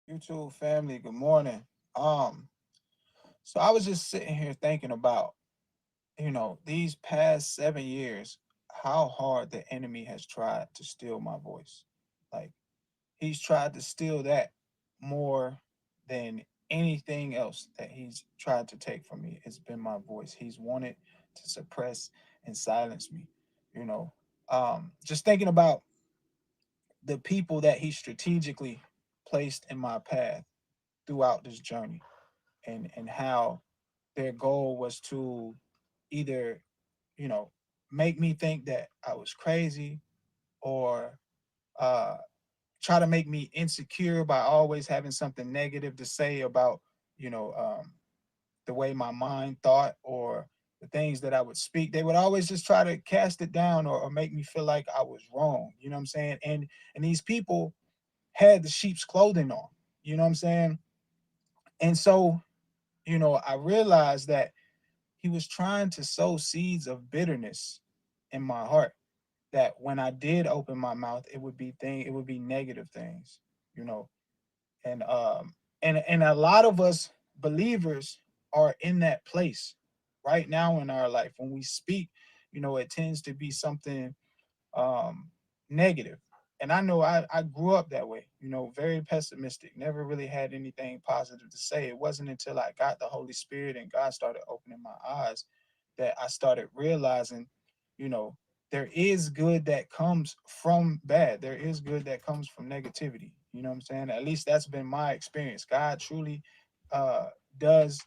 YouTube family, good morning. Um, so I was just sitting here thinking about, these past 7 years, how hard the enemy has tried to steal my voice. Like he's tried to steal that more than anything else that he's tried to take from me. It's been my voice. He's wanted to suppress and silence me. You know, just thinking about the people that he strategically placed in my path throughout this journey, and how their goal was to either, you know, make me think that I was crazy, or uh try to make me insecure by always having something negative to say about, you know, the way my mind thought or the things that I would speak. They would always just try to cast it down, or make me feel like I was wrong. You know what I'm saying? And these people had the sheep's clothing on. You know what I'm saying? And so, I realized that he was trying to sow seeds of bitterness in my heart. That when I did open my mouth, it would be negative things, you know. And a lot of us believers are in that place right now in our life. When we speak, it tends to be something um negative. And I know I grew up that way, very pessimistic, never really had anything positive to say. It wasn't until I got the Holy Spirit and God started opening my eyes that I started realizing, you know, there is good that comes from bad. There is good that comes from negativity. You know what I'm saying? At least that's been my experience. God truly uh does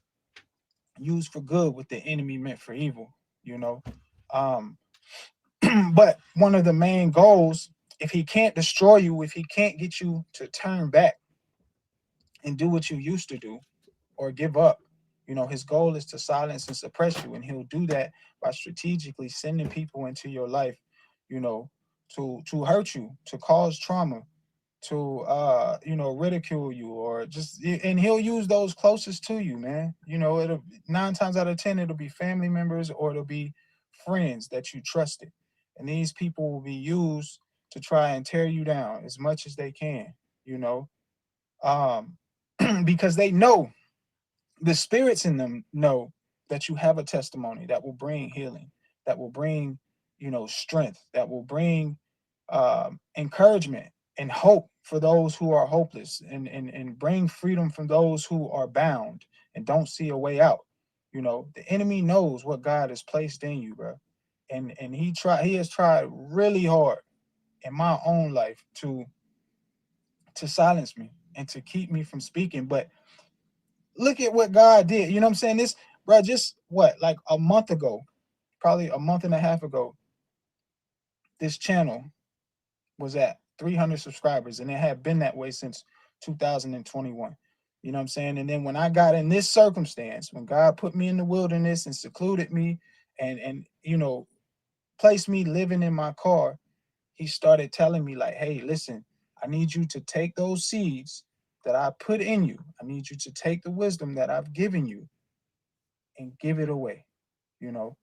use for good what the enemy meant for evil, you know. Um but one of the main goals, if he can't destroy you, if he can't get you to turn back and do what you used to do or give up, his goal is to silence and suppress you. And he'll do that by strategically sending people into your life, you know, to hurt you, to cause trauma, to ridicule you, or just, and he'll use those closest to you, man. It'll 9 times out of 10 it'll be family members, or it'll be friends that you trusted. And these people will be used to try and tear you down as much as they can, you know. Um because they know, the spirits in them know that you have a testimony that will bring healing, that will bring, strength, that will bring encouragement and hope for those who are hopeless, and bring freedom from those who are bound and don't see a way out. The enemy knows what God has placed in you, bro. And he has tried really hard in my own life to silence me and to keep me from speaking. But look at what God did. You know what I'm saying? This, bro, just what, like a month ago, probably a month and a half ago, this channel was at 300 subscribers, and it had been that way since 2021. You know what I'm saying? And then when I got in this circumstance, when God put me in the wilderness and secluded me, and placed me living in my car, he started telling me, like, hey, listen, I need you to take those seeds that I put in you. I need you to take the wisdom that I've given you and give it away, you know.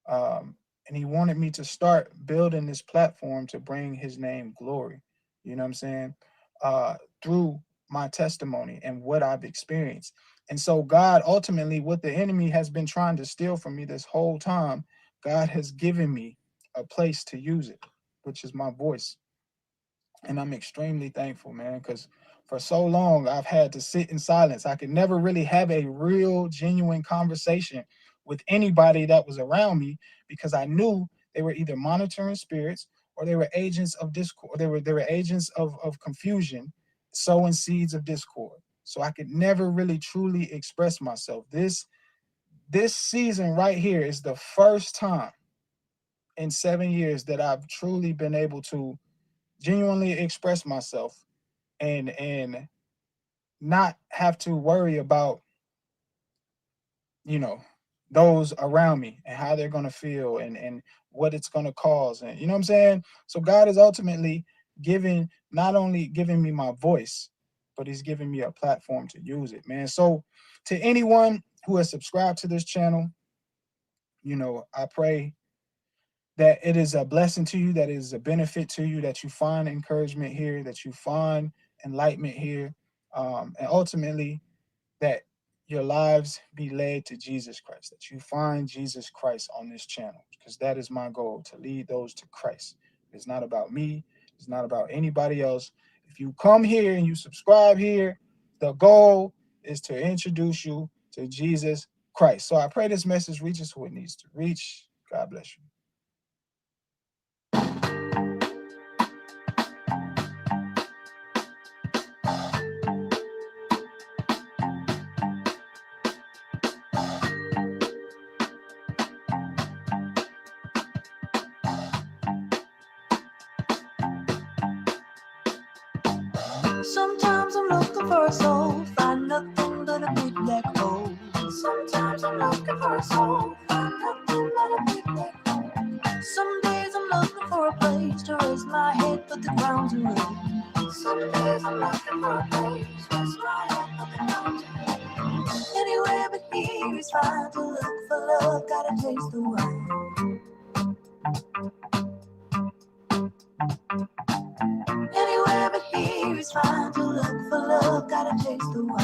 And he wanted me to start building this platform to bring his name glory, you know what I'm saying, through my testimony and what I've experienced. And so God, ultimately, what the enemy has been trying to steal from me this whole time, God has given me a place to use it, which is my voice. And I'm extremely thankful, man, because for so long I've had to sit in silence. I could never really have a real, genuine conversation with anybody that was around me, because I knew they were either monitoring spirits, or they were agents of discord. They were agents of confusion, sowing seeds of discord. So I could never really truly express myself. This season right here is the first time in 7 years that I've truly been able to genuinely express myself, and not have to worry about, you know, those around me and how they're going to feel, and what it's going to cause. And you know what I'm saying? So God is ultimately not only giving me my voice, but he's giving me a platform to use it, man. So to anyone who has subscribed to this channel, I pray that it is a blessing to you, that it is a benefit to you, that you find encouragement here, that you find enlightenment here, and ultimately that your lives be led to Jesus Christ, that you find Jesus Christ on this channel, because that is my goal, to lead those to Christ. It's not about me. It's not about anybody else. If you come here and you subscribe here, the goal is to introduce you to Jesus Christ. So I pray this message reaches who it needs to reach. God bless you. looking for a soul, find nothing but a big black hole. Sometimes I'm looking for a soul, find nothing but a big black hole. Some days I'm looking for a place to raise my head, but the ground's away. Some days I'm looking for a place, raise my head, but the ground's away. Anywhere but here is fine to look for love, gotta taste the wine. Anywhere but here is fine to look for love, gotta taste the wine.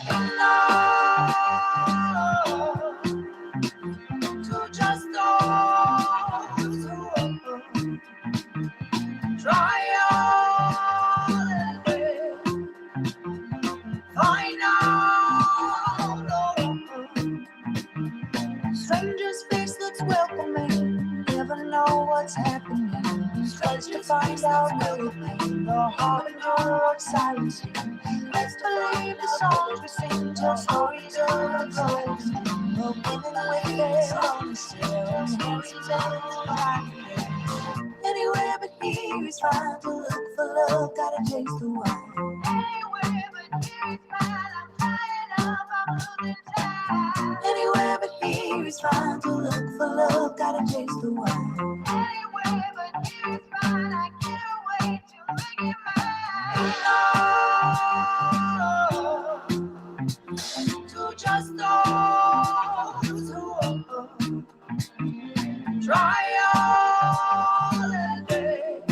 And to just those who try all and find out. Stranger's face looks welcoming, never know what's happening. Tries to find out where it may, the harbinger of silence. Let's believe the songs we sing tell stories of those who women with their own selves, anywhere but here is fine to look for love, gotta taste the wine. Anywhere but here is fine, I'm tired of, I'm losing time. Anywhere but here is fine to look for love, gotta taste the wine. Anywhere but here is fine, I can't wait to make it mine. To just those who try all and they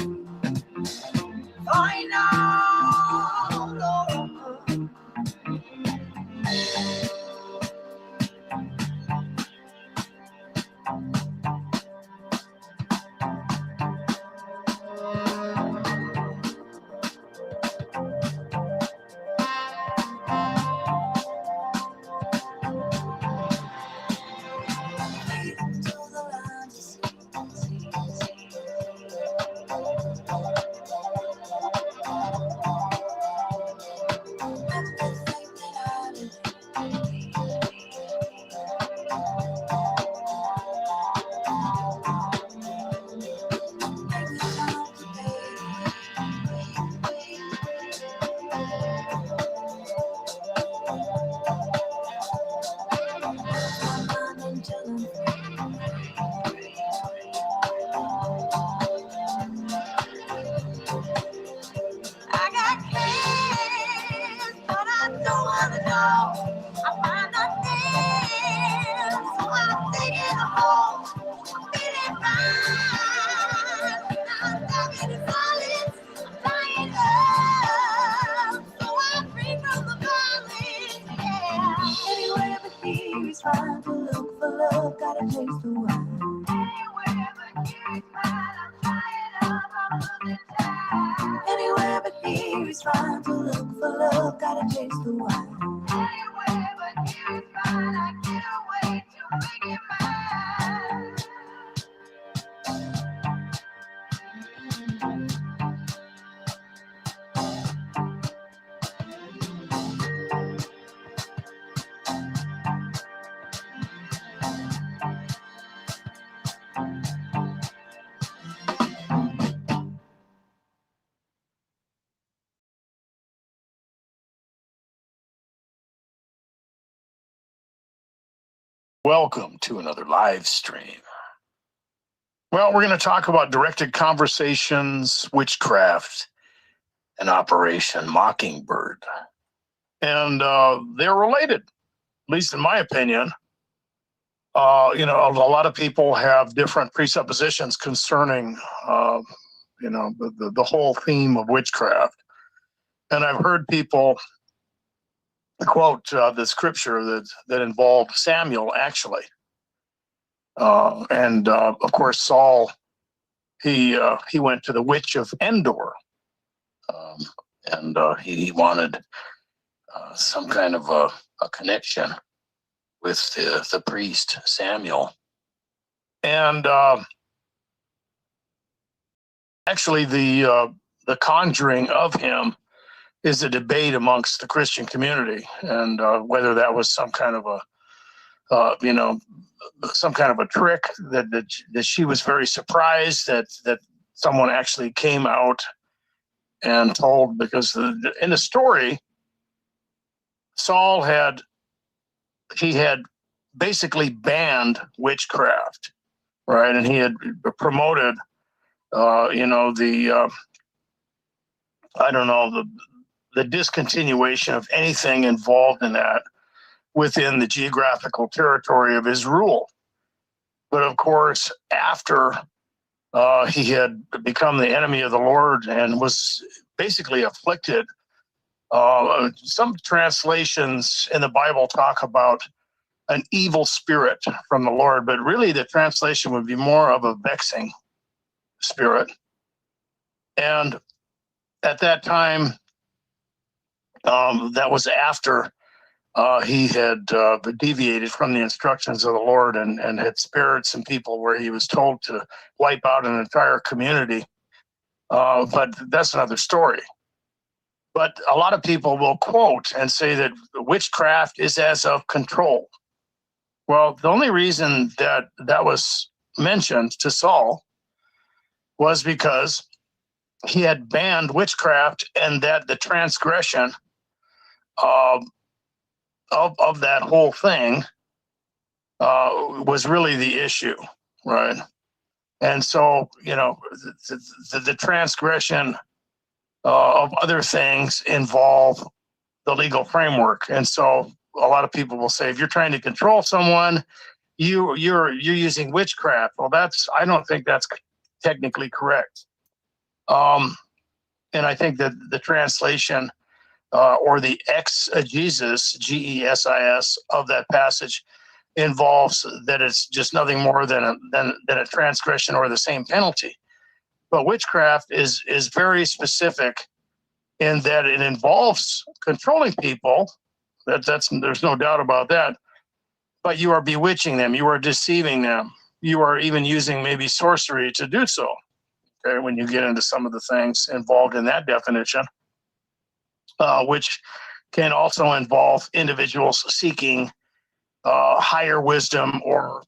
find out. Trying to look for love, gotta taste the wine. Anywhere but here is fine, I'm tired of, I'm losing time. Anywhere but here is fine to look for love, gotta taste the wine. Anywhere but here is fine, I can't wait to make it mine. Welcome to another live stream. Well, we're going to talk about directed conversations, witchcraft, and Operation Mockingbird. And they're related, at least in my opinion. A lot of people have different presuppositions concerning, the whole theme of witchcraft. And I've heard people quote the scripture that involved Samuel, actually. Of course, Saul, he went to the witch of Endor, and he wanted some kind of a connection with the priest Samuel. And actually, the conjuring of him is a debate amongst the Christian community, and whether that was some kind of a trick that she was very surprised that someone actually came out and told, because in the story, Saul had basically banned witchcraft, right? And he had promoted, the discontinuation of anything involved in that within the geographical territory of his rule. But of course, after he had become the enemy of the Lord and was basically afflicted, some translations in the Bible talk about an evil spirit from the Lord, but really the translation would be more of a vexing spirit. And at that time, that was after he had deviated from the instructions of the Lord and had spared some people where he was told to wipe out an entire community. But that's another story. But a lot of people will quote and say that witchcraft is as of control. Well, the only reason that was mentioned to Saul was because he had banned witchcraft, and that the transgression of that whole thing was really the issue, right? And so, the transgression of other things involve the legal framework. And so a lot of people will say, if you're trying to control someone, you're using witchcraft. Well, I don't think that's technically correct. And I think that the translation or the exegesis, GESIS, of that passage involves that it's just nothing more than a transgression or the same penalty. But witchcraft is very specific in that it involves controlling people. There's no doubt about that. But you are bewitching them. You are deceiving them. You are even using maybe sorcery to do so. Okay, when you get into some of the things involved in that definition, which can also involve individuals seeking higher wisdom or,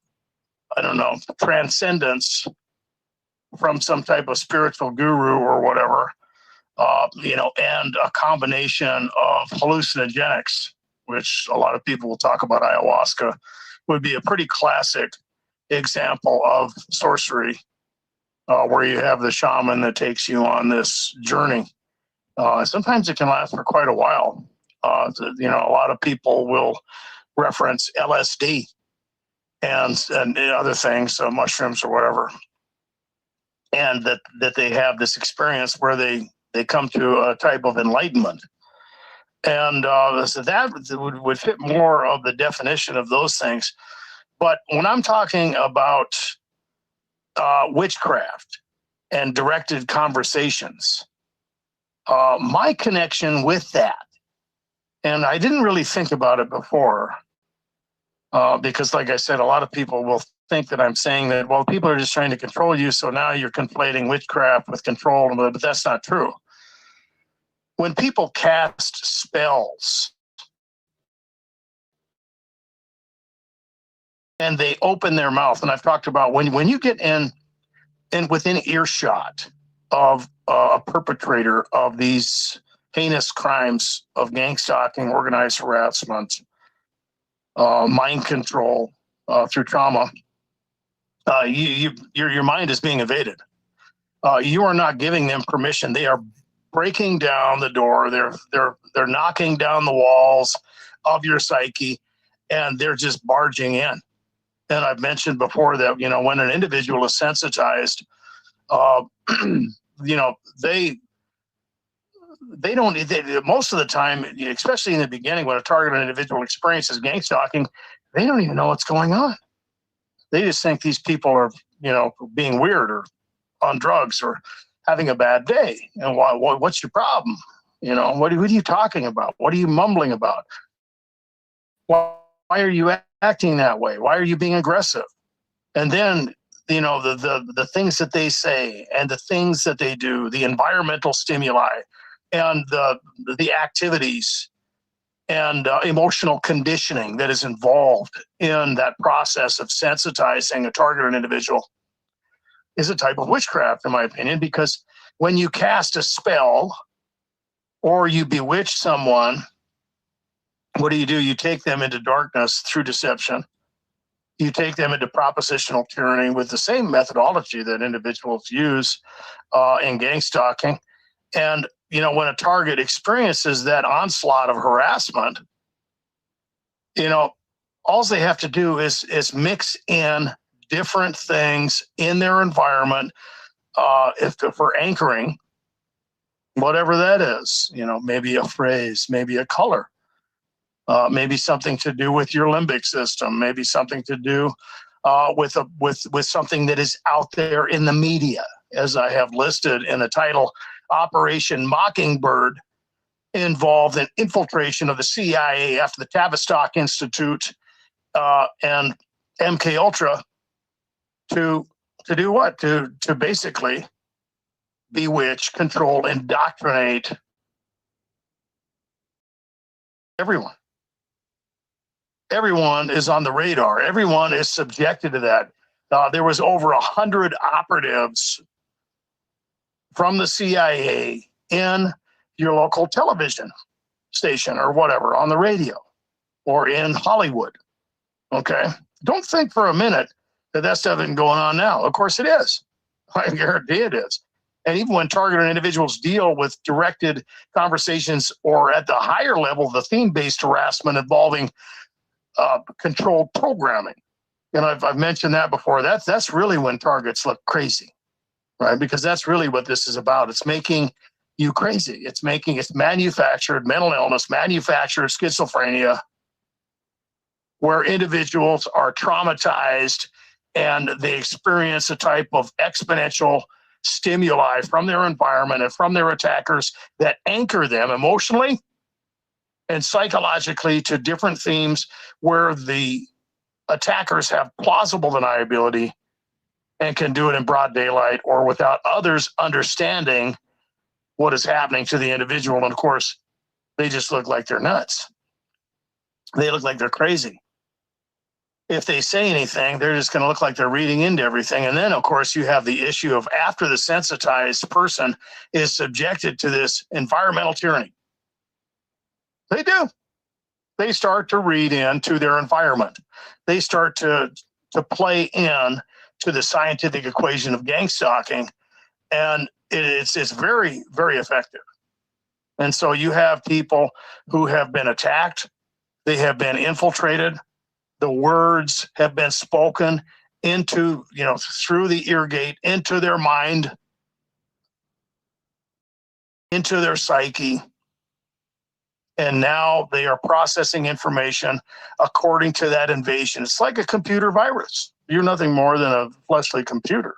transcendence from some type of spiritual guru or whatever, and a combination of hallucinogenics, which a lot of people will talk about. Ayahuasca would be a pretty classic example of sorcery, where you have the shaman that takes you on this journey. Sometimes it can last for quite a while. A lot of people will reference LSD and other things, mushrooms or whatever, and that they have this experience where they come to a type of enlightenment. And so that would fit more of the definition of those things. But when I'm talking about witchcraft and directed conversations, my connection with that, and I didn't really think about it before, because like I said, a lot of people will think that I'm saying that, well, people are just trying to control you, so now you're conflating witchcraft with control, but that's not true. When people cast spells and they open their mouth, and I've talked about when you get in within earshot of a perpetrator of these heinous crimes of gang stalking, organized harassment, mind control through trauma, your mind is being evaded. You are not giving them permission. They are breaking down the door. They're knocking down the walls of your psyche, and they're just barging in. And I've mentioned before that, when an individual is sensitized, they don't, most of the time, especially in the beginning, when a targeted individual experiences gang stalking, they don't even know what's going on. They just think these people are, being weird or on drugs or having a bad day. And what's your problem? What are you talking about? What are you mumbling about? Why are you acting that way? Why are you being aggressive? And then, the things that they say and the things that they do, the environmental stimuli and the activities and emotional conditioning that is involved in that process of sensitizing a targeted individual. is a type of witchcraft, in my opinion, because when you cast a spell or you bewitch someone, what do? You take them into darkness through deception. You take them into propositional tyranny with the same methodology that individuals use in gang stalking. And, when a target experiences that onslaught of harassment, all they have to do is mix in different things in their environment for anchoring, whatever that is, maybe a phrase, maybe a color, maybe something to do with your limbic system, maybe something to do with something that is out there in the media, as I have listed in the title. Operation Mockingbird involved an infiltration of the CIA after the Tavistock Institute and MK Ultra to do what? To basically bewitch, control, indoctrinate everyone. Everyone is on the radar. Everyone is subjected to that. There was over 100 operatives from the CIA in your local television station or whatever, on the radio or in Hollywood. Okay. Don't think for a minute that stuff isn't going on now. Of course it is. I guarantee it is. And even when targeted individuals deal with directed conversations or at the higher level, the theme-based harassment involving controlled programming. I've mentioned that before. That's really when targets look crazy, right? Because that's really what this is about. It's making you crazy. It's manufactured mental illness, manufactured schizophrenia, where individuals are traumatized and they experience a type of exponential stimuli from their environment and from their attackers that anchor them emotionally and psychologically to different themes where the attackers have plausible deniability and can do it in broad daylight or without others understanding what is happening to the individual. And of course, they just look like they're nuts. They look like they're crazy. If they say anything, they're just going to look like they're reading into everything. And then, of course, you have the issue of after the sensitized person is subjected to this environmental tyranny. They do. They start to read into their environment. They start to play in to the scientific equation of gang stalking. And it's very, very effective. And so you have people who have been attacked. They have been infiltrated. The words have been spoken into, through the ear gate, into their mind, into their psyche. And now they are processing information according to that invasion. It's like a computer virus. You're nothing more than a fleshly computer,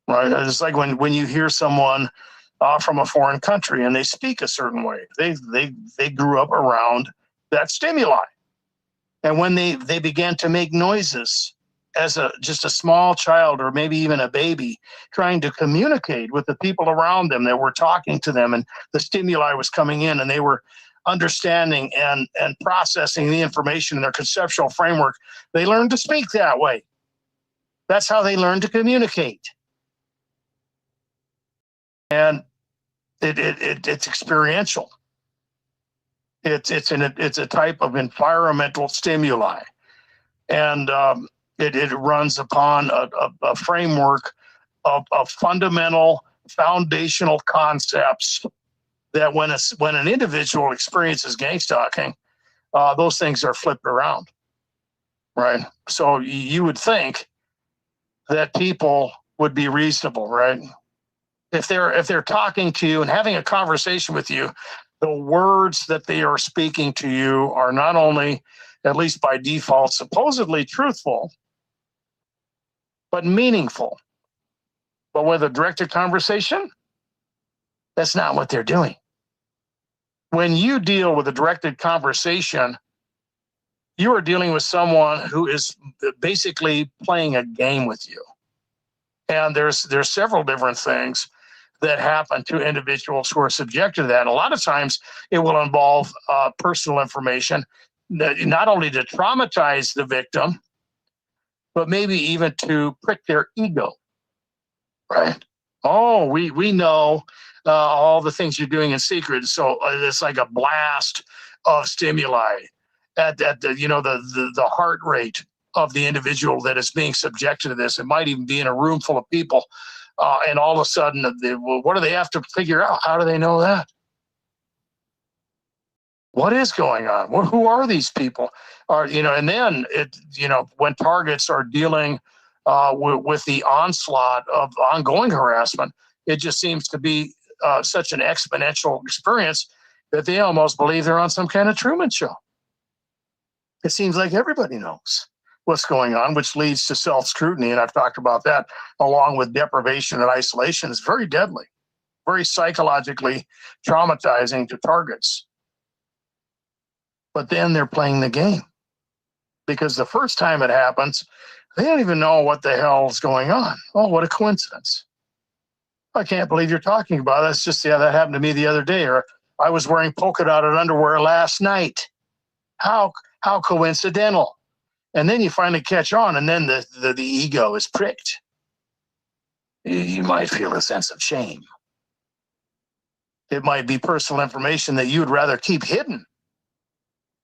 right? It's like when you hear someone from a foreign country and they speak a certain way. They grew up around that stimuli. And when they began to make noises as just a small child or maybe even a baby trying to communicate with the people around them that were talking to them, and the stimuli was coming in and they were understanding and processing the information in their conceptual framework, they learned to speak that way. That's how they learned to communicate. And it's experiential. It's a type of environmental stimuli, and it runs upon a framework of fundamental foundational concepts that when an individual experiences gang stalking, those things are flipped around, right? So you would think that people would be reasonable, right? If they're talking to you and having a conversation with you, the words that they are speaking to you are not only, at least by default, supposedly truthful, but meaningful. But with a directed conversation, that's not what they're doing. When you deal with a directed conversation, you are dealing with someone who is basically playing a game with you. And there's several different things that happen to individuals who are subjected to that. A lot of times it will involve personal information, not only to traumatize the victim, but maybe even to prick their ego. right? Oh, we know all the things you're doing in secret. So it's like a blast of stimuli at the the heart rate of the individual that is being subjected to this. It might even be in a room full of people, and all of a sudden, what do they have to figure out? How do they know that? What is going on? Who are these people? And then when targets are dealing with the onslaught of ongoing harassment, it just seems to be such an exponential experience that they almost believe they're on some kind of Truman Show. It seems like everybody knows what's going on, which leads to self-scrutiny. And I've talked about that, along with deprivation and isolation. Is very deadly, very psychologically traumatizing to targets. But then they're playing the game, because the first time it happens, they don't even know what the hell is going on. Oh, what a coincidence. I can't believe you're talking about it. That's just, yeah, that happened to me the other day. Or I was wearing polka dotted underwear last night. How coincidental. And then you finally catch on, and then the ego is pricked. You might feel a sense of shame. It might be personal information that you'd rather keep hidden.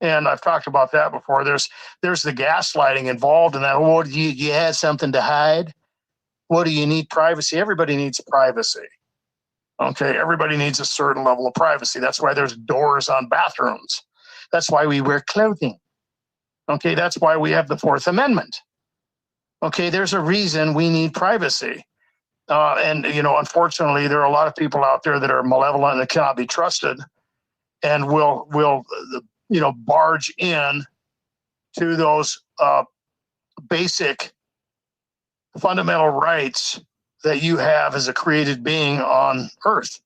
And I've talked about that before. There's the gaslighting involved in that. Oh, you had something to hide? What do you need? Privacy. Everybody needs privacy. Okay, everybody needs a certain level of privacy. That's why there's doors on bathrooms. That's why we wear clothing. Okay, that's why we have the Fourth Amendment. Okay, there's a reason we need privacy. And unfortunately, there are a lot of people out there that are malevolent and cannot be trusted, and will barge in to those basic fundamental rights that you have as a created being on Earth,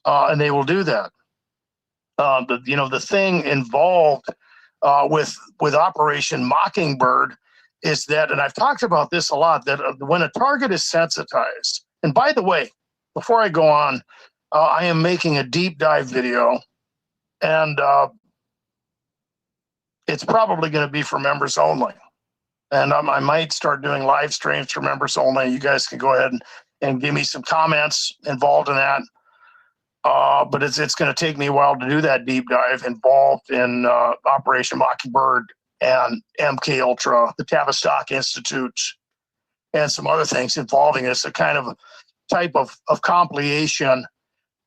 and they will do that. The thing involved with Operation Mockingbird is that, and I've talked about this a lot, that when a target is sensitized, and by the way, before I go on, I am making a deep dive video, and it's probably going to be for members only. And I might start doing live streams for members only. You guys can go ahead and give me some comments involved in that. But it's going to take me a while to do that deep dive involved in Operation Mockingbird and MK Ultra, the Tavistock Institute, and some other things involving this, a kind of type of compilation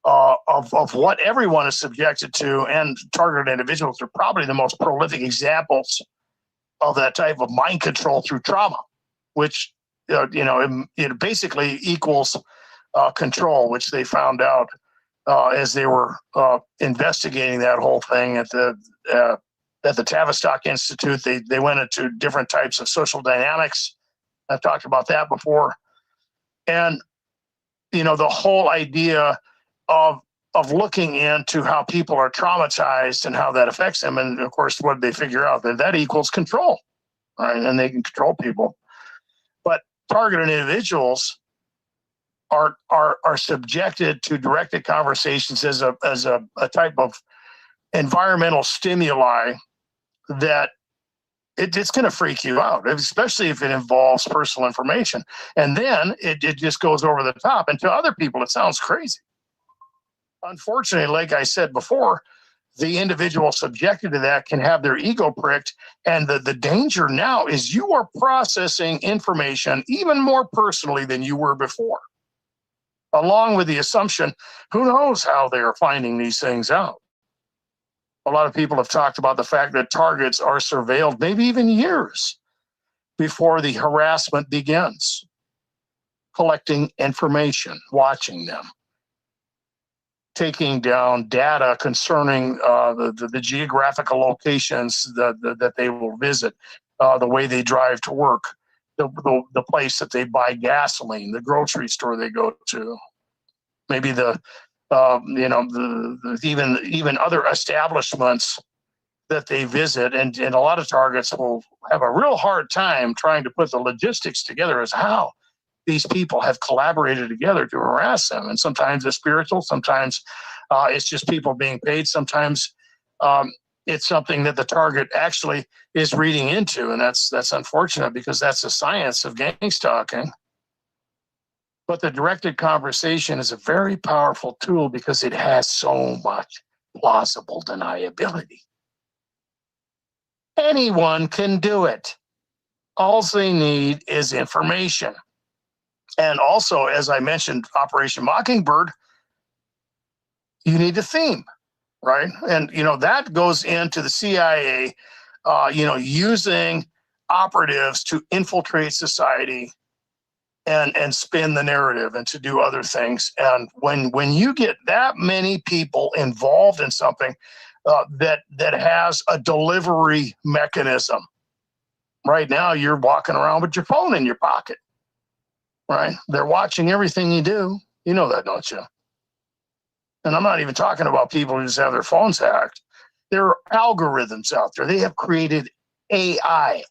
of what everyone is subjected to, and targeted individuals are probably the most prolific examples of that type of mind control through trauma, which it basically equals control, which they found out as they were investigating that whole thing at the Tavistock Institute. They went into different types of social dynamics. I've talked about that before, and the whole idea of looking into how people are traumatized and how that affects them. And of course, what they figure out, that equals control, right? And they can control people. But targeted individuals are subjected to directed conversations as a type of environmental stimuli that it's going to freak you out, especially if it involves personal information. And then it just goes over the top. And to other people, it sounds crazy. Unfortunately, like I said before, the individual subjected to that can have their ego pricked. And the danger now is you are processing information even more personally than you were before, along with the assumption, who knows how they are finding these things out. A lot of people have talked about the fact that targets are surveilled maybe even years before the harassment begins, collecting information, watching them, taking down data concerning the geographical locations that they will visit, the way they drive to work, the place that they buy gasoline, the grocery store they go to, maybe even other establishments that they visit. And a lot of targets will have a real hard time trying to put the logistics together as how these people have collaborated together to harass them. And sometimes it's spiritual, sometimes it's just people being paid, sometimes it's something that the target actually is reading into. And that's unfortunate, because that's the science of gang stalking. But the directed conversation is a very powerful tool because it has so much plausible deniability. Anyone can do it. All they need is information. And also, as I mentioned, Operation Mockingbird, you need a theme, right? And, that goes into the CIA, using operatives to infiltrate society and spin the narrative and to do other things. And when you get that many people involved in something that has a delivery mechanism, right now you're walking around with your phone in your pocket, right? They're watching everything you do. You know that, don't you? And I'm not even talking about people who just have their phones hacked. There are algorithms out there. They have created AI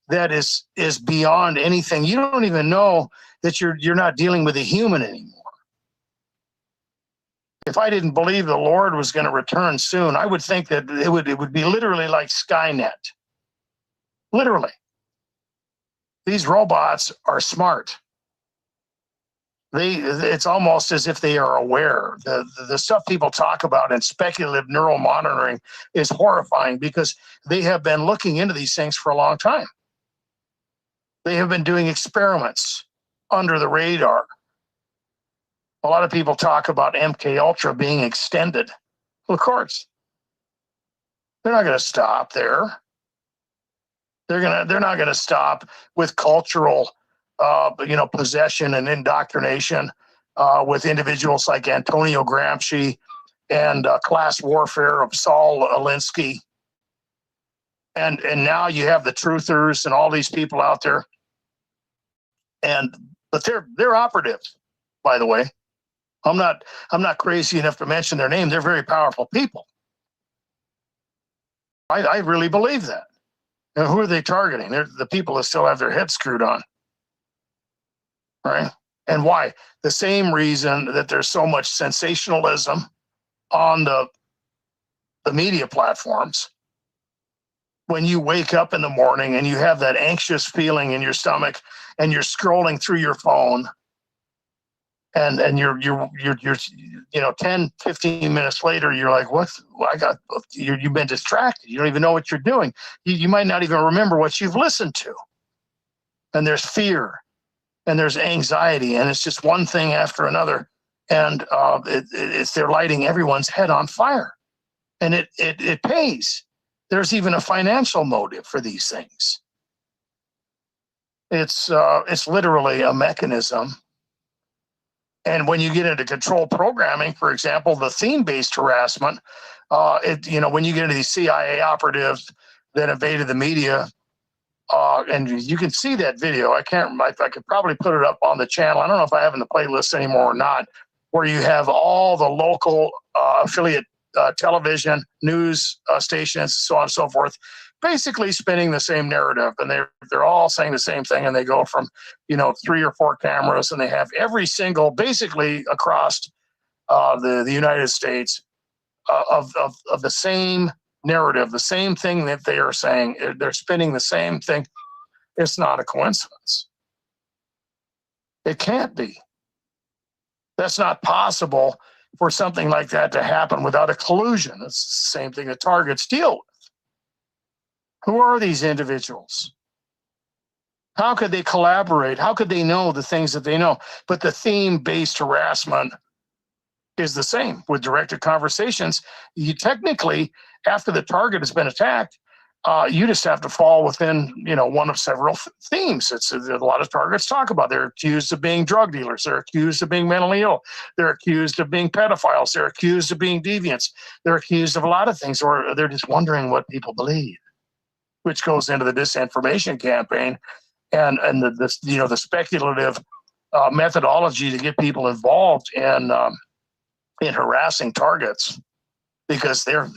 that is beyond anything. You don't even know that you're not dealing with a human anymore. If I didn't believe the Lord was going to return soon, I would think that it would be literally like Skynet. Literally. These robots are smart. It's almost as if they are aware. The stuff people talk about in speculative neural monitoring is horrifying because they have been looking into these things for a long time. They have been doing experiments under the radar. A lot of people talk about MK Ultra being extended. Well, of course, they're not going to stop there. They're not going to stop with cultural, possession and indoctrination with individuals like Antonio Gramsci and class warfare of Saul Alinsky. And now you have the truthers and all these people out there. But they're operatives, by the way. I'm not crazy enough to mention their name. They're very powerful people. I really believe that. Now, who are they targeting? They're the people that still have their heads screwed on, right? And why? The same reason that there's so much sensationalism on the media platforms. When you wake up in the morning and you have that anxious feeling in your stomach and you're scrolling through your phone and you're 10, 15 minutes later, you're like, you've been distracted. You don't even know what you're doing. You might not even remember what you've listened to. And there's fear and there's anxiety and it's just one thing after another. And they're lighting everyone's head on fire and it pays. There's even a financial motive for these things. It's literally a mechanism. And when you get into control programming, for example, the theme-based harassment, when you get into these CIA operatives that invaded the media, and you can see that video. I could probably put it up on the channel. I don't know if I have it in the playlist anymore or not, where you have all the local affiliate television, news stations, so on and so forth, basically spinning the same narrative, and they're all saying the same thing, and they go from 3 or 4 cameras, and they have every single, basically across the United States of the same narrative, the same thing that they are saying. They're spinning the same thing. It's not a coincidence. It can't be. That's not possible for something like that to happen without a collusion. It's the same thing that targets deal with. Who are these individuals? How could they collaborate? How could they know the things that they know? But the theme-based harassment is the same with directed conversations. You technically, after the target has been attacked, you just have to fall within, one of several themes. It's a lot of targets talk about. They're accused of being drug dealers. They're accused of being mentally ill. They're accused of being pedophiles. They're accused of being deviants. They're accused of a lot of things, or they're just wondering what people believe, which goes into the disinformation campaign and the speculative methodology to get people involved in harassing targets, because they're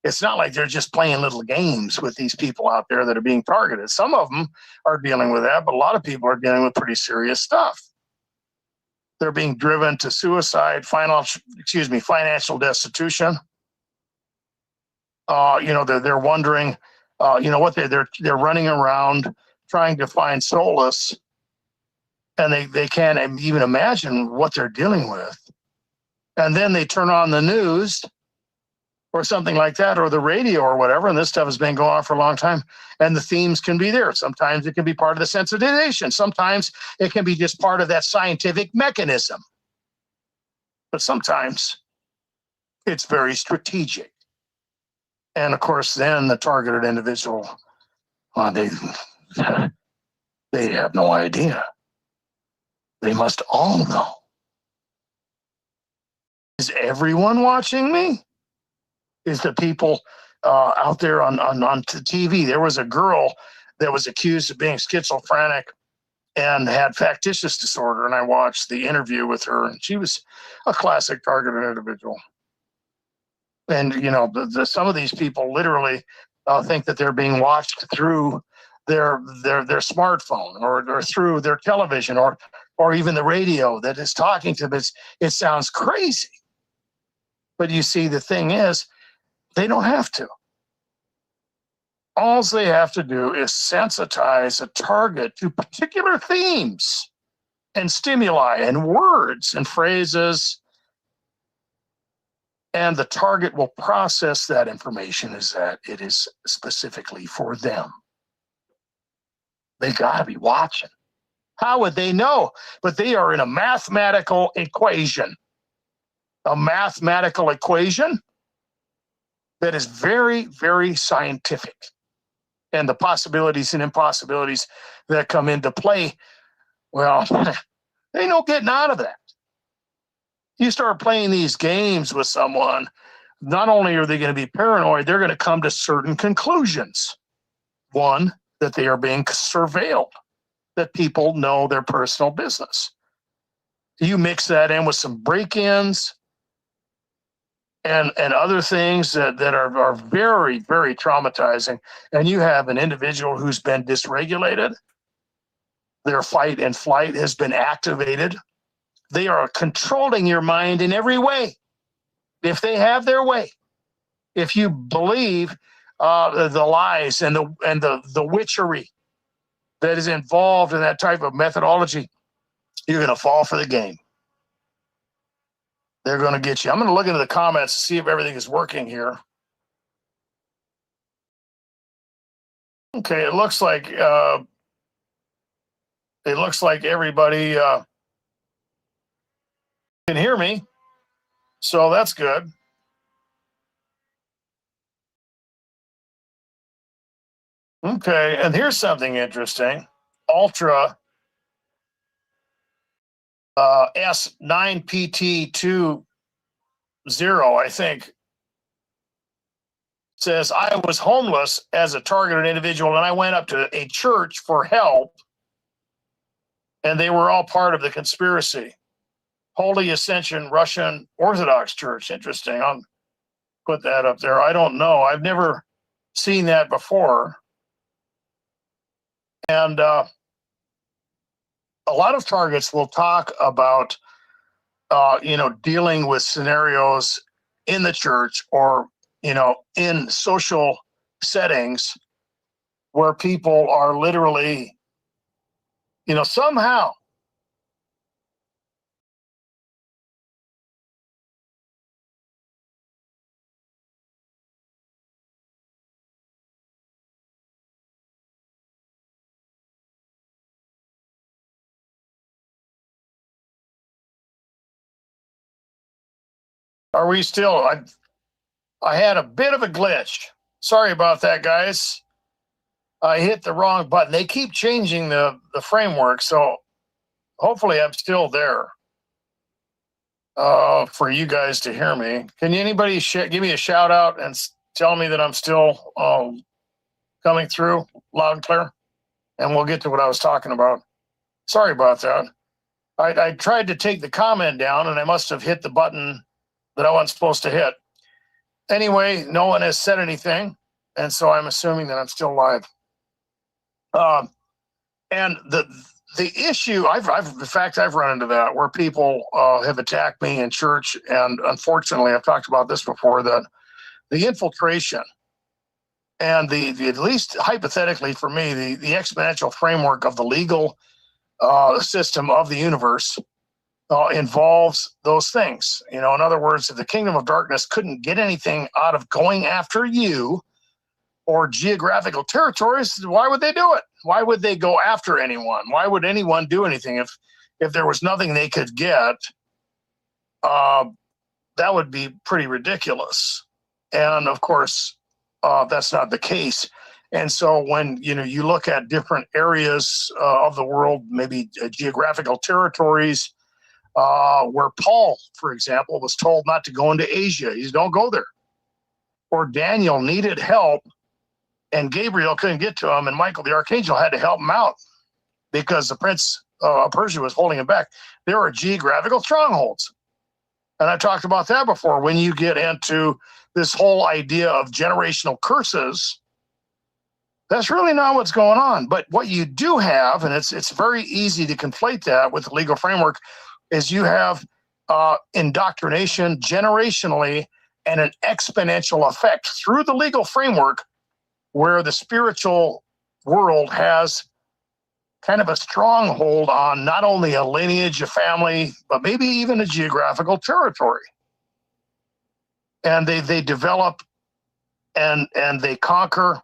it's not like they're just playing little games with these people out there that are being targeted. Some of them are dealing with that, but a lot of people are dealing with pretty serious stuff. They're being driven to suicide, financial destitution. They're wondering, they're running around trying to find solace and they can't even imagine what they're dealing with. And then they turn on the news or something like that, or the radio or whatever, and this stuff has been going on for a long time, and the themes can be there. Sometimes it can be part of the sensitization. Sometimes it can be just part of that scientific mechanism. But sometimes it's very strategic. And of course, then the targeted individual, they have no idea. They must all know. Is everyone watching me? Is the people out there on TV? There was a girl that was accused of being schizophrenic and had factitious disorder, and I watched the interview with her, and she was a classic targeted individual. And you know, some of these people literally think that they're being watched through their smartphone or through their television or even the radio that is talking to them. It sounds crazy, but you see, the thing is, they don't have to. All they have to do is sensitize a target to particular themes and stimuli and words and phrases, and the target will process that information as that it is specifically for them. They got to be watching. How would they know? But they are in a mathematical equation. A mathematical equation that is very, very scientific. And the possibilities and impossibilities that come into play, well, ain't no getting out of that. You start playing these games with someone, not only are they going to be paranoid, they're going to come to certain conclusions. One, that they are being surveilled, that people know their personal business. You mix that in with some break-ins and other things that are very, very traumatizing, and you have an individual who's been dysregulated, their fight and flight has been activated. They are controlling your mind in every way. If they have their way, if you believe the lies and the witchery that is involved in that type of methodology, you're going to fall for the game. They're going to get you. I'm going to look into the comments to see if everything is working here. Okay, it looks like everybody can hear me, so that's good. Okay, and here's something interesting. Ultra S9PT20, I think, says, I was homeless as a targeted individual, and I went up to a church for help, and they were all part of the conspiracy. Holy Ascension Russian Orthodox Church. Interesting. I'll put that up there. I don't know. I've never seen that before. And a lot of targets will talk about, dealing with scenarios in the church or, in social settings where people are literally, somehow are we still? I had a bit of a glitch. Sorry about that, guys. I hit the wrong button. They keep changing the framework, so hopefully I'm still there for you guys to hear me. Can anybody give me a shout out and tell me that I'm still coming through loud and clear? And we'll get to what I was talking about. Sorry about that. I tried to take the comment down, and I must have hit the button that I wasn't supposed to hit. Anyway, no one has said anything, and so I'm assuming that I'm still live. And the issue, I've run into that where people have attacked me in church, and unfortunately, I've talked about this before, that the infiltration and the at least hypothetically for me, the exponential framework of the legal system of the universe involves those things. In other words, if the kingdom of darkness couldn't get anything out of going after you or geographical territories, why would they do it? Why would they go after anyone? Why would anyone do anything if there was nothing they could get? That would be pretty ridiculous. And of course, that's not the case. And so when you look at different areas of the world, maybe geographical territories, where Paul, for example, was told not to go into Asia, he's don't go there. Or Daniel needed help, and Gabriel couldn't get to him, and Michael the archangel had to help him out because the prince of Persia was holding him back. There are geographical strongholds. And I talked about that before. When you get into this whole idea of generational curses, that's really not what's going on. But what you do have, and it's very easy to conflate that with the legal framework, is you have indoctrination generationally and an exponential effect through the legal framework where the spiritual world has kind of a stronghold on not only a lineage, a family, but maybe even a geographical territory. And they develop and they conquer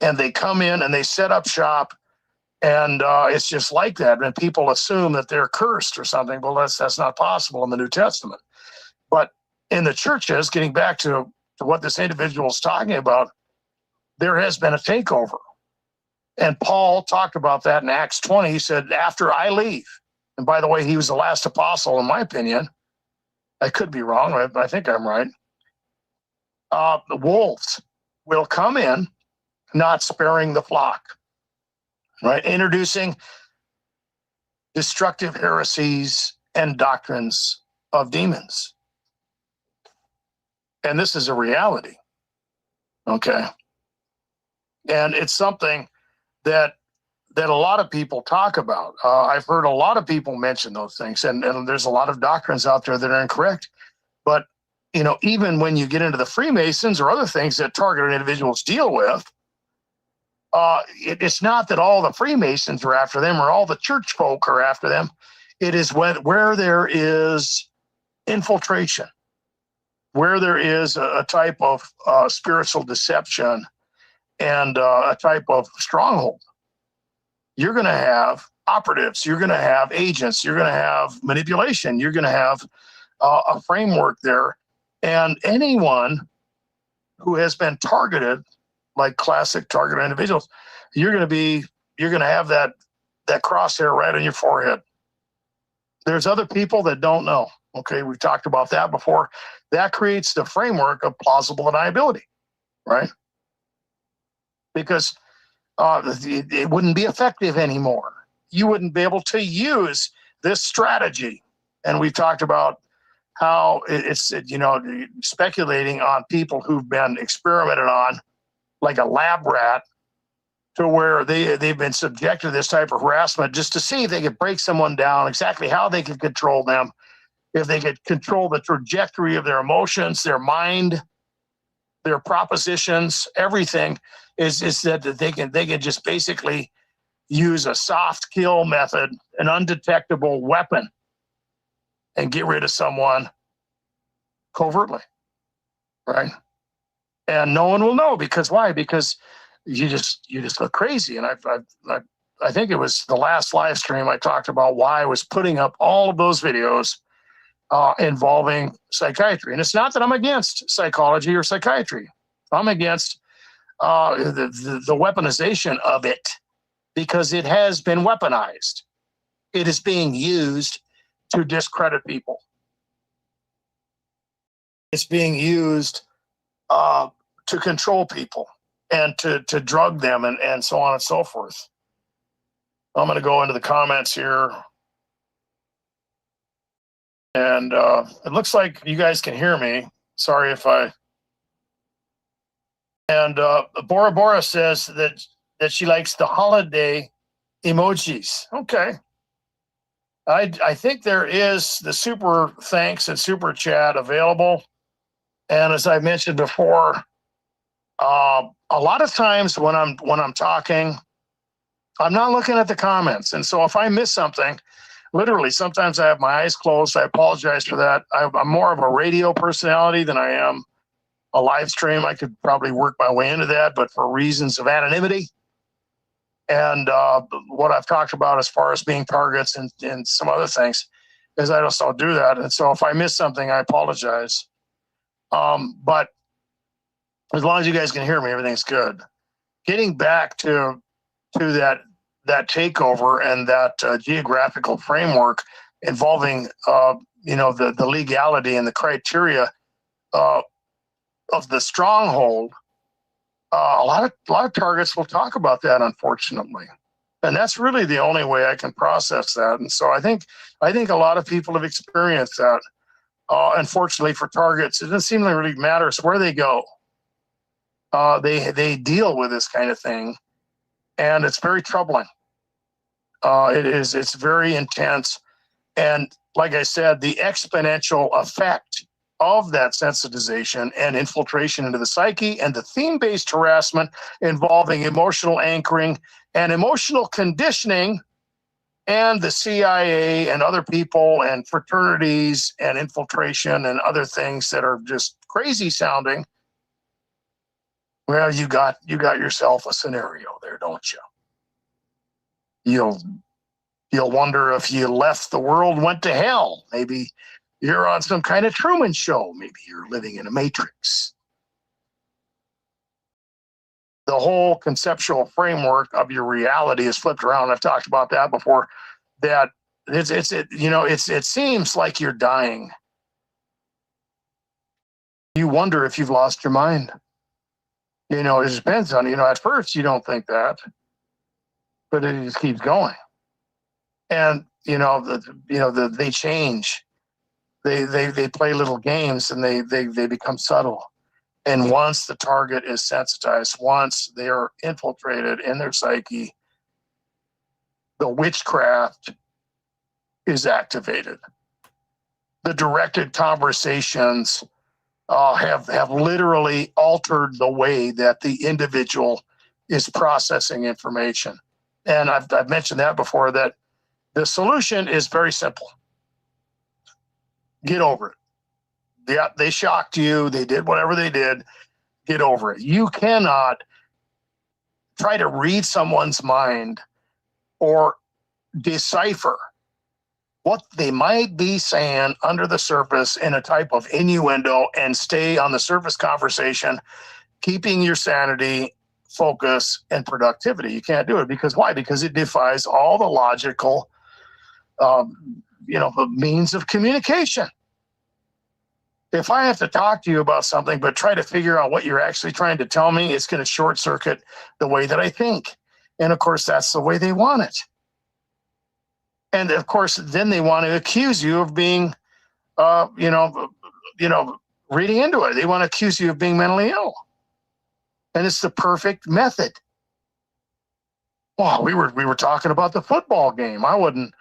and they come in and they set up shop. And it's just like that. And people assume that they're cursed or something. Well, that's not possible in the New Testament. But in the churches, getting back to what this individual is talking about, there has been a takeover. And Paul talked about that in Acts 20. He said, after I leave, and by the way, he was the last apostle, in my opinion. I could be wrong. I think I'm right. The wolves will come in, not sparing the flock, right? Introducing destructive heresies and doctrines of demons. And this is a reality, okay? And it's something that a lot of people talk about. I've heard a lot of people mention those things, and there's a lot of doctrines out there that are incorrect. But, even when you get into the Freemasons or other things that targeted individuals deal with, it's not that all the Freemasons are after them or all the church folk are after them. It is where there is infiltration, where there is a type of spiritual deception and a type of stronghold. You're going to have operatives, you're going to have agents, you're going to have manipulation, you're going to have a framework there. And anyone who has been targeted, like classic targeted individuals, you're going to have that crosshair right on your forehead. There's other people that don't know. Okay, we've talked about that before. That creates the framework of plausible deniability, right? Because it wouldn't be effective anymore. You wouldn't be able to use this strategy. And we've talked about how it's speculating on people who've been experimented on like a lab rat, to where they've been subjected to this type of harassment just to see if they could break someone down, exactly how they could control them, if they could control the trajectory of their emotions, their mind, their propositions, everything is that they can just basically use a soft kill method, an undetectable weapon, and get rid of someone covertly, right? And no one will know, because why? Because you just look crazy. And I think it was the last live stream I talked about why I was putting up all of those videos involving psychiatry. And it's not that I'm against psychology or psychiatry. I'm against the weaponization of it, because it has been weaponized. It is being used to discredit people. It's being used to control people and to drug them and so on and so forth. I'm going to go into the comments here. And it looks like you guys can hear me. Sorry if I... And Bora Bora says that she likes the holiday emojis. Okay. I think there is the super thanks and super chat available. And as I mentioned before, a lot of times when I'm talking, I'm not looking at the comments. And so if I miss something, literally, sometimes I have my eyes closed. I apologize for that. I'm more of a radio personality than I am a live stream. I could probably work my way into that, but for reasons of anonymity and what I've talked about as far as being targets and some other things, is I just don't do that. And so if I miss something, I apologize. But as long as you guys can hear me, everything's good. Getting back to that takeover and that geographical framework involving the legality and the criteria of the stronghold, a lot of targets will talk about that, unfortunately, and that's really the only way I can process that. And so I think a lot of people have experienced that. Unfortunately, for targets, it doesn't seem to really matter where they go. They deal with this kind of thing, and it's very troubling. It's very intense, and like I said, the exponential effect of that sensitization and infiltration into the psyche and the theme-based harassment involving emotional anchoring and emotional conditioning, and the CIA and other people and fraternities and infiltration and other things that are just crazy sounding. Well, you got yourself a scenario there, don't you? You'll wonder if you left the world, went to hell. Maybe you're on some kind of Truman Show. Maybe you're living in a matrix. The whole conceptual framework of your reality is flipped around. I've talked about that before. That it seems like you're dying. You wonder if you've lost your mind. It depends on, at first you don't think that, but it just keeps going. And, they change. They play little games, and they become subtle. And once the target is sensitized, once they are infiltrated in their psyche, the witchcraft is activated. The directed conversations have literally altered the way that the individual is processing information. And I've mentioned that before, that the solution is very simple. Get over it. Yeah, they shocked you. They did whatever they did. Get over it. You cannot try to read someone's mind or decipher what they might be saying under the surface in a type of innuendo and stay on the surface conversation, keeping your sanity, focus, and productivity. You can't do it. Because why? Because it defies all the logical means of communication. If I have to talk to you about something but try to figure out what you're actually trying to tell me, it's going to short circuit the way that I think. And of course, that's the way they want it. And of course, then they want to accuse you of being, reading into it. They want to accuse you of being mentally ill. And it's the perfect method. Well, we were talking about the football game. I wasn't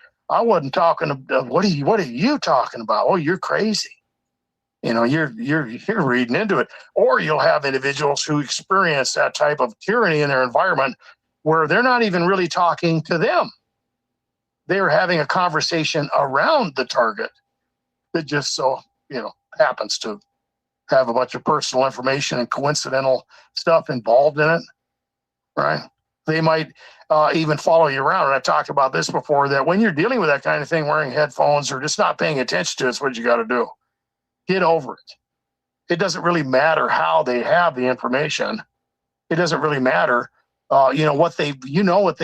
talking about, what are you talking about? Oh, you're crazy. You're reading into it. Or you'll have individuals who experience that type of tyranny in their environment where they're not even really talking to them. They're having a conversation around the target that just so, happens to have a bunch of personal information and coincidental stuff involved in it, right? They might even follow you around. And I've talked about this before, that when you're dealing with that kind of thing, wearing headphones or just not paying attention to it's what you got to do. Get over it. It doesn't really matter how they have the information. It doesn't really matter, what they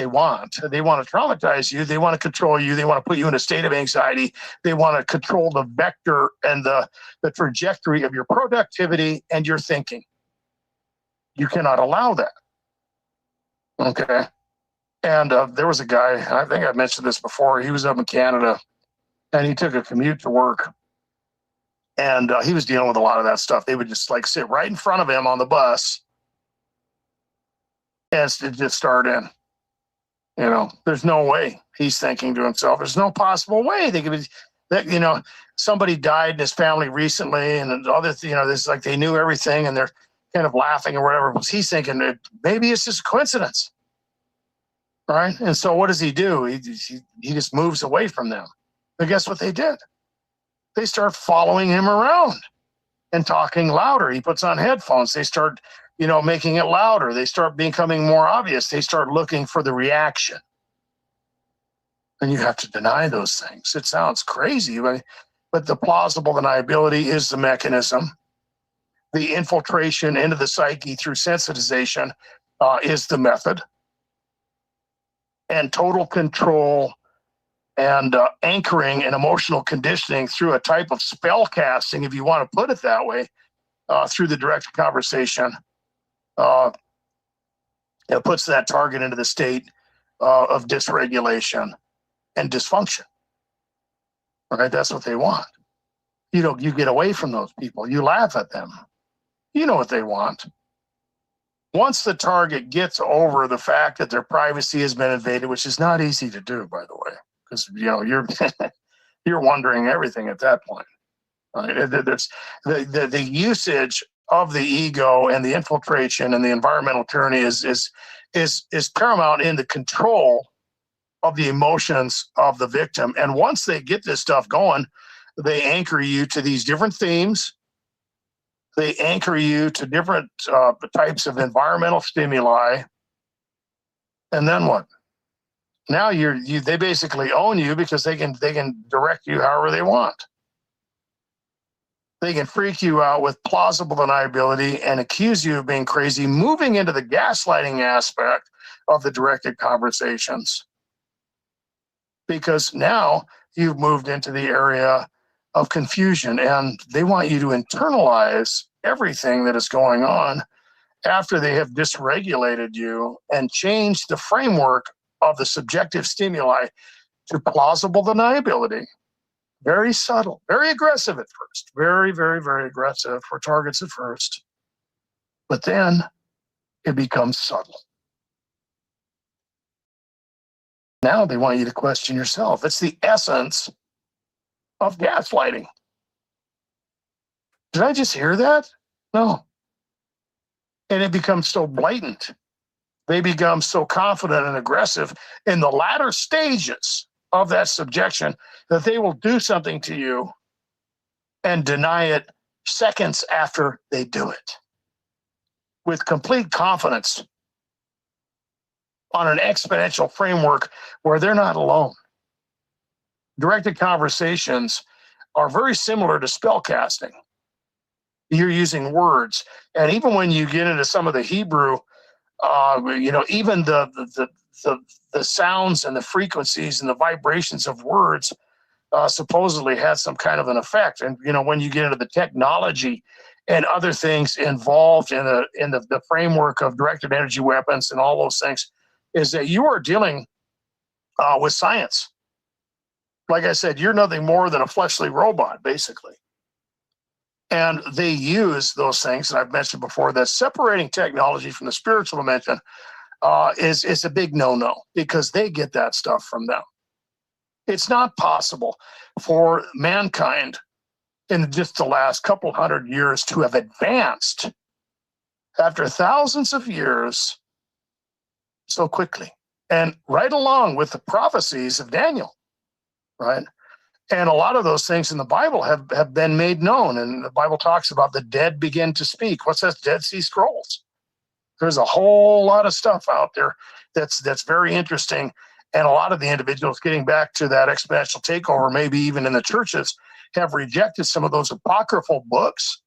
want. They want to traumatize you. They want to control you. They want to put you in a state of anxiety. They want to control the vector and the trajectory of your productivity and your thinking. You cannot allow that. Okay. And there was a guy, I think I mentioned this before. He was up in Canada, and he took a commute to work. And he was dealing with a lot of that stuff. They would just sit right in front of him on the bus and just start in. There's no way, he's thinking to himself, there's no possible way they could be that, somebody died in his family recently, and other, this like they knew everything, and they're kind of laughing or whatever. But he's thinking that maybe it's just a coincidence, right? And so what does he do? He just moves away from them. But guess what they did? They start following him around and talking louder. He puts on headphones. They start, making it louder. They start becoming more obvious. They start looking for the reaction. And you have to deny those things. It sounds crazy, but the plausible deniability is the mechanism. The infiltration into the psyche through sensitization is the method. And total control and anchoring and emotional conditioning through a type of spell casting, if you want to put it that way, through the direct conversation, it puts that target into the state of dysregulation and dysfunction. Right? That's what they want. You get away from those people. You laugh at them. You know what they want. Once the target gets over the fact that their privacy has been invaded, which is not easy to do, by the way, because you're wondering everything at that point. Right? There's the usage of the ego and the infiltration and the environmental tyranny is paramount in the control of the emotions of the victim. And once they get this stuff going, they anchor you to these different themes. They anchor you to different types of environmental stimuli. And then what? Now they basically own you because they can direct you however they want. They can freak you out with plausible deniability and accuse you of being crazy, moving into the gaslighting aspect of the directed conversations. Because now you've moved into the area of confusion, and they want you to internalize everything that is going on after they have dysregulated you and changed the framework of the subjective stimuli to plausible deniability. Very subtle, very aggressive at first, very, very, very aggressive for targets at first. But then it becomes subtle. Now they want you to question yourself. It's the essence of gaslighting. Did I just hear that? No. And it becomes so blatant. They become so confident and aggressive in the latter stages of that subjection that they will do something to you and deny it seconds after they do it with complete confidence on an exponential framework where they're not alone. Directed conversations are very similar to spell casting. You're using words. And even when you get into some of the Hebrew, even the sounds and the frequencies and the vibrations of words supposedly had some kind of an effect. And, when you get into the technology and other things involved in the framework of directed energy weapons and all those things, is that you are dealing with science. Like I said, you're nothing more than a fleshly robot, basically. And they use those things, and I've mentioned before, that separating technology from the spiritual dimension is a big no-no because they get that stuff from them. It's not possible for mankind in just the last couple hundred years to have advanced after thousands of years so quickly, and right along with the prophecies of Daniel, right? And a lot of those things in the Bible have been made known. And the Bible talks about the dead begin to speak. What's that? Dead Sea Scrolls. There's a whole lot of stuff out there that's very interesting. And a lot of the individuals, getting back to that exponential takeover, maybe even in the churches, have rejected some of those apocryphal books.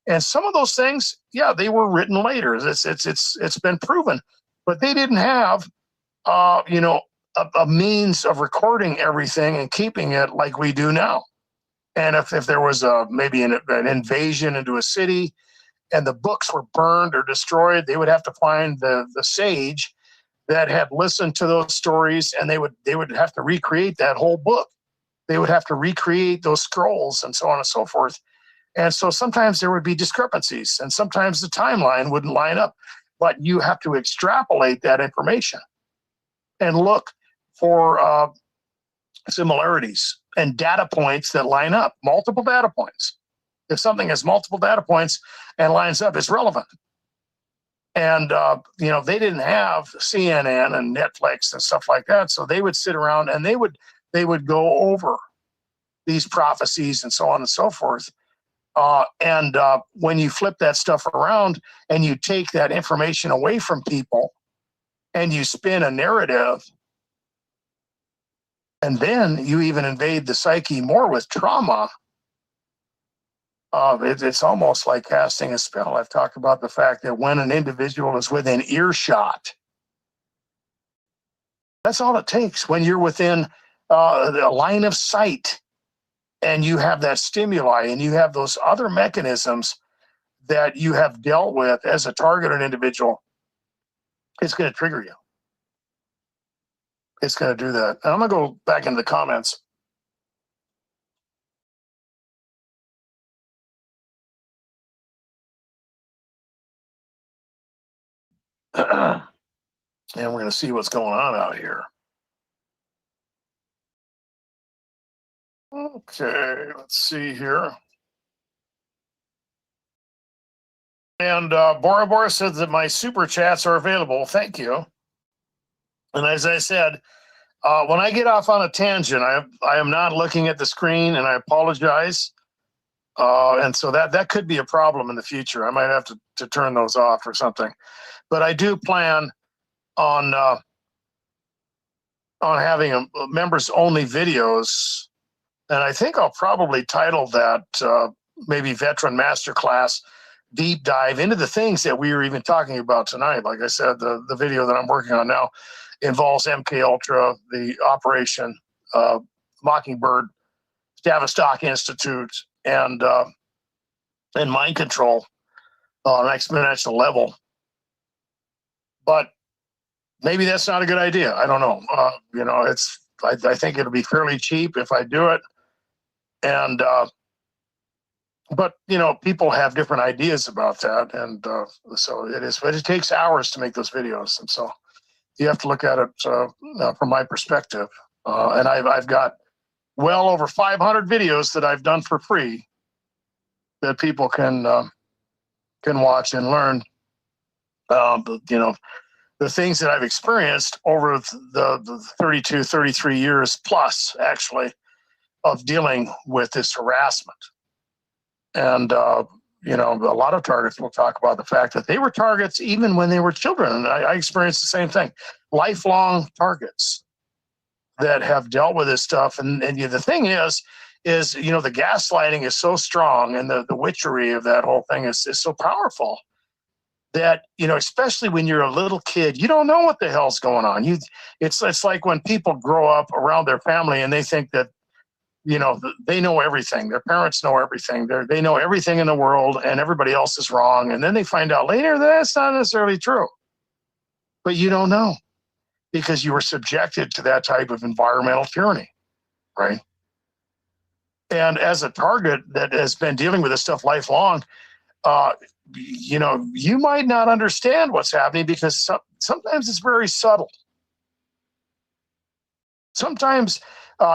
And some of those things, yeah, they were written later. It's been proven. But they didn't have, a means of recording everything and keeping it like we do now. And if there was maybe an invasion into a city and the books were burned or destroyed, they would have to find the sage that had listened to those stories, and they would have to recreate that whole book. They would have to recreate those scrolls and so on and so forth. And so sometimes there would be discrepancies, and sometimes the timeline wouldn't line up. But you have to extrapolate that information and look for similarities and data points that line up, multiple data points. If something has multiple data points and lines up, it's relevant. And, they didn't have CNN and Netflix and stuff like that. So they would sit around and they would go over these prophecies and so on and so forth. And when you flip that stuff around and you take that information away from people and you spin a narrative, and then you even invade the psyche more with trauma, it's almost like casting a spell. I've talked about the fact that when an individual is within earshot, that's all it takes. When you're within the line of sight and you have that stimuli and you have those other mechanisms that you have dealt with as a targeted individual, it's going to trigger you. It's going to do that. And I'm going to go back into the comments. And we're going to see what's going on out here. Okay, let's see here. And Bora Bora says that my super chats are available. Thank you. And as I said, when I get off on a tangent, I am not looking at the screen, and I apologize. And so that could be a problem in the future. I might have to turn those off or something. But I do plan on having members only videos, and I think I'll probably title that maybe Veteran Masterclass Deep Dive into the things that we were even talking about tonight. Like I said, the video that I'm working on now involves MK Ultra, the Operation Mockingbird, Tavistock Institute, and mind control on an exponential level. But maybe that's not a good idea. I don't know. I think it'll be fairly cheap if I do it. And, but people have different ideas about that. And so it is, but it takes hours to make those videos. And so you have to look at it from my perspective. And I've got well over 500 videos that I've done for free that people can watch and learn. The things that I've experienced over the 32, 33 years plus, actually, of dealing with this harassment. And, a lot of targets will talk about the fact that they were targets even when they were children. And I experienced the same thing. Lifelong targets that have dealt with this stuff. And the thing is, the gaslighting is so strong, and the witchery of that whole thing is so powerful that, especially when you're a little kid, you don't know what the hell's going on. It's like when people grow up around their family and they think that, they know everything. Their parents know everything. They know everything in the world, and everybody else is wrong. And then they find out later that that's not necessarily true. But you don't know because you were subjected to that type of environmental tyranny, right? And as a target that has been dealing with this stuff lifelong, you might not understand what's happening because sometimes it's very subtle. Sometimes,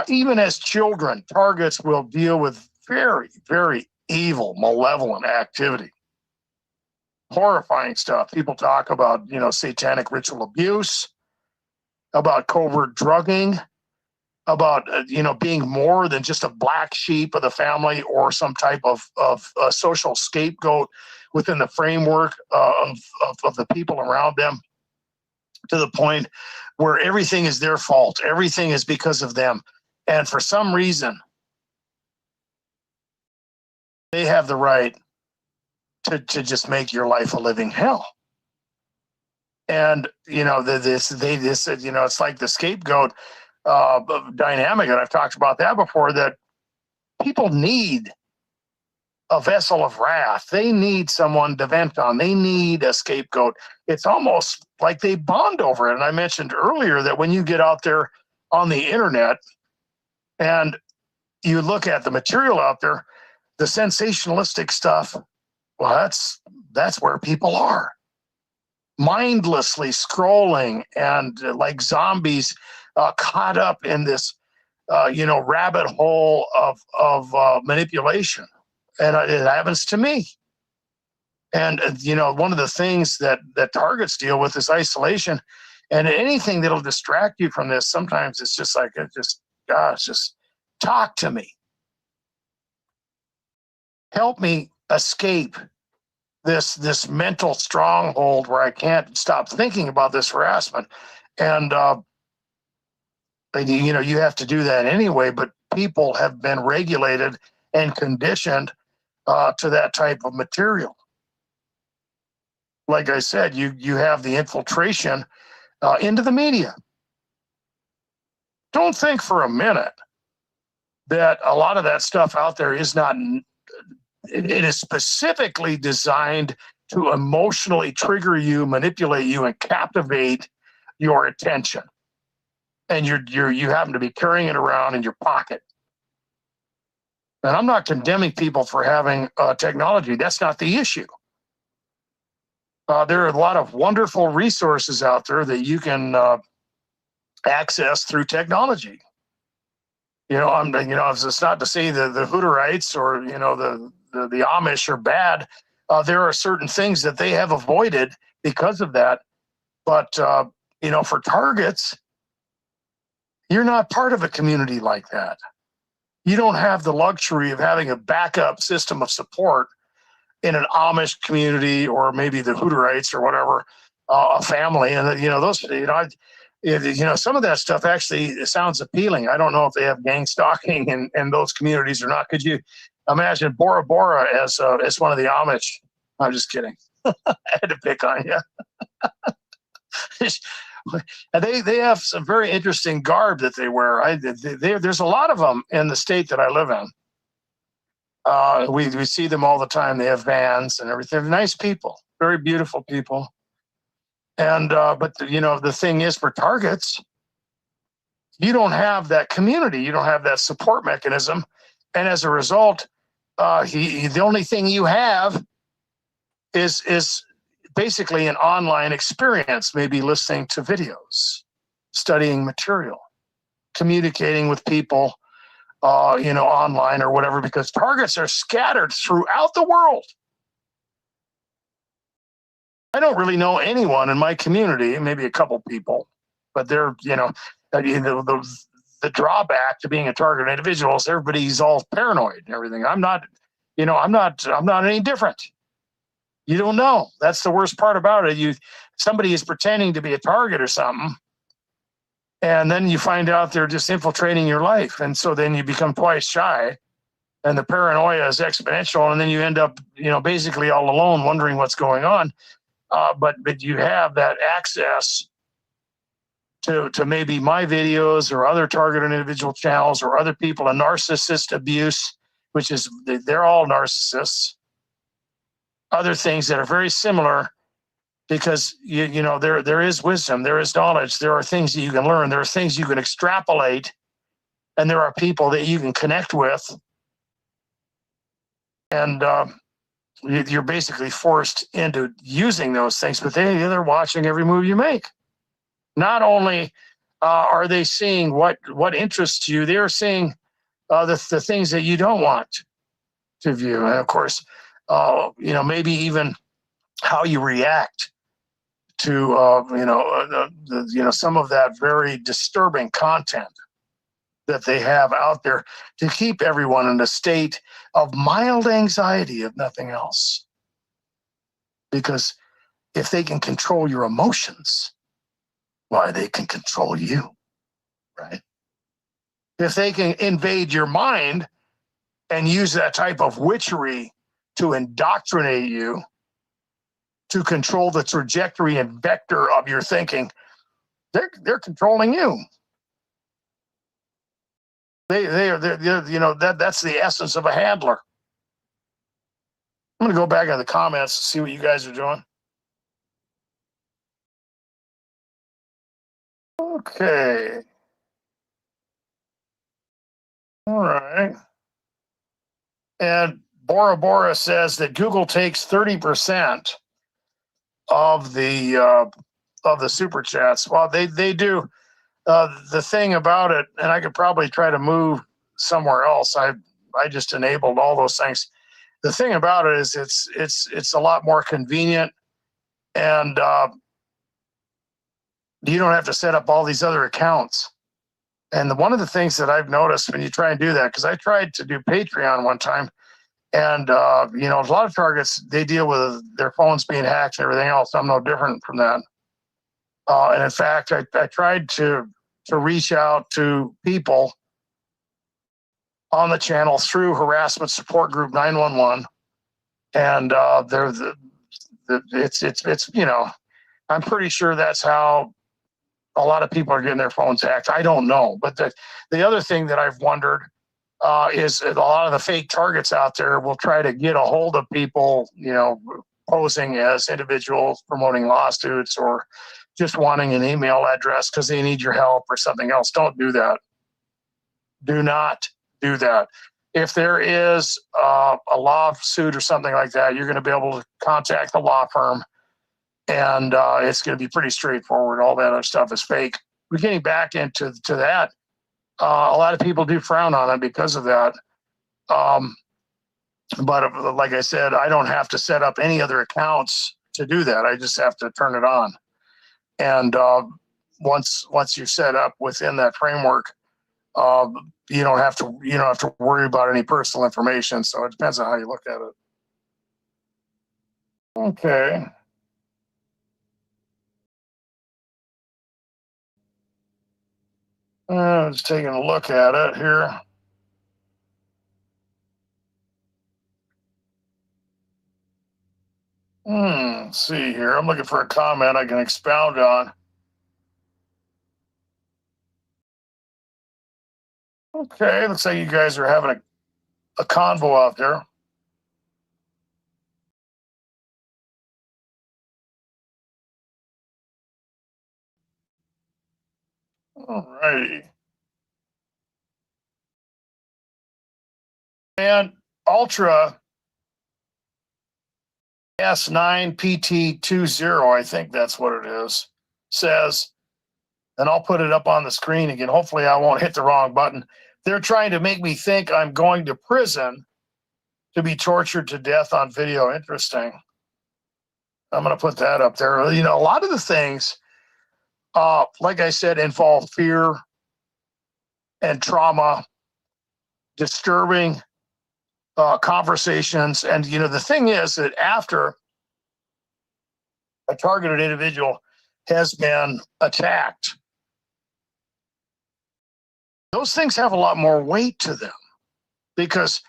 even as children, targets will deal with very, very evil, malevolent activity. Horrifying stuff. People talk about, satanic ritual abuse, about covert drugging, about, being more than just a black sheep of the family or some type of social scapegoat within the framework of the people around them, to the point where everything is their fault. Everything is because of them. And for some reason, they have the right to just make your life a living hell. And, it's like the scapegoat dynamic, and I've talked about that before, that people need a vessel of wrath. They need someone to vent on. They need a scapegoat. It's almost like they bond over it. And I mentioned earlier that when you get out there on the internet and you look at the material out there, the sensationalistic stuff, well, that's where people are. Mindlessly scrolling and like zombies caught up in this, rabbit hole of manipulation. And it happens to me. And one of the things that targets deal with is isolation, and anything that'll distract you from this. Sometimes it's just like, gosh, just talk to me, help me escape this mental stronghold where I can't stop thinking about this harassment. And you have to do that anyway. But people have been regulated and conditioned to that type of material. Like I said, you have the infiltration into the media. Don't think for a minute that a lot of that stuff out there is not. It is specifically designed to emotionally trigger you, manipulate you, and captivate your attention. And you happen to be carrying it around in your pocket. And I'm not condemning people for having technology. That's not the issue. There are a lot of wonderful resources out there that you can access through technology. It's not to say the Hutterites or the Amish are bad. There are certain things that they have avoided because of that. But for targets, you're not part of a community like that. You don't have the luxury of having a backup system of support in an Amish community or maybe the Hutterites or whatever, a family. And some of that stuff actually sounds appealing. I don't know if they have gang stalking in those communities or not. Could you imagine Bora Bora as one of the Amish? I'm just kidding. I had to pick on you. They have some very interesting garb that they wear. There's a lot of them in the state that I live in. We see them all the time. They have vans and everything. They're nice people, very beautiful people. And but the thing is, for targets, you don't have that community. You don't have that support mechanism, and as a result, the only thing you have is basically an online experience. Maybe listening to videos, studying material, communicating with people. Online or whatever, because targets are scattered throughout the world. I don't really know anyone in my community, maybe a couple people, but they're, the drawback to being a target individual is everybody's all paranoid and everything. I'm not any different. You don't know. That's the worst part about it. Somebody is pretending to be a target or something. And then you find out they're just infiltrating your life. And so then you become twice shy and the paranoia is exponential. And then you end up, basically all alone wondering what's going on. But you have that access to maybe my videos or other targeted individual channels or other people, a narcissist abuse, which is, they're all narcissists. Other things that are very similar. Because there is wisdom, there is knowledge, there are things that you can learn, there are things you can extrapolate, and there are people that you can connect with, and you're basically forced into using those things. But they're watching every move you make. Not only are they seeing what interests you, they're seeing the things that you don't want to view, and of course, maybe even how you react to some of that very disturbing content that they have out there to keep everyone in a state of mild anxiety, if nothing else. Because if they can control your emotions, why, they can control you, right? If they can invade your mind and use that type of witchery to indoctrinate you, to control the trajectory and vector of your thinking, they're controlling you. They're that's the essence of a handler. I'm going to go back in the comments to see what you guys are doing. Okay. All right. And Bora Bora says that Google takes 30% of the super chats. Well, they do. The thing about it, and I could probably try to move somewhere else. I just enabled all those things. the thing about it is it's a lot more convenient, and you don't have to set up all these other accounts. And one of the things that I've noticed when you try and do that, because I tried to do Patreon one time, and you know, a lot of targets, they deal with their phones being hacked and everything else. I'm no different from that. And in fact, I tried to reach out to people on the channel through harassment support group 911, and it's you know, I'm pretty sure that's how a lot of people are getting their phones hacked. I don't know, but the other thing that I've wondered is a lot of the fake targets out there will try to get a hold of people, you know, posing as individuals promoting lawsuits or just wanting an email address because they need your help or something else. Don't do that. Do not do that. If there is a lawsuit or something like that, you're going to be able to contact the law firm, and it's going to be pretty straightforward. All that other stuff is fake. We're getting back into that. A lot of people do frown on it because of that. But like I said, I don't have to set up any other accounts to do that. I just have to turn it on. And once you're set up within that framework, you don't have to worry about any personal information. So it depends on how you look at it. Okay. Just taking a look at it here. Let's see here. I'm looking for a comment I can expound on. Okay, looks like you guys are having a convo out there. All righty. And Ultra S9PT20, I think that's what it is, says, and I'll put it up on the screen again. Hopefully I won't hit the wrong button. They're trying to make me think I'm going to prison to be tortured to death on video. Interesting. I'm going to put that up there. You know, a lot of the things, like I said, involve fear and trauma, disturbing conversations. And, you know, the thing is that after a targeted individual has been attacked, those things have a lot more weight to them because,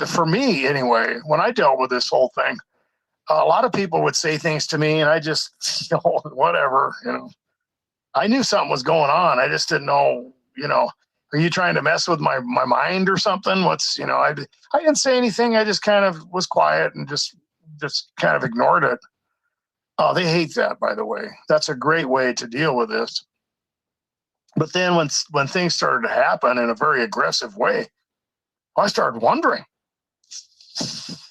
for me anyway, when I dealt with this whole thing, a lot of people would say things to me and I just, you know, whatever, you know, I knew something was going on. I just didn't know, you know, are you trying to mess with my mind or something? What's, you know, I didn't say anything. I just kind of was quiet and just kind of ignored it. Oh, they hate that, by the way. That's a great way to deal with this. But then when things started to happen in a very aggressive way, I started wondering,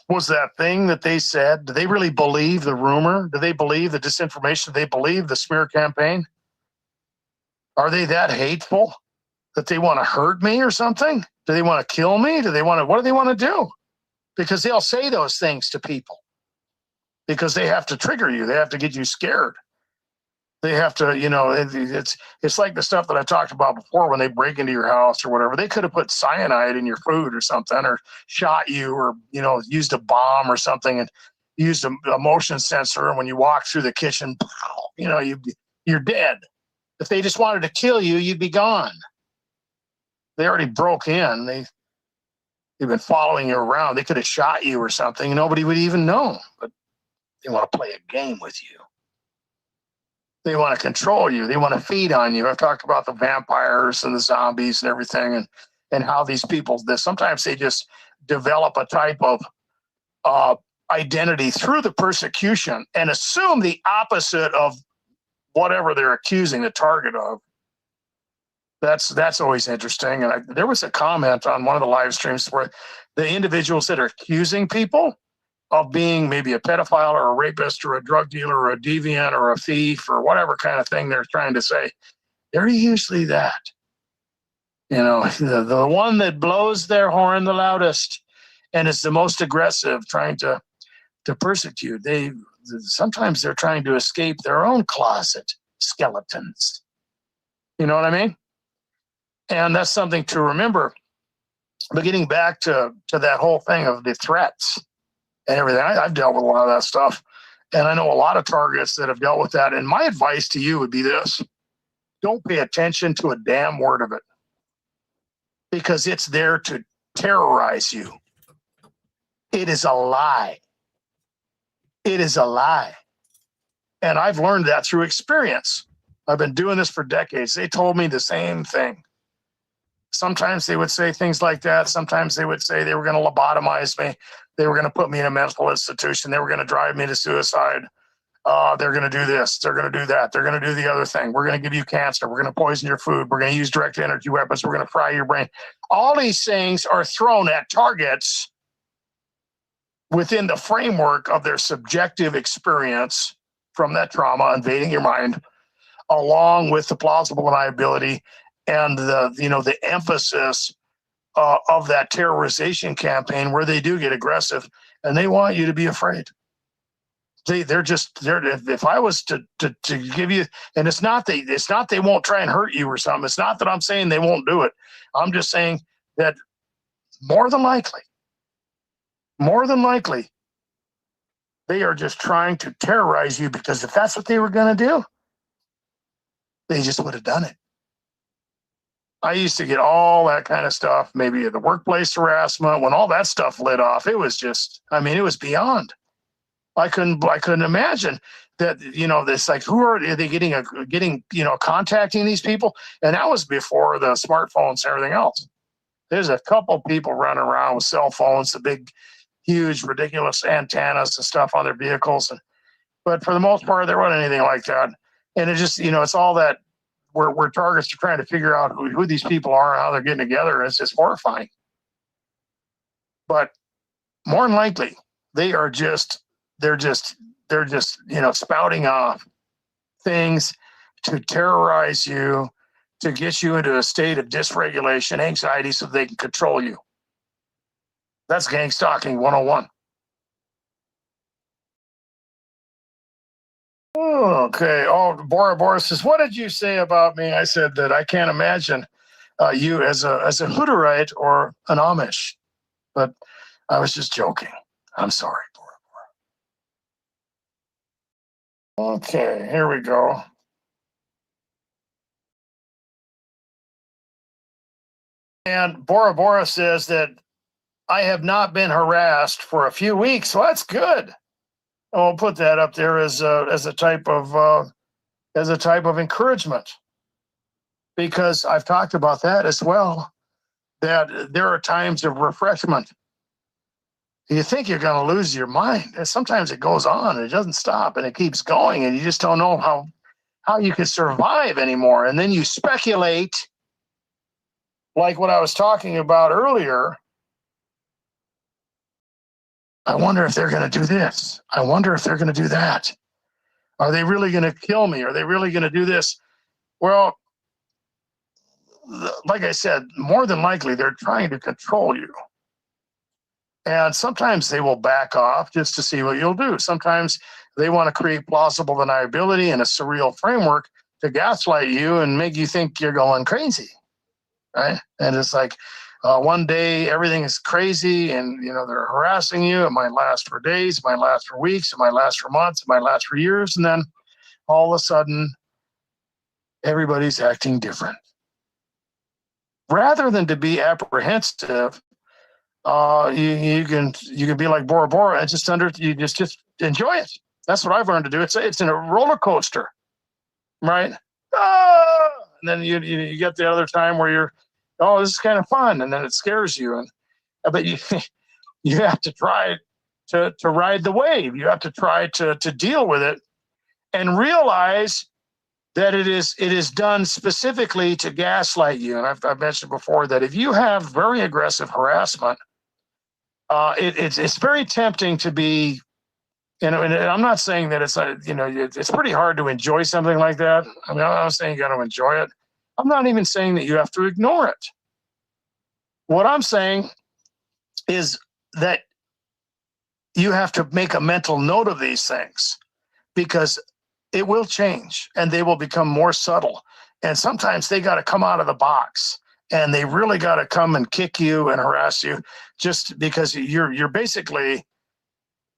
was that thing that they said, do they really believe the rumor? Do they believe the disinformation? Do they believe the smear campaign? Are they that hateful that they want to hurt me or something? Do they want to kill me? What do they want to do? Because they'll say those things to people because they have to trigger you. They have to get you scared. They have to, you know, it's like the stuff that I talked about before when they break into your house or whatever. They could have put cyanide in your food or something, or shot you, or, you know, used a bomb or something and used a motion sensor. And when you walk through the kitchen, you know, you're dead. If they just wanted to kill you, you'd be gone. They already broke in. They've been following you around. They could have shot you or something. Nobody would even know. But they want to play a game with you. They want to control you. They want to feed on you. I've talked about the vampires and the zombies and everything, and how these people, sometimes they just develop a type of identity through the persecution and assume the opposite of whatever they're accusing the target of. That's always interesting. And there was a comment on one of the live streams where the individuals that are accusing people of being maybe a pedophile or a rapist or a drug dealer or a deviant or a thief or whatever kind of thing they're trying to say, they're usually that. You know, the one that blows their horn the loudest and is the most aggressive, trying to persecute. Sometimes they're trying to escape their own closet skeletons. You know what I mean? And that's something to remember. But getting back to that whole thing of the threats and everything, I've dealt with a lot of that stuff. And I know a lot of targets that have dealt with that. And my advice to you would be this: don't pay attention to a damn word of it, because it's there to terrorize you. It is a lie. It is a lie. And I've learned that through experience. I've been doing this for decades. They told me the same thing. Sometimes they would say things like that. Sometimes they would say they were going to lobotomize me. They were going to put me in a mental institution. They were going to drive me to suicide. They're going to do this. They're going to do that. They're going to do the other thing. We're going to give you cancer. We're going to poison your food. We're going to use direct energy weapons. We're going to fry your brain. All these things are thrown at targets within the framework of their subjective experience from that trauma invading your mind, along with the plausible deniability and the emphasis of that terrorization campaign, where they do get aggressive and they want you to be afraid. They're if I was to give you, and it's not they won't try and hurt you or something. It's not that I'm saying they won't do it. I'm just saying that more than likely, they are just trying to terrorize you, because if that's what they were going to do, they just would have done it. I used to get all that kind of stuff, maybe the workplace harassment, when all that stuff lit off. It was just, it was beyond. I couldn't imagine that, this, like, who are they getting, contacting these people? And that was before the smartphones and everything else. There's a couple people running around with cell phones, the big, huge, ridiculous antennas and stuff on their vehicles. But for the most part, there wasn't anything like that. And it just, it's all that where targets are trying to figure out who these people are and how they're getting together. It's just horrifying. But more than likely, they're just spouting off things to terrorize you, to get you into a state of dysregulation, anxiety, so they can control you. That's gang stalking 101. Okay. Oh, Bora says, what did you say about me? I said that I can't imagine you as a Hutterite or an Amish, but I was just joking. I'm sorry, Bora. Okay, here we go. And Bora says that I have not been harassed for a few weeks. Well, that's good. I'll put that up there as a type of encouragement, because I've talked about that as well. That there are times of refreshment. You think you're going to lose your mind, and sometimes it goes on and it doesn't stop and it keeps going, and you just don't know how you can survive anymore. And then you speculate, like what I was talking about earlier. I wonder if they're going to do this. I wonder if they're going to do that. Are they really going to kill me? Are they really going to do this? Well, like I said, more than likely, they're trying to control you. And sometimes they will back off just to see what you'll do. Sometimes they want to create plausible deniability and a surreal framework to gaslight you and make you think you're going crazy, right? And it's like, one day everything is crazy and they're harassing you. It might last for days, it might last for weeks, it might last for months, it might last for years, and then all of a sudden everybody's acting different. Rather than to be apprehensive, you can be like Bora and just enjoy it. That's what I've learned to do. It's in a roller coaster, right? And then you get the other time where you're, oh, this is kind of fun, and then it scares you, but you have to try to ride the wave. You have to try to deal with it, and realize that it is done specifically to gaslight you. And I've mentioned before that if you have very aggressive harassment, it's very tempting to be, and I'm not saying that it's pretty hard to enjoy something like that. I'm not saying you got to enjoy it. I'm not even saying that you have to ignore it. What I'm saying is that you have to make a mental note of these things, because it will change and they will become more subtle. And sometimes they got to come out of the box, and they really got to come and kick you and harass you, just because you're basically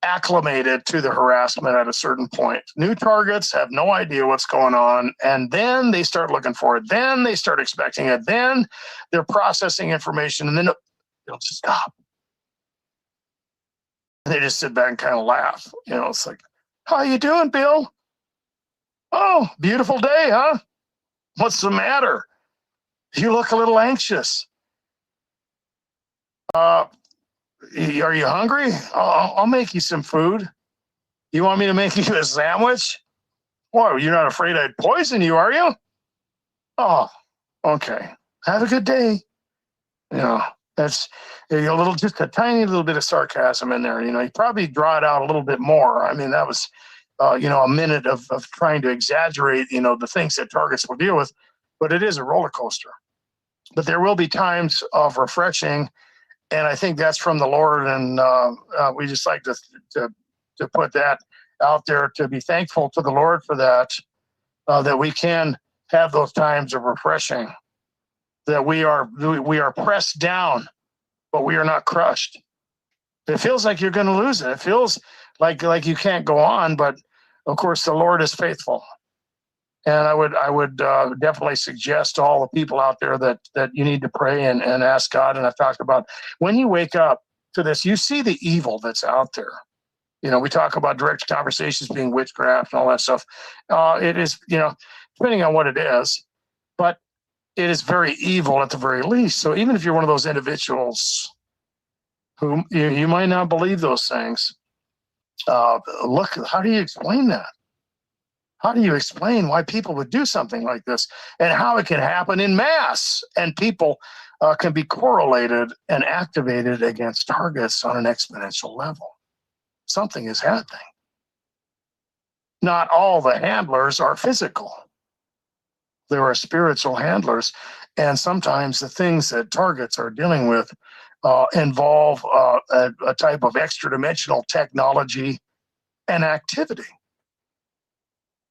acclimated to the harassment at a certain point. New targets have no idea what's going on, and then they start looking for it. Then they start expecting it. Then they're processing information, and then they'll just stop. And they just sit back and kind of laugh. It's like, "How you doing, Bill? Oh, beautiful day, huh? What's the matter? You look a little anxious. Are you hungry? I'll make you some food. You want me to make you a sandwich? Whoa, you're not afraid I'd poison you, are you? Oh, okay. Have a good day." That's just a tiny little bit of sarcasm in there. You probably draw it out a little bit more. I mean, that was, a minute of trying to exaggerate, the things that targets will deal with, but it is a roller coaster. But there will be times of refreshing, and I think that's from the Lord. And we just like to put that out there, to be thankful to the Lord for that, that we can have those times of refreshing, that we are pressed down, but we are not crushed. It feels like you're going to lose it. It feels like you can't go on, but of course the Lord is faithful. And I would definitely suggest to all the people out there that you need to pray and ask God. And I've talked about, when you wake up to this, you see the evil that's out there. We talk about direct conversations being witchcraft and all that stuff. It is, depending on what it is, but it is very evil at the very least. So even if you're one of those individuals who you might not believe those things, look, how do you explain that? How do you explain why people would do something like this, and how it can happen in mass, and people can be correlated and activated against targets on an exponential level? Something is happening. Not all the handlers are physical. There are spiritual handlers, and sometimes the things that targets are dealing with involve a type of extra-dimensional technology and activity.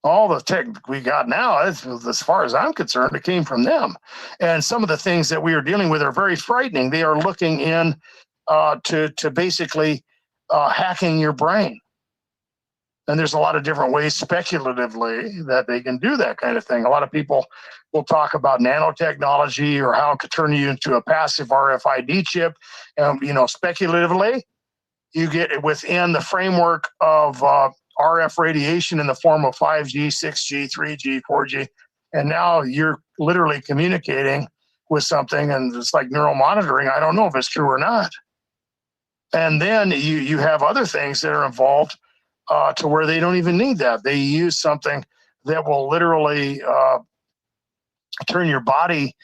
All the tech we got now, as far as I'm concerned, it came from them. And some of the things that we are dealing with are very frightening. They are looking in to basically hacking your brain. And there's a lot of different ways speculatively that they can do that kind of thing. A lot of people will talk about nanotechnology, or how it could turn you into a passive RFID chip. Speculatively, you get within the framework of RF radiation in the form of 5G, 6G, 3G, 4G. And now you're literally communicating with something, and it's like neuromonitoring. I don't know if it's true or not. And then you have other things that are involved to where they don't even need that. They use something that will literally turn your body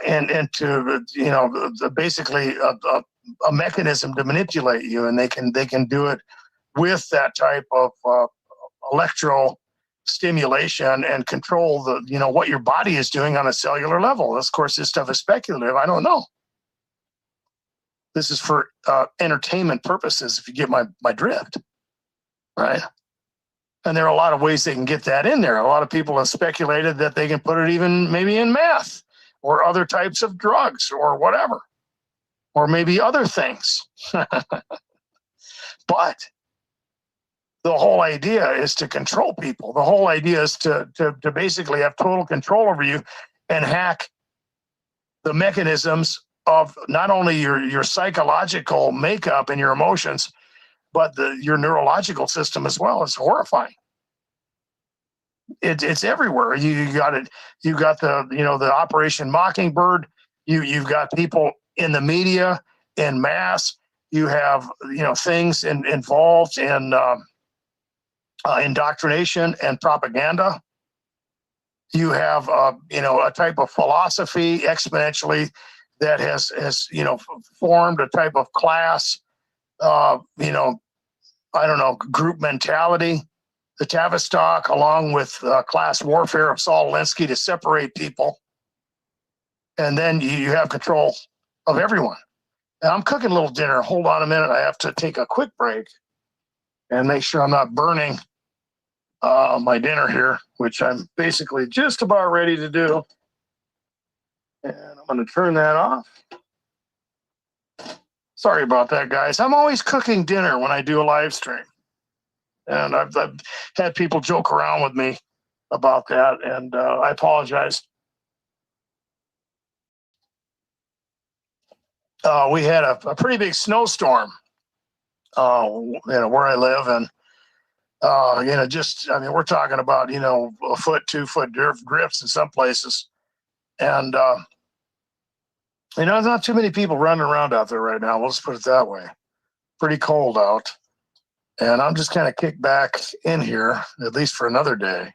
into basically a mechanism to manipulate you, and they can do it with that type of electro stimulation and control what your body is doing on a cellular level. Of course, this stuff is speculative. I don't know. This is for entertainment purposes, if you get my drift. Right. And there are a lot of ways they can get that in there. A lot of people have speculated that they can put it even maybe in meth or other types of drugs or whatever, or maybe other things. But the whole idea is to control people. The whole idea is to basically have total control over you and hack the mechanisms of not only your psychological makeup and your emotions, but your neurological system as well. Is horrifying. It's everywhere. You got it. You got the Operation Mockingbird. You've got people in the media in mass. You have things involved in indoctrination and propaganda. You have a type of philosophy exponentially that has formed a type of class. Group mentality, the Tavistock, along with class warfare of Saul Alinsky to separate people. And then you have control of everyone. And I'm cooking a little dinner. Hold on a minute. I have to take a quick break and make sure I'm not burning my dinner here, which I'm basically just about ready to do. And I'm going to turn that off. Sorry about that, guys. I'm always cooking dinner when I do a live stream. And I've had people joke around with me about that, and I apologize. We had a pretty big snowstorm, where I live, and we're talking about a foot, 2 foot drifts in some places, and there's not too many people running around out there right now. We'll just put it that way. Pretty cold out, and I'm just kind of kicked back in here, at least for another day.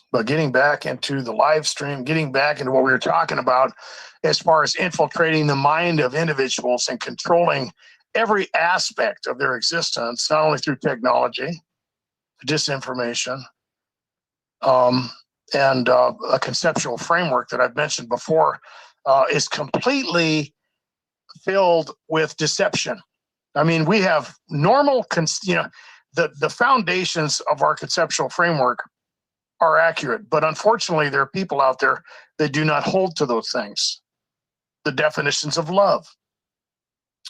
But getting back into the live stream, getting back into what we were talking about as far as infiltrating the mind of individuals and controlling every aspect of their existence, not only through technology, disinformation, and a conceptual framework that I've mentioned before, is completely filled with deception. I mean, we have normal, the foundations of our conceptual framework are accurate, but unfortunately, there are people out there that do not hold to those things. The definitions of love,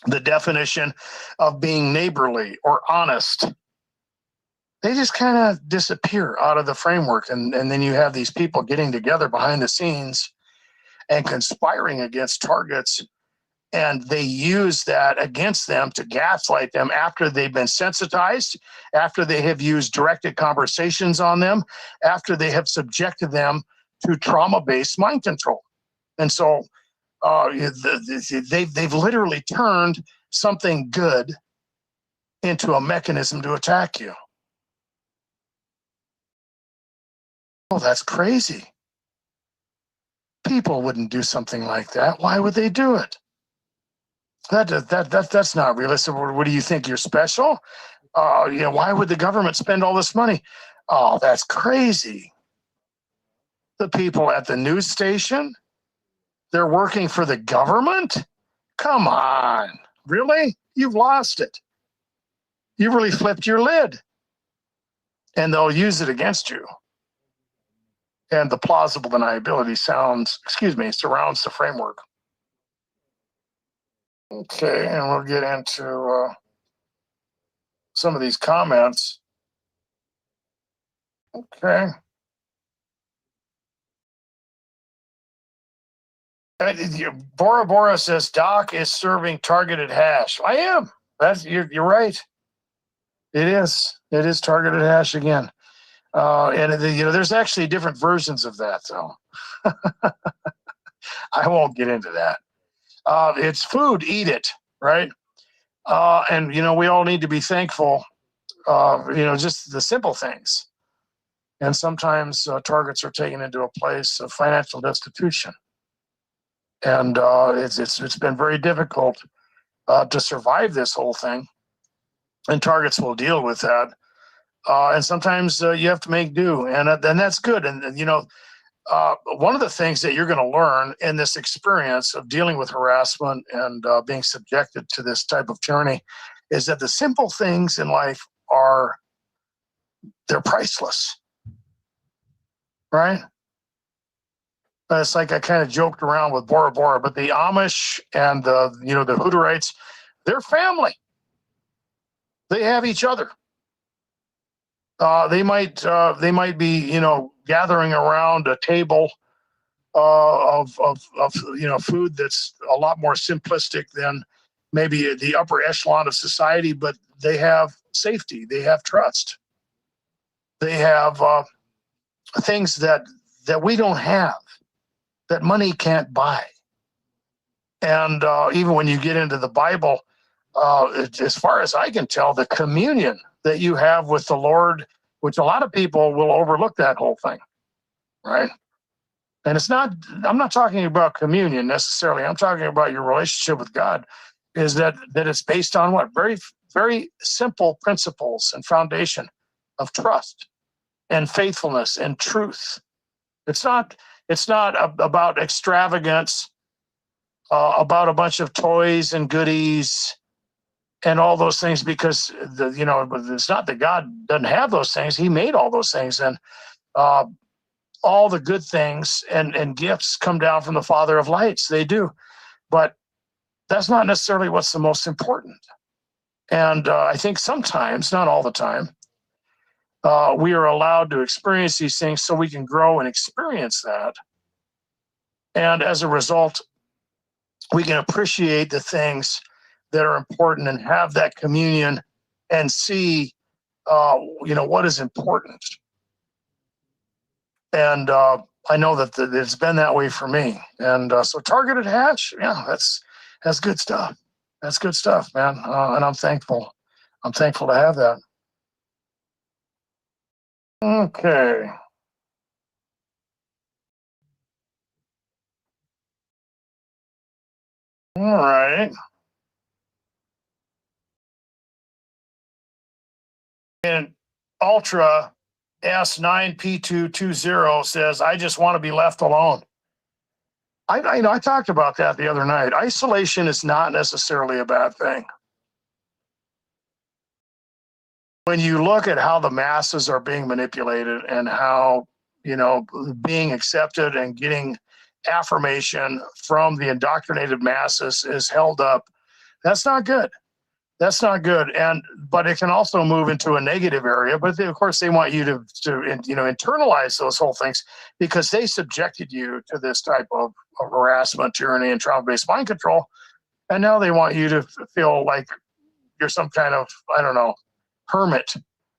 the definition of being neighborly or honest, they just kind of disappear out of the framework. And then you have these people getting together behind the scenes and conspiring against targets. And they use that against them to gaslight them after they've been sensitized, after they have used directed conversations on them, after they have subjected them to trauma-based mind control. And so they've literally turned something good into a mechanism to attack you. Oh, that's crazy. People wouldn't do something like that. Why would they do it? That's not realistic. What do you think? You're special? Why would the government spend all this money? Oh, that's crazy. The people at the news station, they're working for the government? Come on. Really? You've lost it. You've really flipped your lid. And they'll use it against you. And the plausible deniability surrounds the framework. Okay, and we'll get into some of these comments. Okay. Bora Bora says Doc is serving targeted hash. I am. You're right. It is. It is targeted hash again. And there's actually different versions of that, though. I won't get into that. It's food, eat it, right? And we all need to be thankful. Just the simple things. And sometimes targets are taken into a place of financial destitution. And it's been very difficult to survive this whole thing. And targets will deal with that. And sometimes you have to make do, and that's good. And one of the things that you're going to learn in this experience of dealing with harassment and being subjected to this type of tyranny is that the simple things in life they're priceless, right? It's like I kind of joked around with Bora Bora, but the Amish and the Hutterites, they're family. They have each other. They might be gathering around a table of food that's a lot more simplistic than maybe the upper echelon of society, but they have safety, they have trust, they have things that we don't have, that money can't buy. And even when you get into the Bible, as far as I can tell, the communion that you have with the Lord, which a lot of people will overlook that whole thing, right? And I'm not talking about communion necessarily. I'm talking about your relationship with God, is that it's based on what? Very, very simple principles and foundation of trust and faithfulness and truth. It's not about extravagance about a bunch of toys and goodies and all those things, because it's not that God doesn't have those things. He made all those things, and all the good things and gifts come down from the Father of lights. They do, but that's not necessarily what's the most important. And I think sometimes, not all the time, we are allowed to experience these things so we can grow and experience that. And as a result, we can appreciate the things that are important and have that communion and see, what is important. And I know that it's been that way for me. And so Targeted Hatch, yeah, that's good stuff. That's good stuff, man. And I'm thankful. I'm thankful to have that. Okay. All right. And Ultra S9P220 says, I just want to be left alone. I talked about that the other night. Isolation is not necessarily a bad thing. When you look at how the masses are being manipulated and how, being accepted and getting affirmation from the indoctrinated masses is held up, that's not good. That's not good. But it can also move into a negative area. But of course, they want you to internalize those whole things, because they subjected you to this type of harassment, tyranny, and trauma-based mind control. And now they want you to feel like you're some kind of, I don't know, hermit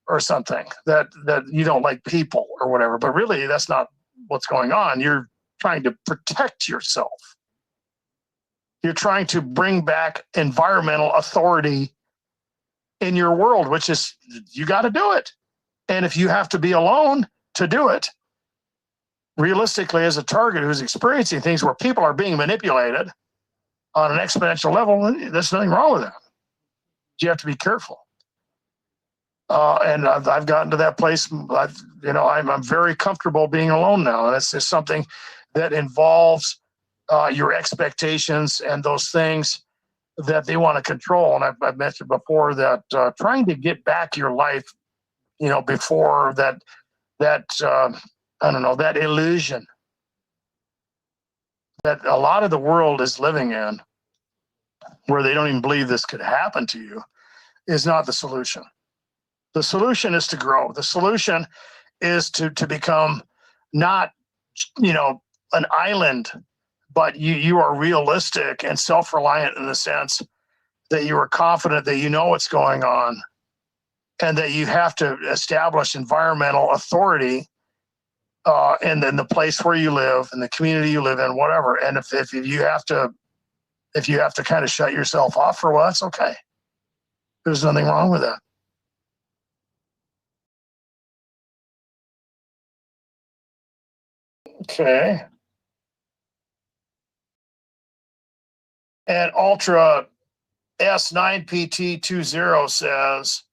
or something, that you don't like people or whatever. But really, that's not what's going on. You're trying to protect yourself. You're trying to bring back environmental authority in your world, which is, you got to do it. And if you have to be alone to do it, realistically, as a target who's experiencing things where people are being manipulated on an exponential level, there's nothing wrong with that. You have to be careful. And I've gotten to that place. I'm very comfortable being alone now. And it's just something that involves your expectations and those things that they want to control. And I've mentioned before that trying to get back your life, before that that illusion that a lot of the world is living in, where they don't even believe this could happen to you, is not the solution. The solution is to grow. The solution is to become not, an island, but you are realistic and self-reliant in the sense that you are confident that you know what's going on, and that you have to establish environmental authority in the place where you live, in the community you live in, whatever. And if you have to kind of shut yourself off for a while, that's okay. There's nothing wrong with that. Okay. And Ultra S9PT20 says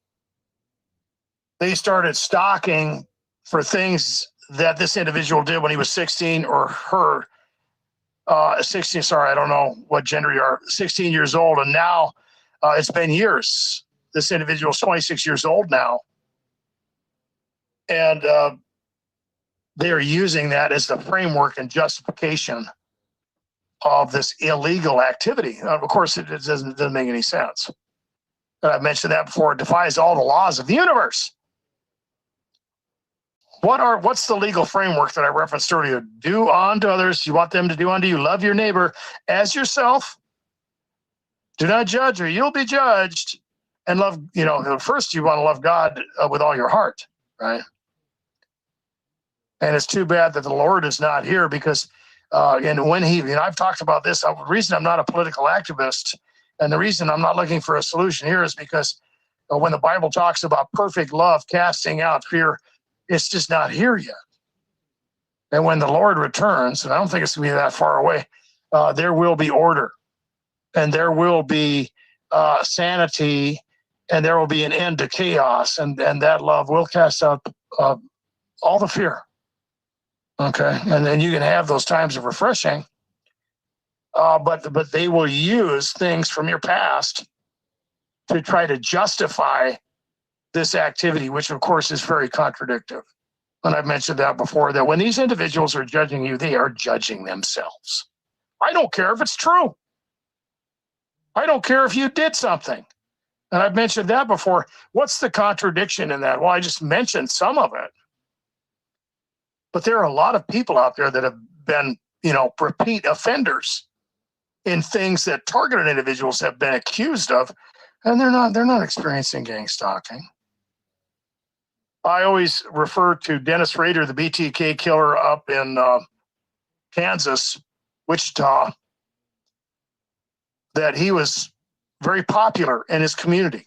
they started stalking for things that this individual did when he was 16 or her 16. Sorry, I don't know what gender you are. 16 years old, and now it's been years. This individual is 26 years old now, and they are using that as the framework and justification of this illegal activity. Of course, it doesn't make any sense. And I've mentioned that before. It defies all the laws of the universe. What's the legal framework that I referenced earlier? Do unto others, you want them to do unto you. Love your neighbor as yourself. Do not judge, or you'll be judged. And love, first you want to love God with all your heart, right? And it's too bad that the Lord is not here, because and when I've talked about this, the reason I'm not a political activist and the reason I'm not looking for a solution here is because when the Bible talks about perfect love casting out fear, it's just not here yet. And when the Lord returns, and I don't think it's going to be that far away, there will be order, and there will be sanity, and there will be an end to chaos, and that love will cast out all the fear. Okay, and then you can have those times of refreshing but they will use things from your past to try to justify this activity, which of course is very contradictory. And I've mentioned that before, that when these individuals are judging you, they are judging themselves. I don't care if it's true. I don't care if you did something. And I've mentioned that before. What's the contradiction in that? Well, I just mentioned some of it. But there are a lot of people out there that have been, repeat offenders in things that targeted individuals have been accused of, and they're not experiencing gang stalking. I always refer to Dennis Rader, the BTK killer up in Kansas, Wichita, that he was very popular in his community.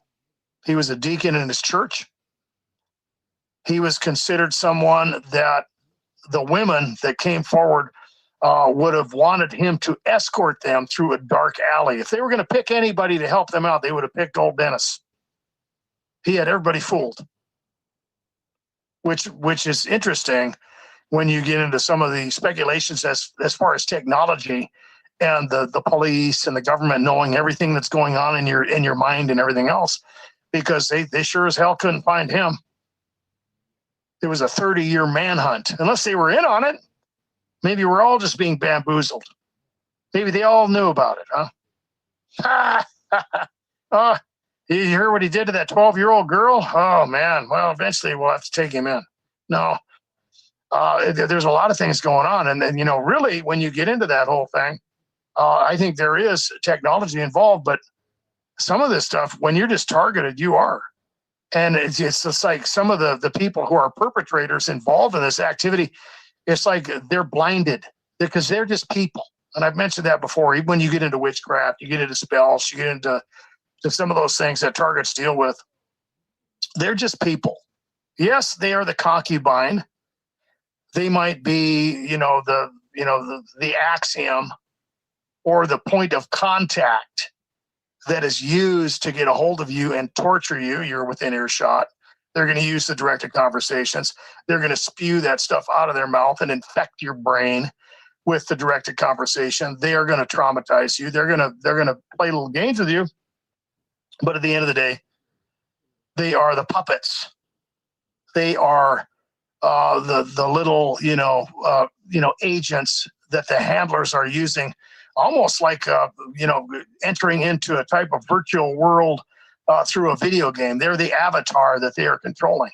He was a deacon in his church. He was considered someone that the women that came forward would have wanted him to escort them through a dark alley. If they were going to pick anybody to help them out, they would have picked old Dennis. He had everybody fooled, which is interesting when you get into some of the speculations as far as technology and the police and the government knowing everything that's going on in your mind and everything else, because they sure as hell couldn't find him. It was a 30-year manhunt. Unless they were in on it, maybe we're all just being bamboozled. Maybe they all knew about it, huh? You hear what he did to that 12-year-old girl? Oh, man. Well, eventually we'll have to take him in. No. There's a lot of things going on. And then, really, when you get into that whole thing, I think there is technology involved. But some of this stuff, when you're just targeted, you are. And it's just like some of the people who are perpetrators involved in this activity, it's like they're blinded because they're just people. And I've mentioned that before. Even when you get into witchcraft, you get into spells, you get into some of those things that targets deal with, they're just people. Yes, they are the concubine. They might be, the axiom or the point of contact that is used to get a hold of you and torture you. You're within earshot. They're going to use the directed conversations. They're going to spew that stuff out of their mouth and infect your brain with the directed conversation. They are going to traumatize you. They're going to play little games with you. But at the end of the day, they are the puppets. They are the little agents that the handlers are using, almost like entering into a type of virtual world through a video game. They're the avatar that they are controlling.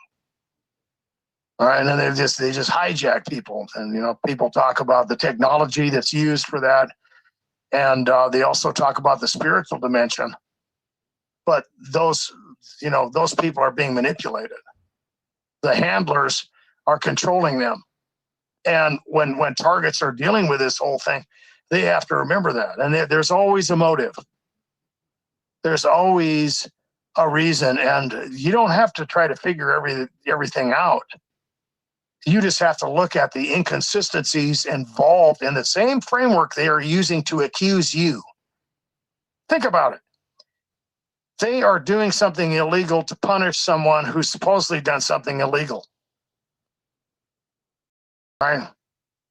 All right, and then they just hijack people, and people talk about the technology that's used for that, and they also talk about the spiritual dimension. But those people are being manipulated. The handlers are controlling them. And when targets are dealing with this whole thing, they have to remember that. And there's always a motive. There's always a reason. And you don't have to try to figure everything out. You just have to look at the inconsistencies involved in the same framework they are using to accuse you. Think about it. They are doing something illegal to punish someone who's supposedly done something illegal. Right?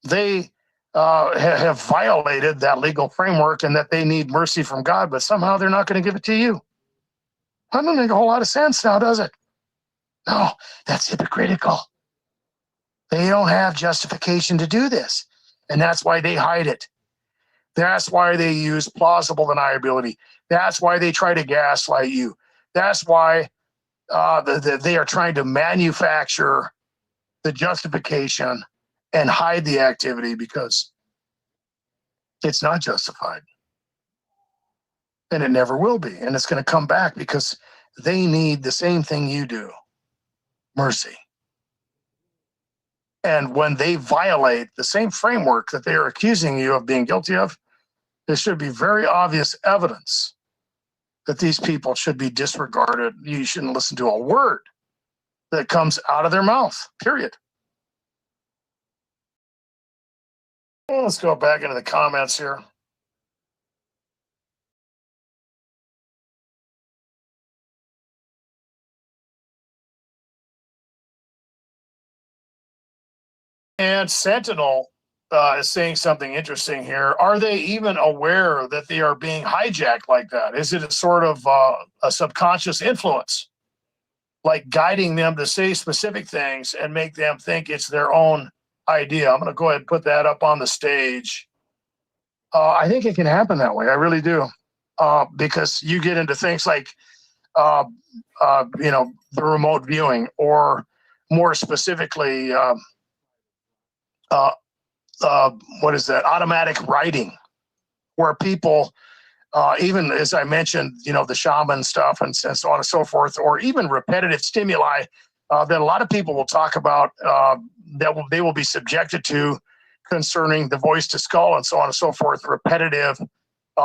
They have violated that legal framework and that they need mercy from God, but somehow they're not going to give it to you. That doesn't make a whole lot of sense now, does it? No, that's hypocritical. They don't have justification to do this, and that's why they hide it. That's why they use plausible deniability. That's why they try to gaslight you. That's why they are trying to manufacture the justification and hide the activity, because it's not justified. And it never will be. And it's going to come back because they need the same thing you do, mercy. And when they violate the same framework that they are accusing you of being guilty of, there should be very obvious evidence that these people should be disregarded. You shouldn't listen to a word that comes out of their mouth, period. Well, let's go back into the comments here. And Sentinel is saying something interesting here. Are they even aware that they are being hijacked like that? Is it a sort of a subconscious influence, like guiding them to say specific things and make them think it's their own idea? I'm going to go ahead and put that up on the stage. I think it can happen that way. I really do. Because you get into things like, the remote viewing, or more specifically, what is that? Automatic writing, where people, even as I mentioned, the shaman stuff and so on and so forth, or even repetitive stimuli that a lot of people will talk about, they will be subjected to, concerning the voice to skull and so on and so forth, repetitive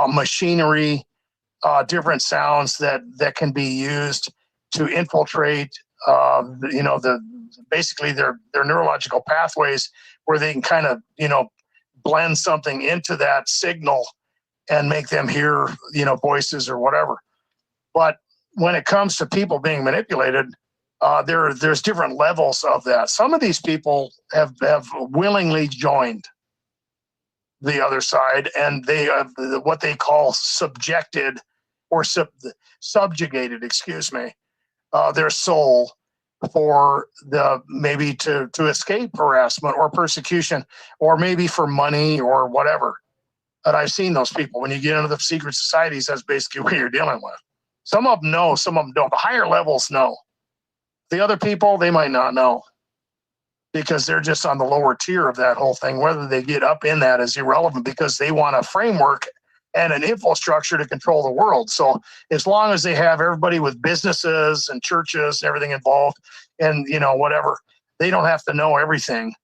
machinery, different sounds that can be used to infiltrate, basically their neurological pathways, where they can kind of, blend something into that signal and make them hear, voices or whatever. But when it comes to people being manipulated, there's different levels of that. Some of these people have willingly joined the other side, and they have what they call subjected or subjugated, their soul for maybe to escape harassment or persecution, or maybe for money or whatever. And I've seen those people. When you get into the secret societies, that's basically what you're dealing with. Some of them know, some of them don't. The higher levels know. The other people, they might not know, because they're just on the lower tier of that whole thing. Whether they get up in that is irrelevant, because they want a framework and an infrastructure to control the world. So as long as they have everybody with businesses and churches and everything involved, and whatever, they don't have to know everything.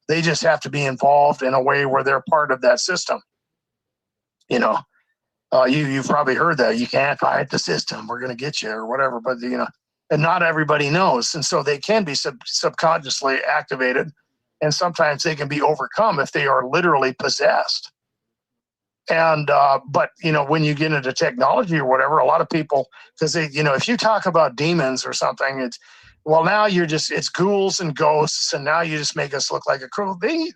They just have to be involved in a way where they're part of that system. You've probably heard that you can't fight the system, we're going to get you, or whatever. But and not everybody knows, and so they can be subconsciously activated, and sometimes they can be overcome if they are literally possessed. And but when you get into technology or whatever, a lot of people, because they, if you talk about demons or something, it's, well, now it's ghouls and ghosts, and now you just make us look like a crew. In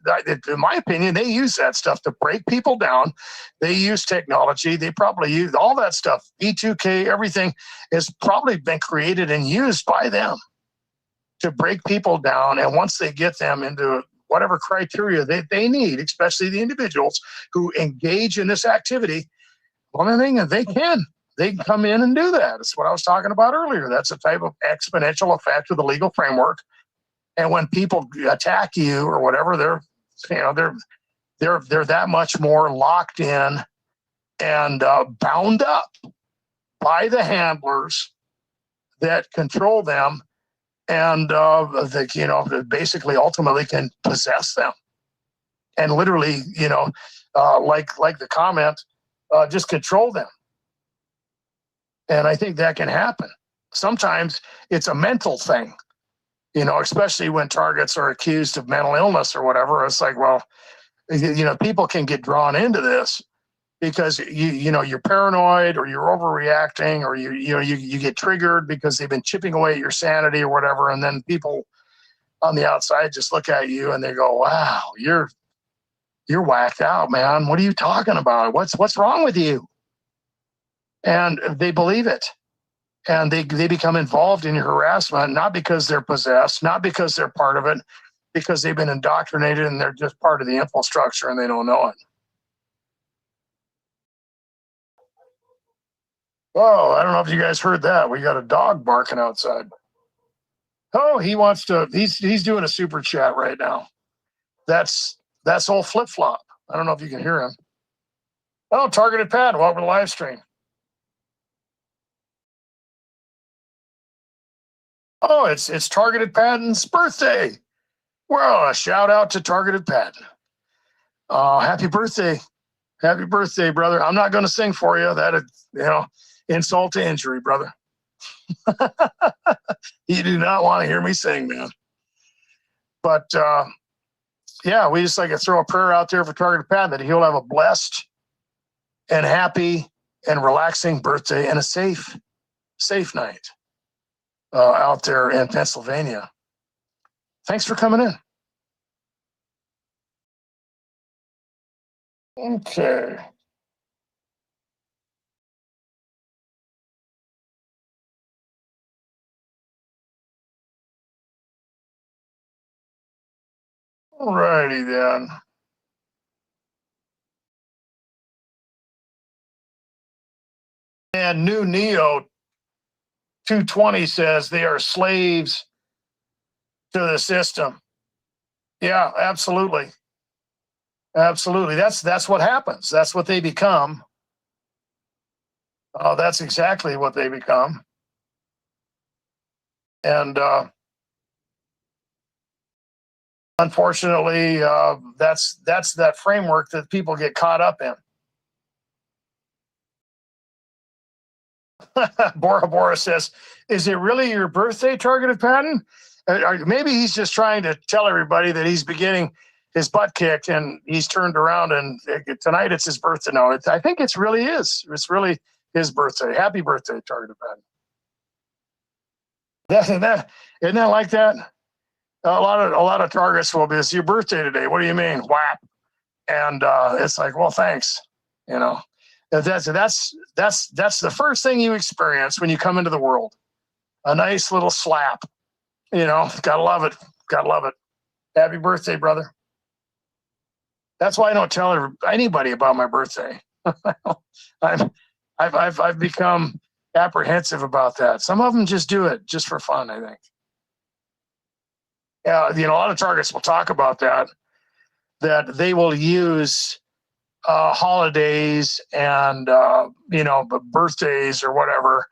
my opinion, they use that stuff to break people down. They use technology. They probably use all that stuff. B2K, everything has probably been created and used by them to break people down. And once they get them into whatever criteria they need, especially the individuals who engage in this activity, one thing they can come in and do that. It's what I was talking about earlier. That's a type of exponential effect of the legal framework. And when people attack you or whatever, they're that much more locked in and bound up by the handlers that control them, and basically ultimately can possess them, and literally, like the comment, just control them. And I think that can happen. Sometimes it's a mental thing, especially when targets are accused of mental illness or whatever. It's like, well, people can get drawn into this because you're paranoid, or you're overreacting, or you get triggered because they've been chipping away at your sanity or whatever. And then people on the outside just look at you and they go, wow, you're whacked out, man. What are you talking about? What's wrong with you? And they believe it, and they become involved in your harassment, not because they're possessed, not because they're part of it, because they've been indoctrinated and they're just part of the infrastructure and they don't know it. Oh, I don't know if you guys heard that. We got a dog barking outside. Oh, he's doing a super chat right now. That's old Flip Flop. I don't know if you can hear him. Oh, Targeted Pad, welcome to the live stream. Oh, it's Targeted Patton's birthday. Well, a shout out to Targeted Patton. Happy birthday. Happy birthday, brother. I'm not going to sing for you. That, insult to injury, brother. You do not want to hear me sing, man. But, yeah, we just like to throw a prayer out there for Targeted Patton that he'll have a blessed and happy and relaxing birthday and a safe night out there in Pennsylvania. Thanks for coming in. Okay. Alrighty then. And New Neo 220 says they are slaves to the system. Yeah, absolutely. Absolutely. That's what happens. That's what they become. That's exactly what they become. And unfortunately, that's that framework that people get caught up in. Bora Bora says, "Is it really your birthday, targeted Patton? Maybe he's just trying to tell everybody that he's beginning his butt kicked and he's turned around and tonight it's his birthday. No, I think it's really is. It's really his birthday. Happy birthday, targeted Patton. Isn't that like that? A lot of targets will be, it's your birthday today. What do you mean? Whap. And it's like, well, thanks. You know, that's the first thing you experience when you come into the world. A nice little slap. You know, gotta love it. Gotta love it. Happy birthday, brother. That's why I don't tell anybody about my birthday. I've become apprehensive about that. Some of them just do it just for fun, I think. Yeah, a lot of targets will talk about that they will use holidays and birthdays or whatever,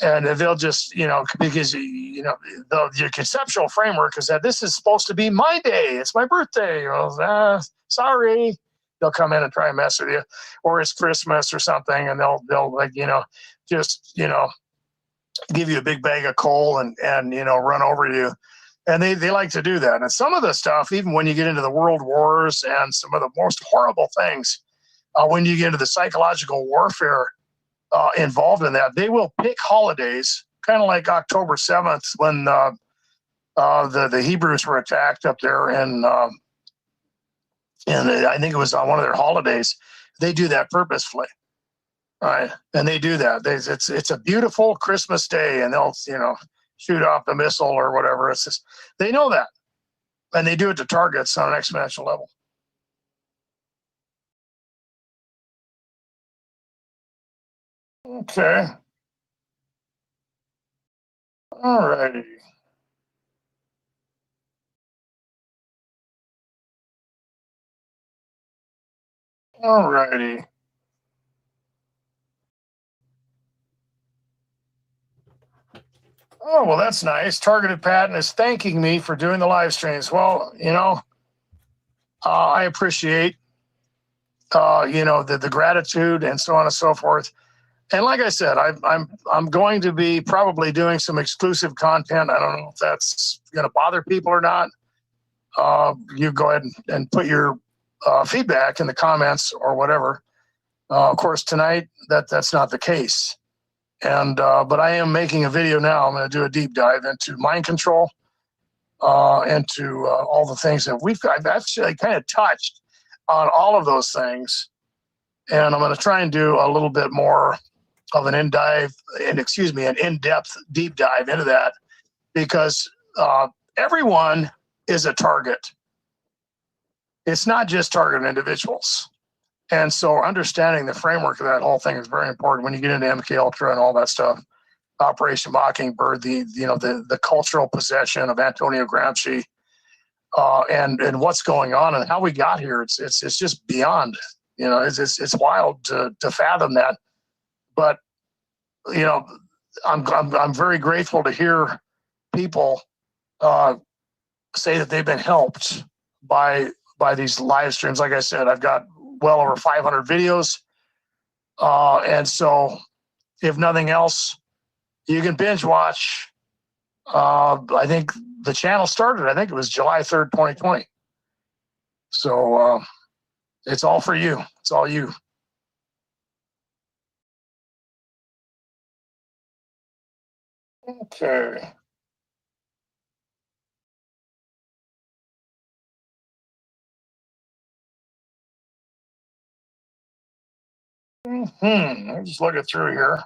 and they'll just because your conceptual framework is that this is supposed to be my day. It's my birthday. Well, sorry. They'll come in and try and mess with you, or it's Christmas or something, and they'll just give you a big bag of coal and run over you. And they like to do that. And some of the stuff, even when you get into the world wars and some of the most horrible things, when you get into the psychological warfare involved in that, they will pick holidays, kind of like October 7th when the Hebrews were attacked up there, and I think it was on one of their holidays. They do that purposefully, right? And they do that. It's a beautiful Christmas day, and they'll shoot off the missile or whatever. It's just, they know that, and they do it to targets on an exponential level. Okay. All righty. All righty. Oh, well, that's nice. Targeted Patton is thanking me for doing the live streams. Well, I appreciate, the gratitude and so on and so forth. And like I said, I'm going to be probably doing some exclusive content. I don't know if that's going to bother people or not. You go ahead and put your feedback in the comments or whatever. Of course, tonight that's not the case. And but I am making a video now. I'm going to do a deep dive into mind control, into all the things that I've actually kind of touched on all of those things. And I'm going to try and do a little bit more of an an in-depth deep dive into that, because everyone is a target. It's not just targeted individuals. And so understanding the framework of that whole thing is very important when you get into MK Ultra and all that stuff. Operation Mockingbird, the cultural possession of Antonio Gramsci, and what's going on and how we got here. It's just beyond. It's wild to fathom that. But I'm very grateful to hear people say that they've been helped by these live streams. Like I said, I've got well over 500 videos, and so if nothing else, you can binge watch. I think the channel started, I think it was July 3rd, 2020. So it's all for you. It's all you. Okay. I'm just looking through here.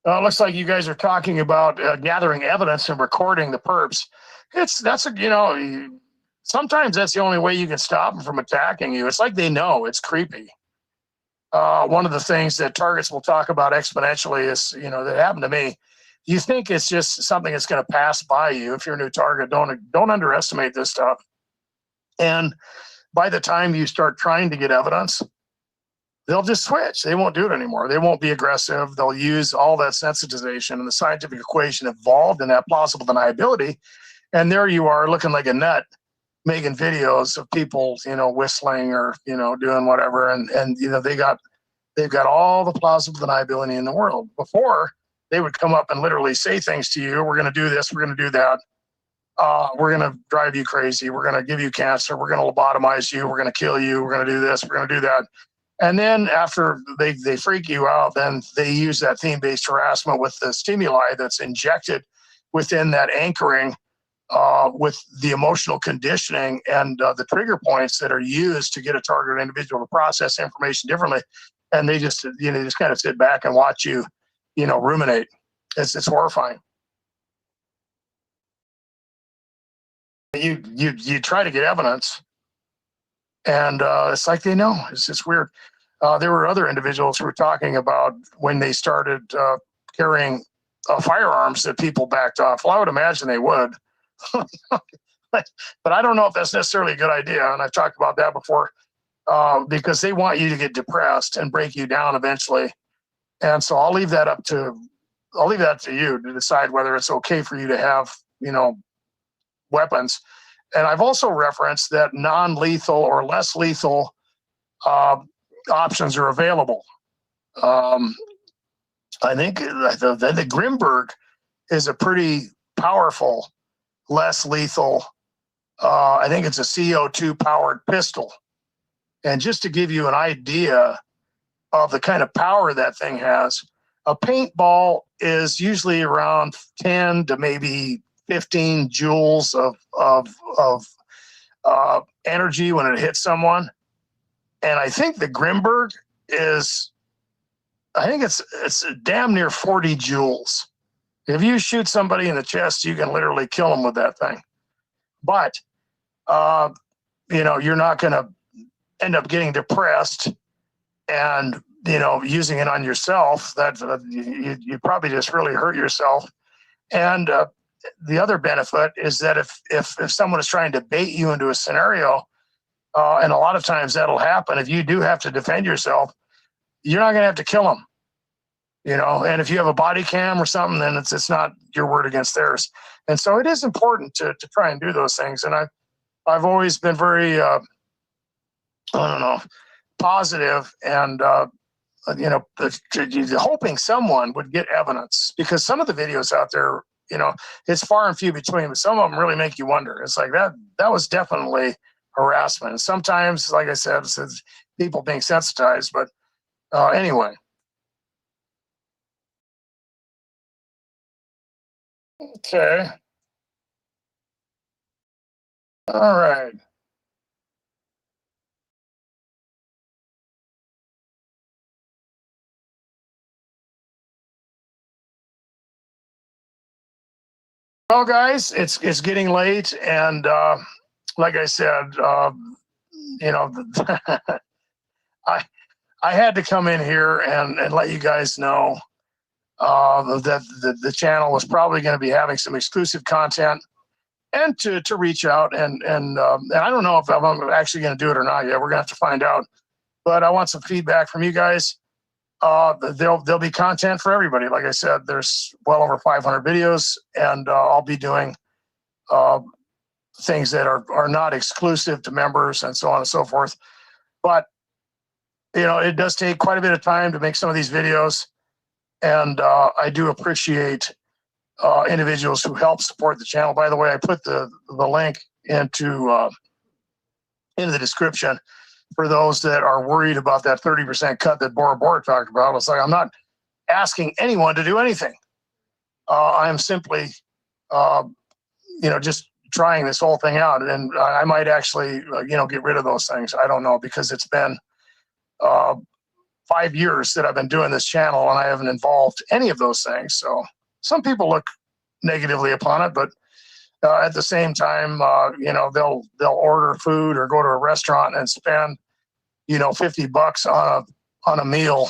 It looks like you guys are talking about gathering evidence and recording the perps. Sometimes that's the only way you can stop them from attacking you. It's like they know. It's creepy. One of the things that targets will talk about exponentially is, that happened to me. You think it's just something that's going to pass by you. If you're a new target, don't underestimate this stuff. And by the time you start trying to get evidence, they'll just switch. They won't do it anymore. They won't be aggressive. They'll use all that sensitization and the scientific equation involved in that plausible deniability. And there you are looking like a nut, making videos of people, whistling or, doing whatever. And they've got all the plausible deniability in the world. Before, they would come up and literally say things to you. We're going to do this. We're going to do that. We're going to drive you crazy. We're going to give you cancer. We're going to lobotomize you. We're going to kill you. We're going to do this. We're going to do that. And then after they freak you out, then they use that theme-based harassment with the stimuli that's injected within that anchoring with the emotional conditioning and the trigger points that are used to get a targeted individual to process information differently. And they just kind of sit back and watch you, ruminate. It's horrifying. You try to get evidence, and it's like they know. It's weird. There were other individuals who were talking about when they started carrying firearms that people backed off. Well, I would imagine they would. But I don't know if that's necessarily a good idea. And I've talked about that before because they want you to get depressed and break you down eventually. And so I'll leave that to you to decide whether it's okay for you to have, weapons. And I've also referenced that non-lethal or less lethal options are available. I think the Grimberg is a pretty powerful, less lethal. I think it's a CO2 powered pistol. And just to give you an idea of the kind of power that thing has, a paintball is usually around 10 to maybe 15 joules of energy when it hits someone. And I think the Grimberg it's damn near 40 joules. If you shoot somebody in the chest, you can literally kill them with that thing. But, you're not going to end up getting depressed and, using it on yourself. That you probably just really hurt yourself. And the other benefit is that if someone is trying to bait you into a scenario, and a lot of times that'll happen, if you do have to defend yourself, you're not going to have to kill them. And if you have a body cam or something, then it's not your word against theirs. And so it is important to try and do those things. And I've always been very, positive and, hoping someone would get evidence, because some of the videos out there, it's far and few between, but some of them really make you wonder. It's like that was definitely harassment. And sometimes, like I said, it's people being sensitized, but anyway. Okay. All right. Well, guys, it's getting late, and like I said, I had to come in here and let you guys know that the channel was probably going to be having some exclusive content, and to reach out and I don't know if I'm actually going to do it or not yet. We're going to have to find out. But I want some feedback from you guys. There'll be content for everybody. Like I said, there's well over 500 videos, and I'll be doing things that are not exclusive to members and so on and so forth. But it does take quite a bit of time to make some of these videos, and I do appreciate individuals who help support the channel. By the way, I put the link into the description for those that are worried about that 30% cut that Bora Bora talked about. It's like, I'm not asking anyone to do anything. I am simply, just trying this whole thing out. And I might actually, get rid of those things. I don't know, because it's been 5 years that I've been doing this channel, and I haven't involved any of those things. So some people look negatively upon it, but at the same time, they'll order food or go to a restaurant and spend, $50 on a meal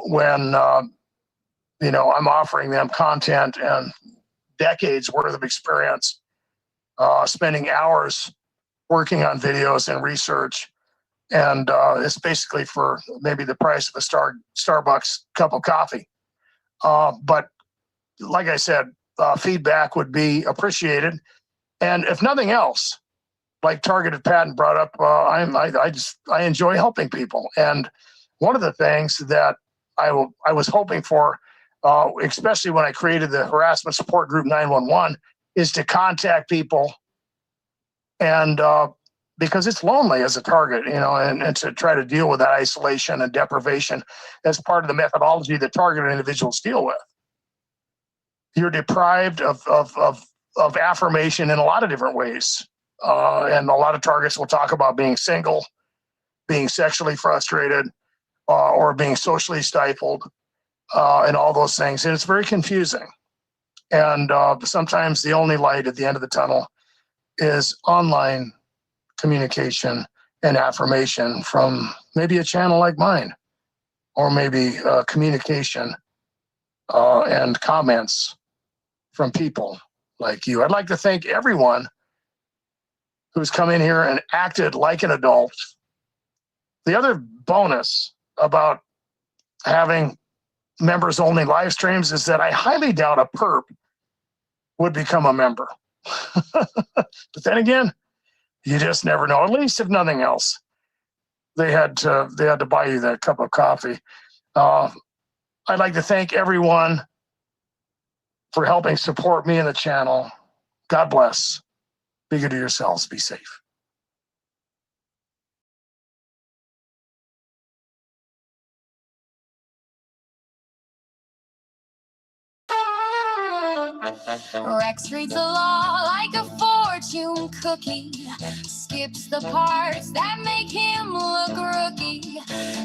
when I'm offering them content and decades worth of experience, spending hours working on videos and research. And it's basically for maybe the price of a Starbucks cup of coffee. But like I said, feedback would be appreciated. And if nothing else, like Targeted Patent brought up, I enjoy helping people. And one of the things that I was hoping for, especially when I created the harassment support group 911, is to contact people, and because it's lonely as a target, and to try to deal with that isolation and deprivation as part of the methodology that targeted individuals deal with. You're deprived of affirmation in a lot of different ways. And a lot of targets will talk about being single, being sexually frustrated, or being socially stifled, and all those things. And it's very confusing. And sometimes the only light at the end of the tunnel is online communication and affirmation from maybe a channel like mine, or maybe communication and comments from people like you. I'd like to thank everyone who's come in here and acted like an adult. The other bonus about having members only live streams is that I highly doubt a perp would become a member. But then again, you just never know. At least if nothing else, they had to buy you that cup of coffee. I'd like to thank everyone for helping support me in the channel. God bless. Be good to yourselves. Be safe. Rex reads the law like a fortune cookie, skips the parts that make him look rookie.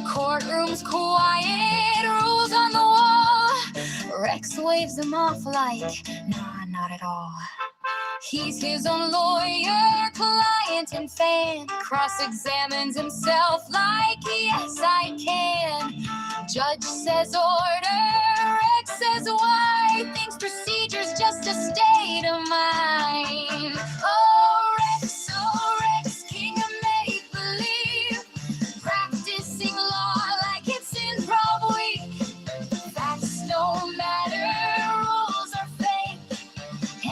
Courtroom's quiet, rules on the wall. Rex waves them off like, nah, not at all. He's his own lawyer, client, and fan. Cross-examines himself like, yes, I can. Judge says order, Rex says why. Thinks procedure's just a state of mind. Oh, Rex, king of make-believe. Practicing law like it's improv week. Facts don't matter, rules are fake.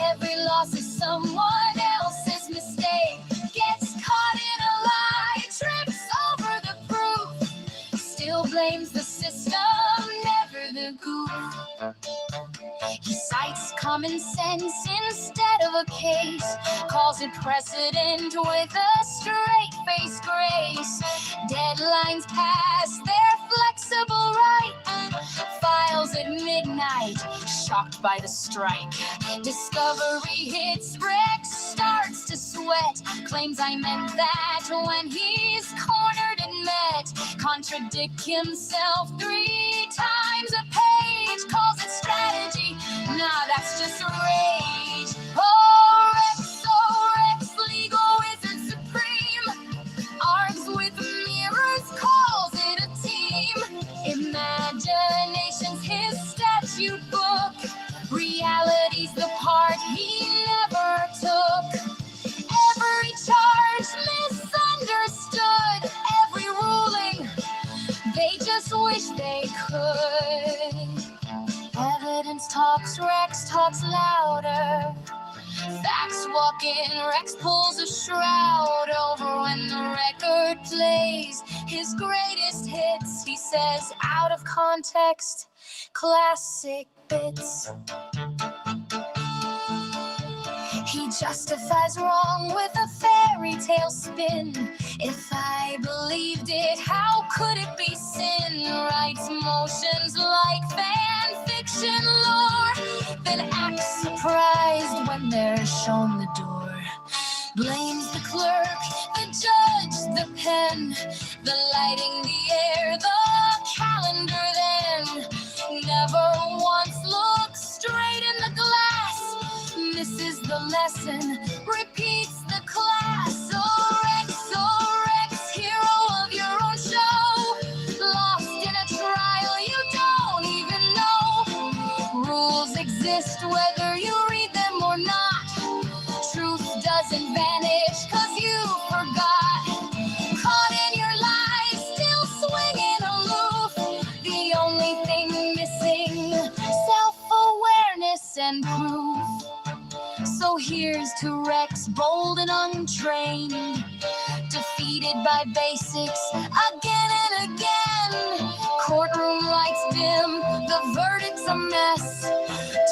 Every loss is someone else's mistake. Gets caught in a lie, trips over the proof. Still blames the system, never the goof. He cites common sense instead of a case. Calls it precedent with a straight-face grace. Deadlines pass, they're flexible right. Files at midnight, shocked by the strike. Discovery hits, Rex starts to sweat. Claims I meant that when he's cornered and met. Contradict himself 3 times a page. Calls it strategy, nah, that's just rage. Oh, Rex, legal wizard supreme. Arms with mirrors, calls it a team. Imagination's his statute book. Reality's the part he never took. Every charge misunderstood. Every ruling, they just wish they could. Evidence talks, Rex talks louder. Facts walk in, Rex pulls a shroud over when the record plays his greatest hits. He says out of context, classic bits. He justifies wrong with a fairy tale spin. If I believed it, how could it be sin? Writes motions like fan fiction lore, then acts surprised when they're shown the door. Blames the clerk, the judge, the pen, the lighting, the air, the lesson, repeats the class. Oh Rex, hero of your own show. Lost in a trial you don't even know. Rules exist whether you read them or not. Truth doesn't vanish 'cause you forgot. Caught in your lies, still swinging aloof. The only thing missing, self-awareness and proof. So here's to Rex, bold and untrained, defeated by basics again and again. Courtroom lights dim, the verdict's a mess.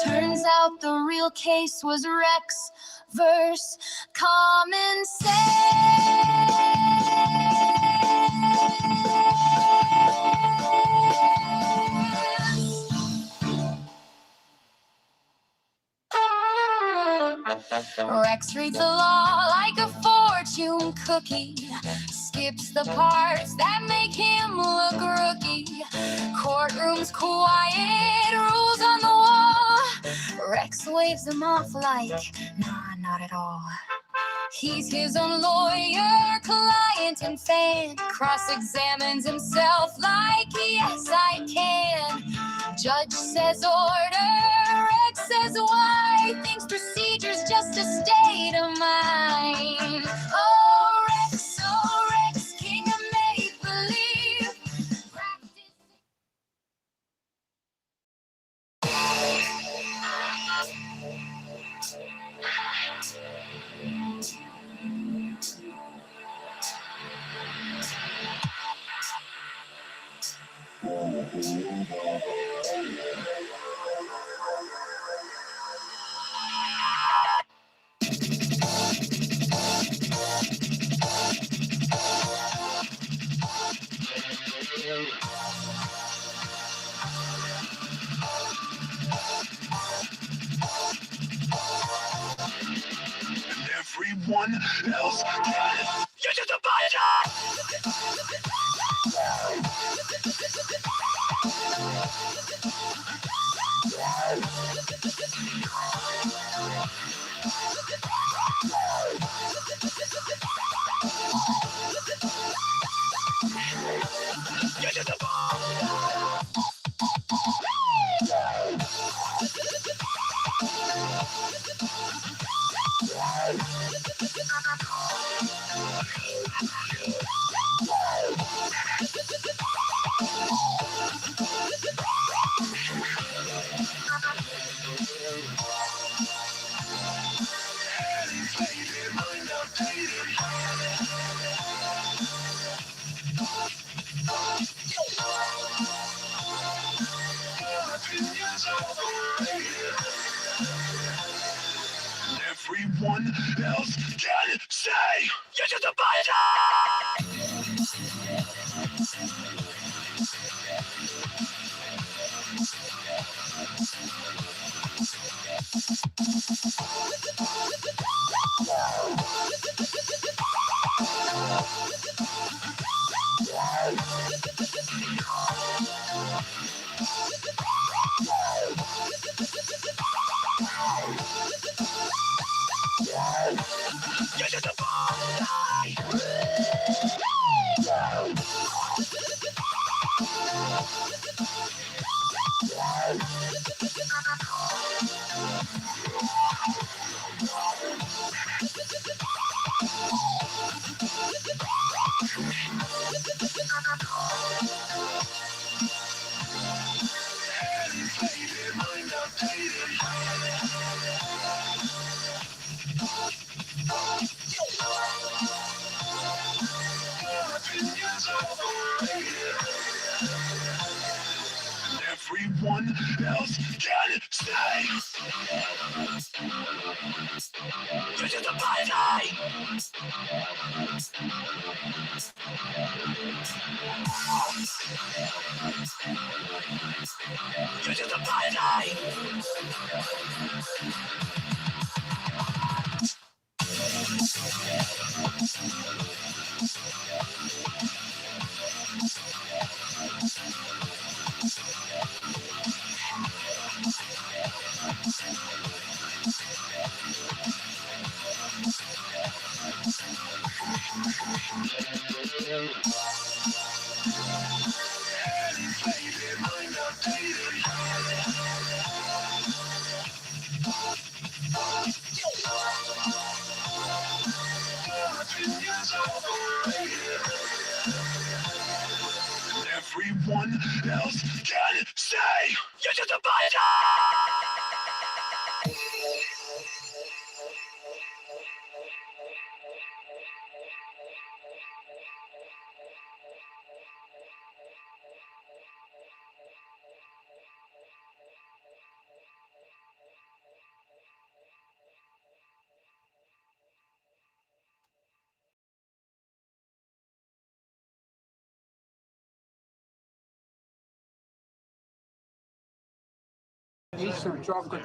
Turns out the real case was Rex versus common sense. Rex reads the law like a fortune cookie, skips the parts that make him look rookie. Courtroom's quiet, rules on the wall. Rex waves them off like, nah, not at all. He's his own lawyer, client and fan. Cross-examines himself like, yes, I can. Judge says order, Rex says why. Thinks procedure's just a state of mind. Oh Rex, king of make-believe. Everyone else can. You're just a biter! You're just a Everyone else can say you're just a biter! You're just a biter! Everyone else can say you're just a biter! You're just a biter! else can say. You're just a biter. Eastern chocolate.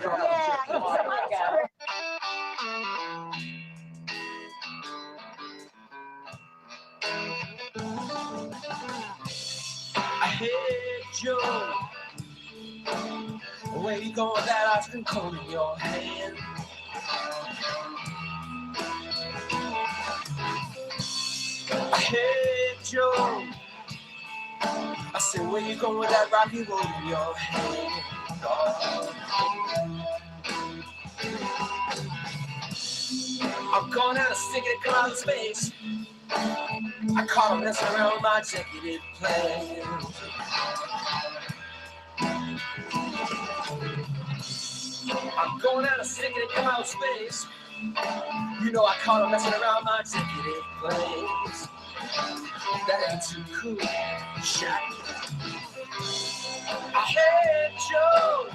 Hey Joe, where you going with that ice cream cone in your hand? Hey Joe, I said where you going with that rocky road in your hand? Oh. I'm going out of sticking it, come out of space. I caught him messing around with my executive plan. I'm going out of sticking it, come out of space. You know I caught him messing around with my executive plans. That ain't too cool. Shut. I heard Joe.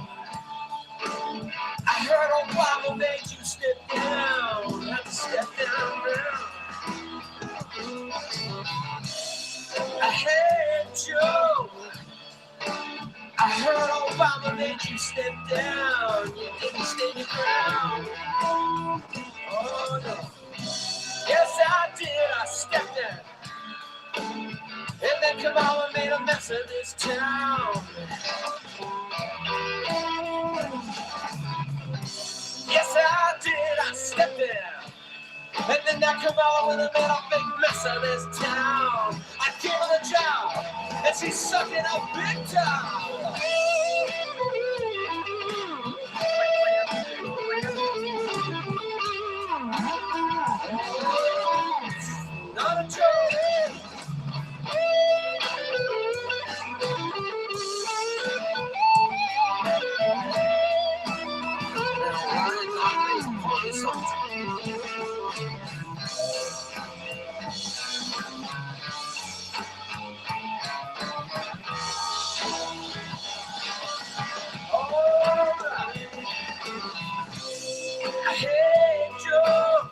I heard Obama made you step down. Have to step down now. I heard Joe. I heard Obama made you step down. You didn't stand your ground. Oh no. Yes, I did. I stepped down. And then Kamala made a mess of this town. Yes, I did. I stepped there. And then that Kamala made a big mess of this town. I gave her the job, and she's sucking up big time. Not a joke. Hey Joe,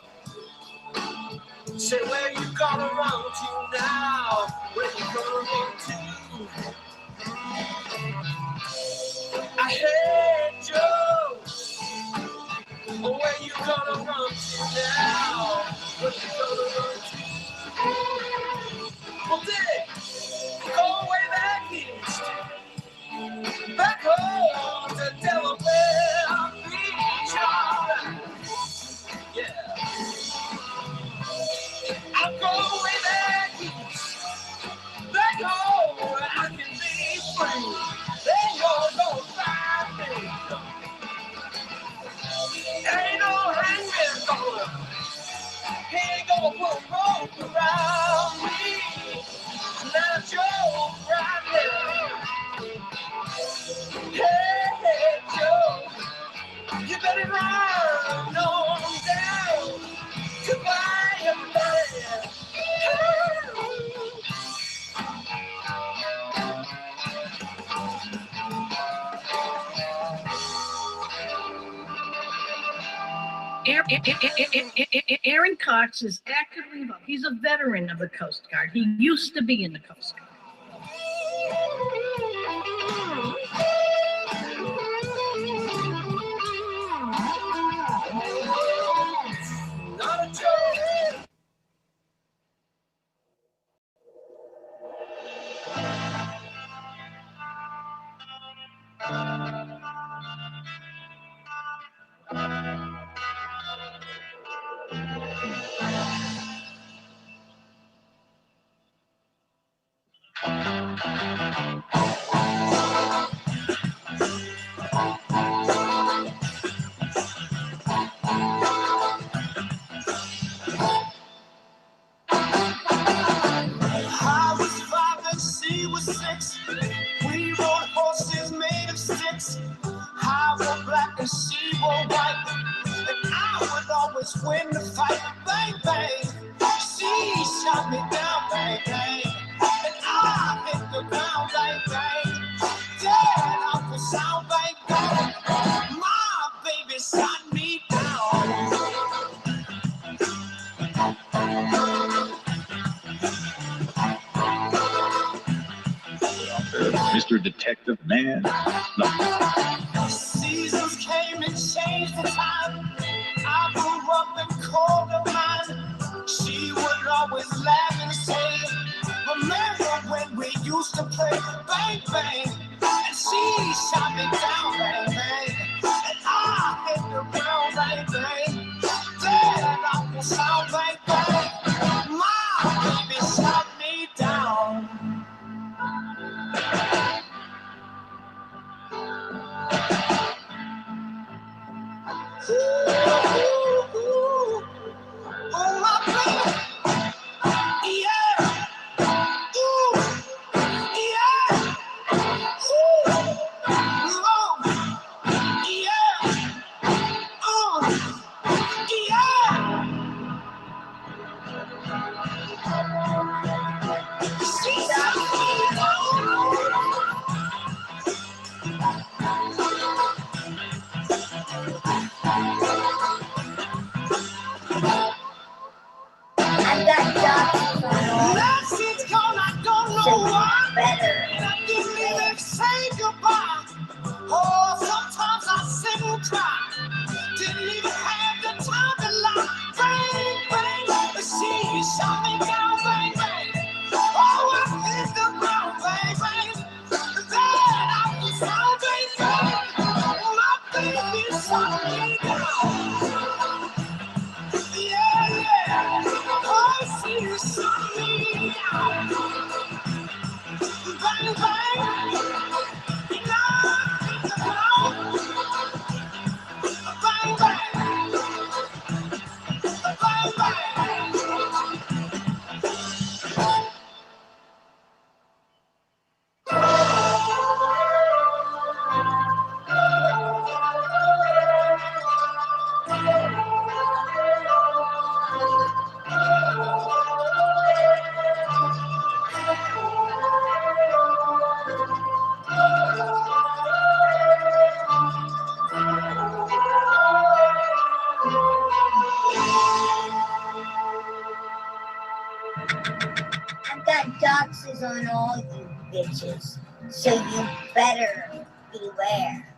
say where you gonna run to now? Where you gonna run to? I hate Joe. Where you gonna run to now? Where you gonna run to? Well, Dick, go way back east, back home to Delaware Beach. Yeah, I'll go way back east, back home where I can be free. They gonna find me. Ain't no hangman gonna, he ain't gonna put a rope around me. Now Joe right there. Hey Joe, you better run on down to buy a man. Aaron Cox is actively involved. He's a veteran of the Coast Guard. He used to be in the Coast Guard. Not a joke. was when the fight, bang, bang. She shot me down, bang, bang. And I hit the ground, bang, bang. Dead off the sound, bang, bang. My baby shot me down. Mr. Detective Man. No. Seasons came and changed the time. I grew up in colder mine. She would always laugh and say, remember when we used to play bang bang? And she shot me down, bang bang. And I hit the ground, bang bang. Dead off the sound, bang bang. My baby shot me down. Oh my baby, yeah, ooh, yeah, ooh, oh, yeah, yeah. She's got me down. I got jobs Now she's gone, I don't know why. better. And I didn't even say goodbye. Oh, sometimes I sit and cry. Didn't even have the time to lie. Bang, bang, but she shot me down, bang, bang. Oh, I hit the ground, bang, bang. Then I was down, bang, bang. My baby shot me down. Yeah, yeah. Oh, she shot me down. Bang, bang. And I hit the ground. Bang, bang. Bang, bang. I've got doxes on all you bitches, so you better beware.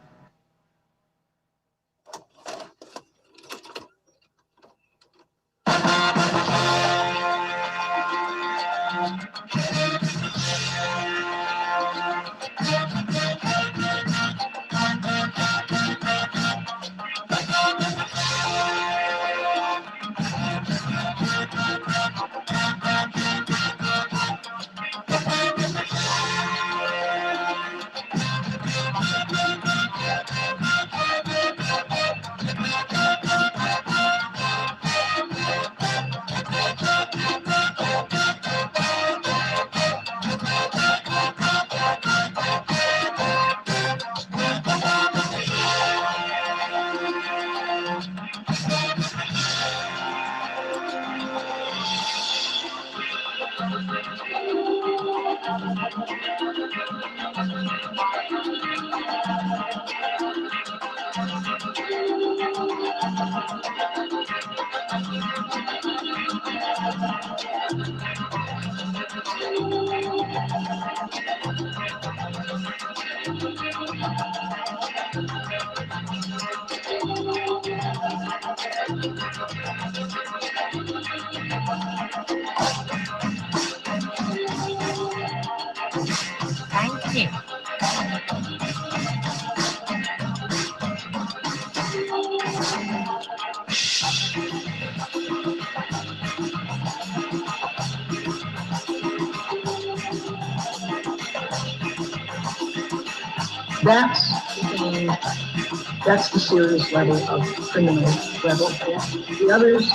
Thank you. That's the serious level of criminal level. The others,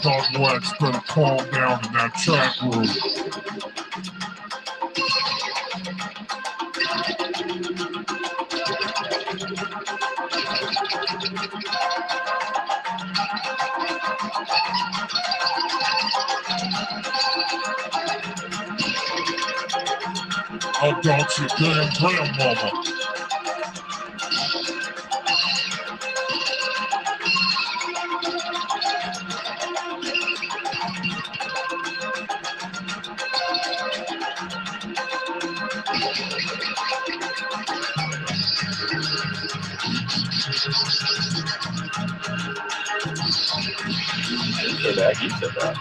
Talk wax, better calm down in that chat room. I'll dance your damn grandmama. You said that. You said that.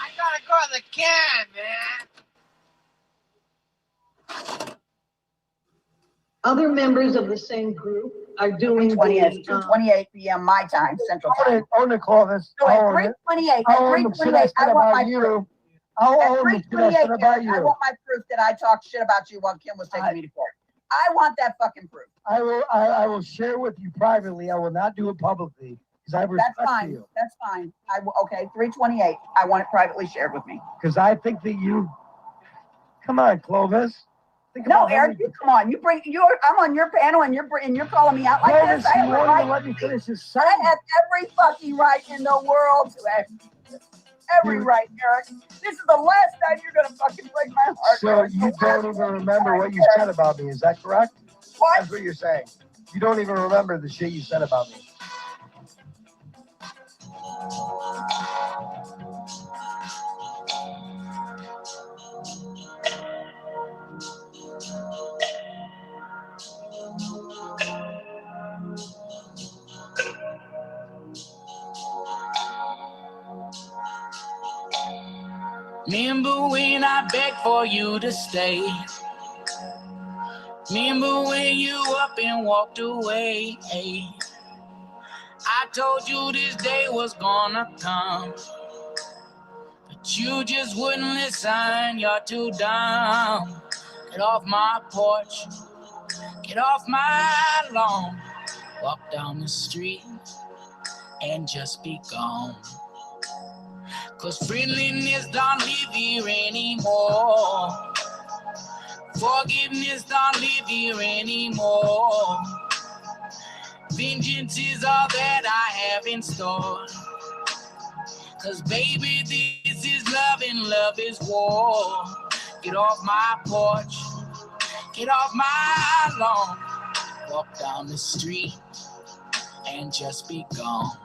I gotta go to the can, man. Other members of the same group are doing 20th, the, 2:28 p.m. my time, Central Time. Own it, Clovis. So at 3:28, at 3:28, I want my proof. I'll At own the shit I 3:28, said about I you. want my proof that I talked shit about you while Kim was taking me to court. I want that fucking proof. I will share with you privately. I will not do it publicly because I have respect That's for fine. you. That's fine. Okay, 3:28. I want it privately shared with me. Because I think that you. Come on, Clovis. Think No, about Eric, you come on. I'm on your panel and you're calling me out like Clovis, this. I you have, won't even let me finish this I sentence. have every fucking right in the world to ask. Every right, Eric. This is the last time you're gonna fucking break my heart. So Eric. you don't even remember what you said about me. Is that correct? What? That's what you're saying. You don't even remember the shit you said about me. Remember when I begged for you to stay? Remember when you up and walked away? I told you this day was gonna come, but you just wouldn't listen. You're too dumb. Get off my porch, get off my lawn, walk down the street and just be gone. 'Cause friendliness don't live here anymore. Forgiveness don't live here anymore. Vengeance is all that I have in store. 'Cause baby, this is love and love is war. Get off my porch, get off my lawn. Walk down the street and just be gone.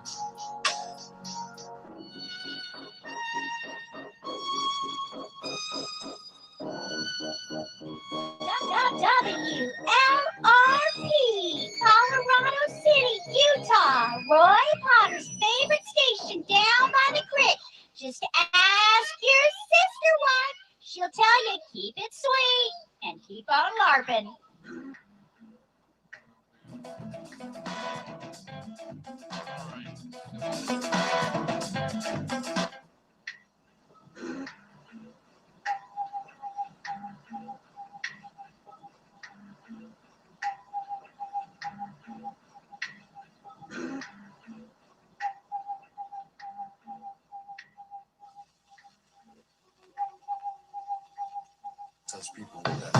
WLRP, Colorado City, Utah. Roy Potter's favorite station down by the creek. Just ask your sister one. She'll tell you keep it sweet and keep on LARPing. Touch people with that.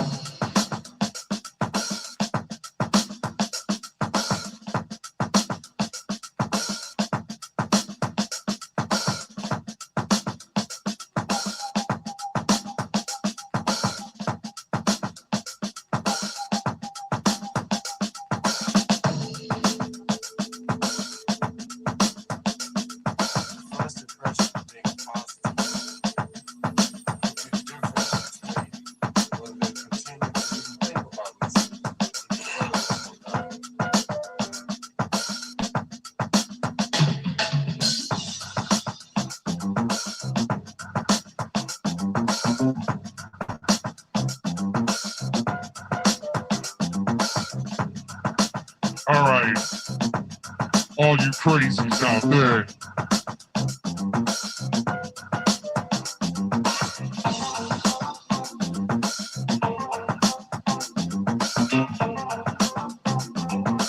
First impression of being positive. All right, all you crazies out there.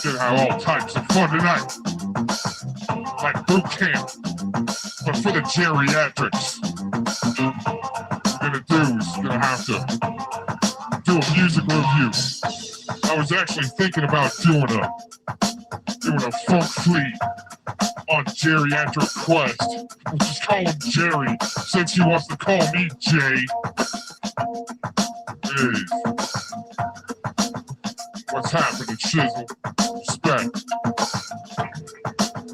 Gonna have all types of fun tonight, like boot camp, but for the geriatrics. What we're gonna do is gonna have to do a music review. I was actually thinking about doing a funk fleet on Geriatric Quest. We'll just call him Jerry, since he wants to call me Jay. Hey. What's happening, Shizzle? Respect.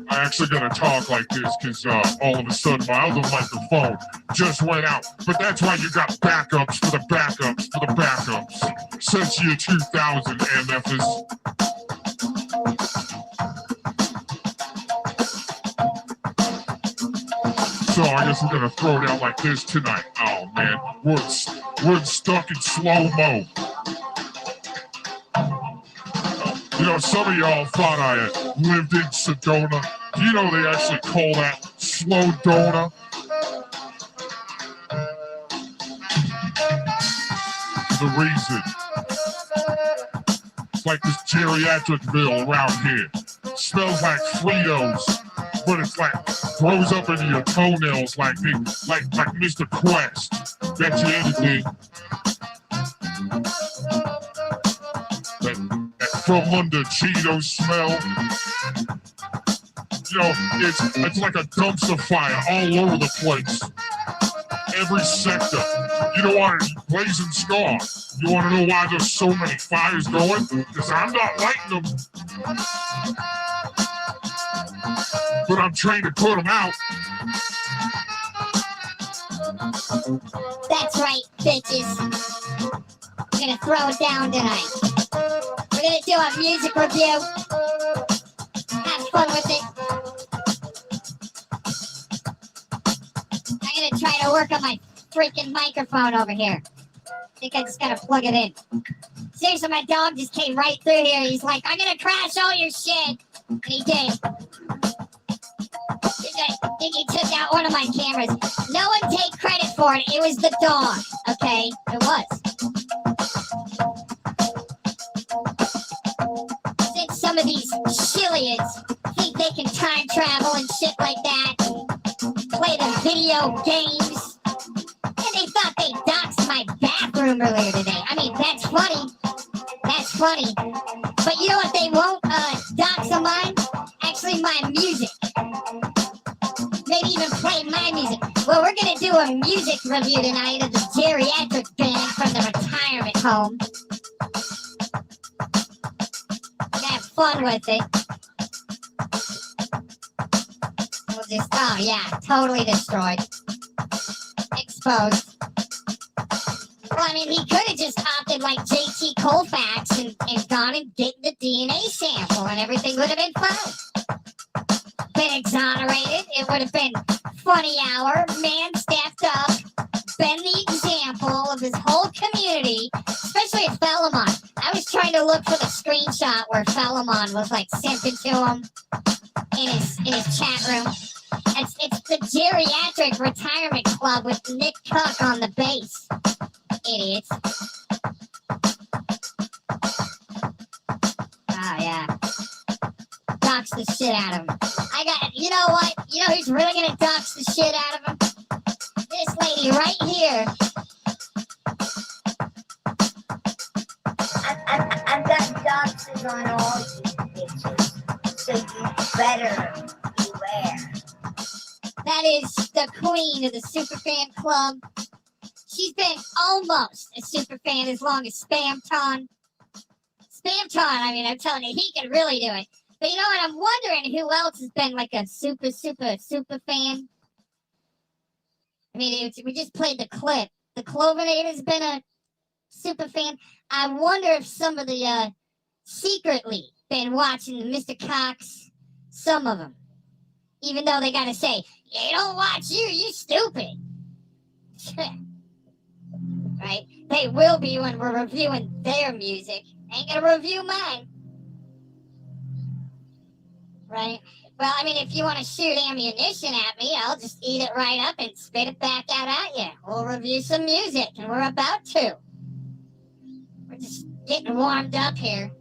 I actually gotta talk like this because all of a sudden my other microphone just went out. But that's why you got backups for the backups for the backups. Since year 2000, MFs. So I guess we're gonna throw it out like this tonight. Oh man, we're stuck in slow-mo. You know, some of y'all thought I had lived in Sedona. Do you know they actually call that Slow-dona? The reason. It's like this geriatricville around here. Smells like Fritos, but it's like throws up into your toenails like Mr. Quest. Bet you anything. That from under Cheetos smell. You know, it's like a dumpster fire all over the place. Every sector. You don't want to blazing scar. You want to know why there's so many fires going? Because I'm not lighting them. But I'm trained to put them out. That's right, bitches. We're gonna throw it down tonight. We're gonna do a music review. Have fun with it. I'm gonna try to work on my freaking microphone over here. I think I just gotta plug it in. Seriously, my dog just came right through here. He's like, I'm gonna crash all your shit. And he did. I think he took out one of my cameras. No one take credit for it. It was the dog. Okay? It was. Since some of these shillions think they can time travel and shit like that, play the video games, and they thought they doxed my bathroom earlier today. I mean, that's funny. That's funny. But you know what they won't dox of mine? my music. Maybe even play my music. Well, we're gonna do a music review tonight of the geriatric band from the retirement home. Have fun with it. We'll just, oh yeah, totally destroyed. Exposed. Well, I mean, he could have just opted like JT Colfax and gone and get the DNA sample and everything would have been fine. Been exonerated. It would have been funny hour. Man stepped up. Been the example of his whole community, especially at Fellamon. I was trying to look for the screenshot where Fellamon was like simping to him in his chat room. It's the geriatric retirement club with Nick Cook on the bass. Idiots. Oh yeah. Dox the shit out of him. You know what? You know who's really gonna dox the shit out of him? This lady right here. I've got doxes on all you bitches, so you better beware. That is the queen of the Superfan Club. She's been almost a Superfan as long as Spamton. Spamton, I mean, I'm telling you, he can really do it. But you know what? I'm wondering who else has been like a super fan. I mean, we just played the clip. The Clovinator's been a super fan. I wonder if some of the secretly been watching Mr. Cox. Some of them. Even though they gotta say, "You don't watch you stupid." Right? They will be when we're reviewing their music. Ain't gonna review mine. Right? Well, I mean, if you want to shoot ammunition at me, I'll just eat it right up and spit it back out at you. We'll review some music, and we're about to. We're just getting warmed up here.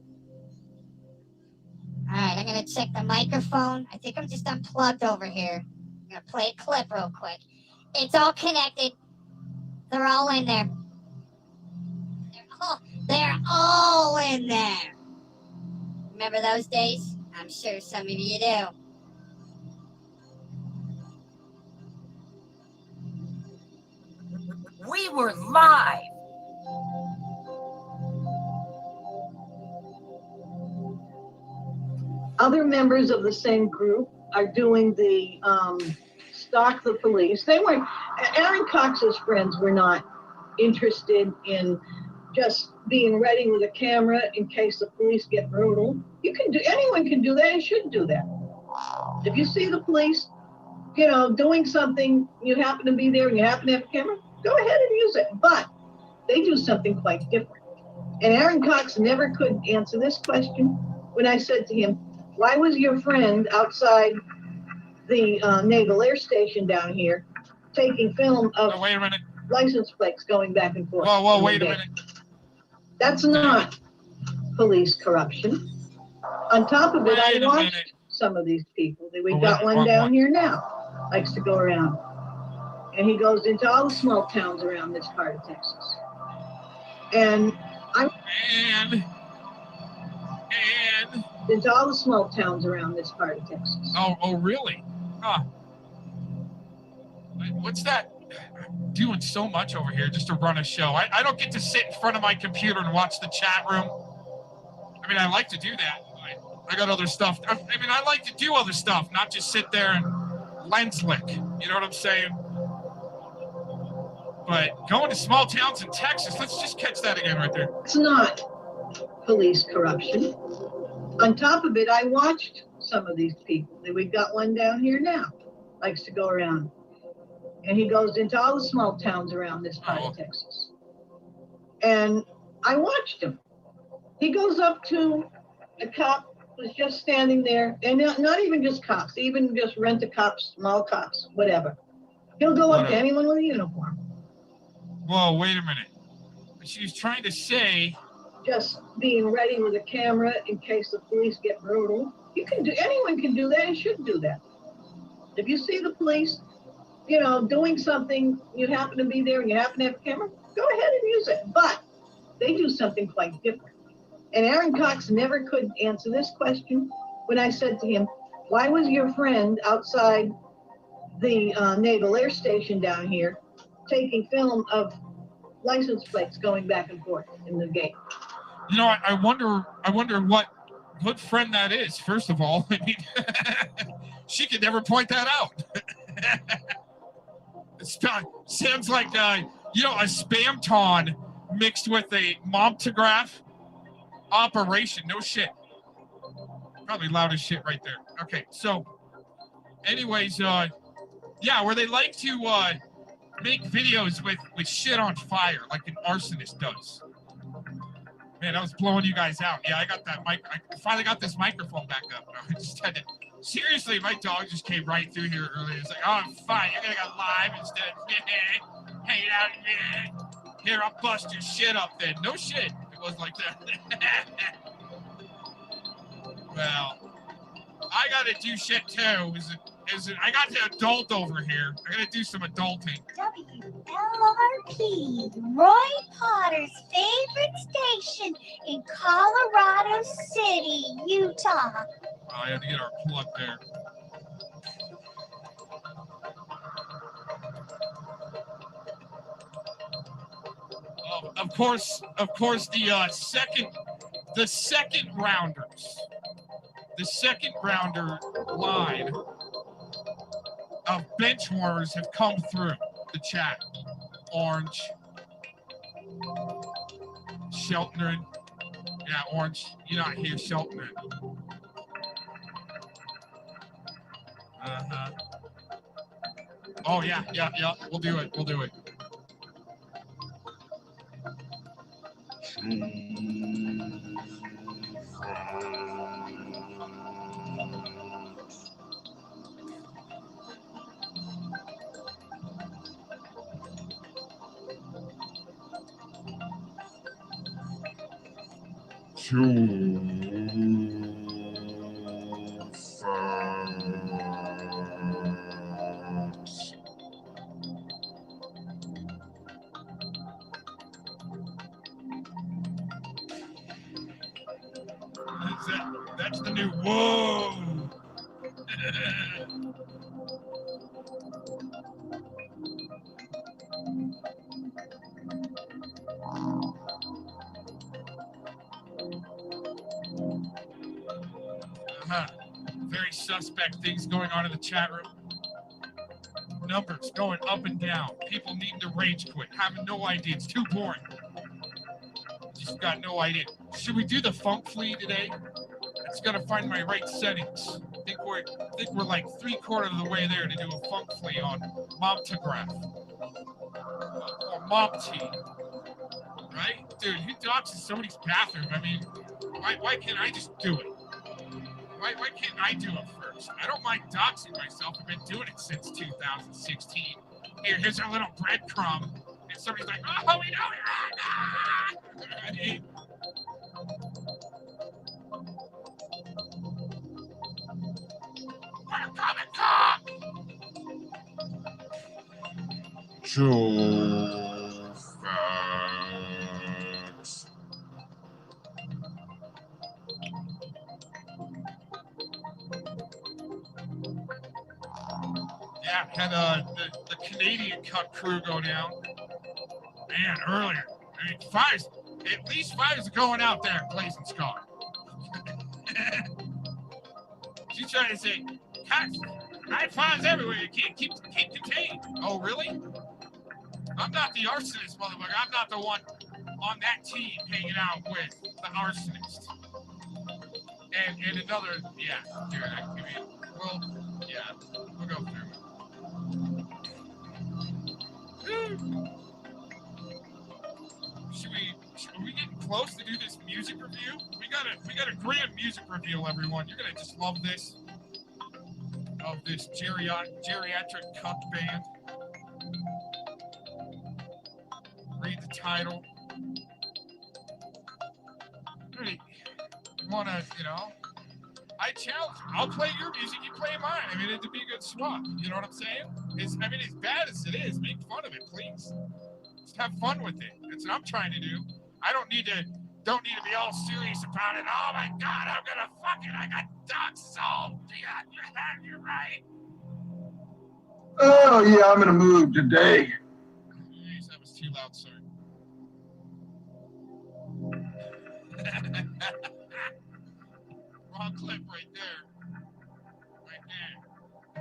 All right, I'm going to check the microphone. I think I'm just unplugged over here. I'm going to play a clip real quick. It's all connected. They're all in there. They're all in there. Remember those days? I'm sure some of you do. We were live. Other members of the same group are doing the stalk the police. They weren't, Aaron Cox's friends were not interested in just being ready with a camera in case the police get brutal. Anyone can do that and should do that. If you see the police, doing something, you happen to be there and you happen to have a camera, go ahead and use it. But they do something quite different. And Aaron Cox never could answer this question when I said to him, why was your friend outside the Naval Air Station down here taking film of wait a minute. license plates going back and forth? Whoa, wait a minute. That's not police corruption. On top of it, I watched some of these people. We've got one down here now, likes to go around. And he goes into all the small towns around this part of Texas. And into all the small towns around this part of Texas. Oh, really? Huh. What's that? I'm doing so much over here just to run a show. I don't get to sit in front of my computer and watch the chat room. I mean, I like to do that. I got other stuff. I mean, I like to do other stuff, not just sit there and lens lick. You know what I'm saying? But going to small towns in Texas, let's just catch that again right there. It's not police corruption. On top of it, I watched some of these people. We've got one down here now, likes to go around. And he goes into all the small towns around this part of Texas. And I watched him. He goes up to a cop who's just standing there, and not even just cops, even just rent-a-cops, small cops, whatever. He'll go up to anyone with a uniform. Whoa, wait a minute. She was trying to say... Just being ready with a camera in case the police get brutal. Anyone can do that and should do that. If you see the police, doing something, you happen to be there and you happen to have a camera, go ahead and use it. But they do something quite different. And Aaron Cox never could answer this question when I said to him, Why was your friend outside the Naval Air Station down here taking film of license plates going back and forth in the gate? You know, I wonder what friend that is. First of all, I mean, she could never point that out. Sounds like a spam ton mixed with a momtograph operation. No shit. Probably loud as shit right there. Okay, so anyways, yeah, where they like to make videos with shit on fire like an arsonist does. Man, I was blowing you guys out. Yeah, I got that mic. I finally got this microphone back up. I just had to. Seriously, my dog just came right through here earlier. It's like, oh, fine, you're gonna go live instead of hanging out. Here, I'll bust your shit up then. No shit. It was like that. Well, I gotta do shit too. I got the adult over here. I gotta do some adulting. WLRP, Roy Potter's favorite station in Colorado City, Utah. Oh, I had to get our plug there. Of course, the second rounders. The second rounder line of bench warmers have come through the chat. Orange, Shelton, yeah, Orange, you're not here, Shelton. Oh yeah, we'll do it. That's the new whoa. Very suspect things going on in the chat room. Numbers going up and down. People needing to rage quit. Having no idea. It's too boring. Just got no idea. Should we do the funk flea today? It's gonna find my right settings. I think we're like 3/4 of the way there to do a funk flea on momtograph. Or momty. Right? Dude, who doxes somebody's bathroom? I mean, why can't I just do it? Why can't I do it first? I don't mind doxing myself. I've been doing it since 2016. Here's our little breadcrumb. And somebody's like, oh, we know it. What a comic cock! SuperFans. Yeah, had the Canadian Cup crew go down. Man, earlier. I mean, at least five's going out there blazing Scar. She's trying to say, I fives everywhere. You can't keep contained. Oh, really? I'm not the arsonist, motherfucker. I'm not the one on that team hanging out with the arsonist. And another, yeah, dude, I mean, well, yeah, we'll go through it. Are we getting close to do this music review? We got a grand music reveal, everyone. You're gonna just love this. Of this geriatric cuck band. Read the title. Hey, you wanna, I challenge you. I'll play your music, you play mine. I mean, it'd be a good swap. You know what I'm saying? As bad as it is, make fun of it, please. Just have fun with it. That's what I'm trying to do. I don't need to Don't need to be all serious about it. Oh my God, I'm gonna I got dark soul. Yeah, you're right. Oh yeah, I'm in a mood today. Jeez, that was too loud, sir. Wrong clip right there. Right there.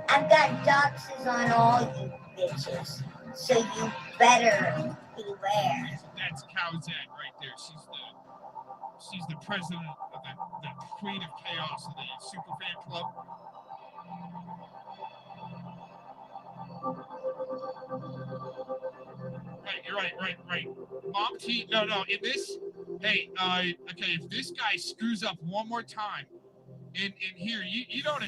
I've got doxes on all you bitches, so you better beware. That's Cowzette right there. She's the president of the queen of chaos of the SuperFan club. Right, you're right. Mom T, no, in this, hey, okay, if this guy screws up one more time in here, you don't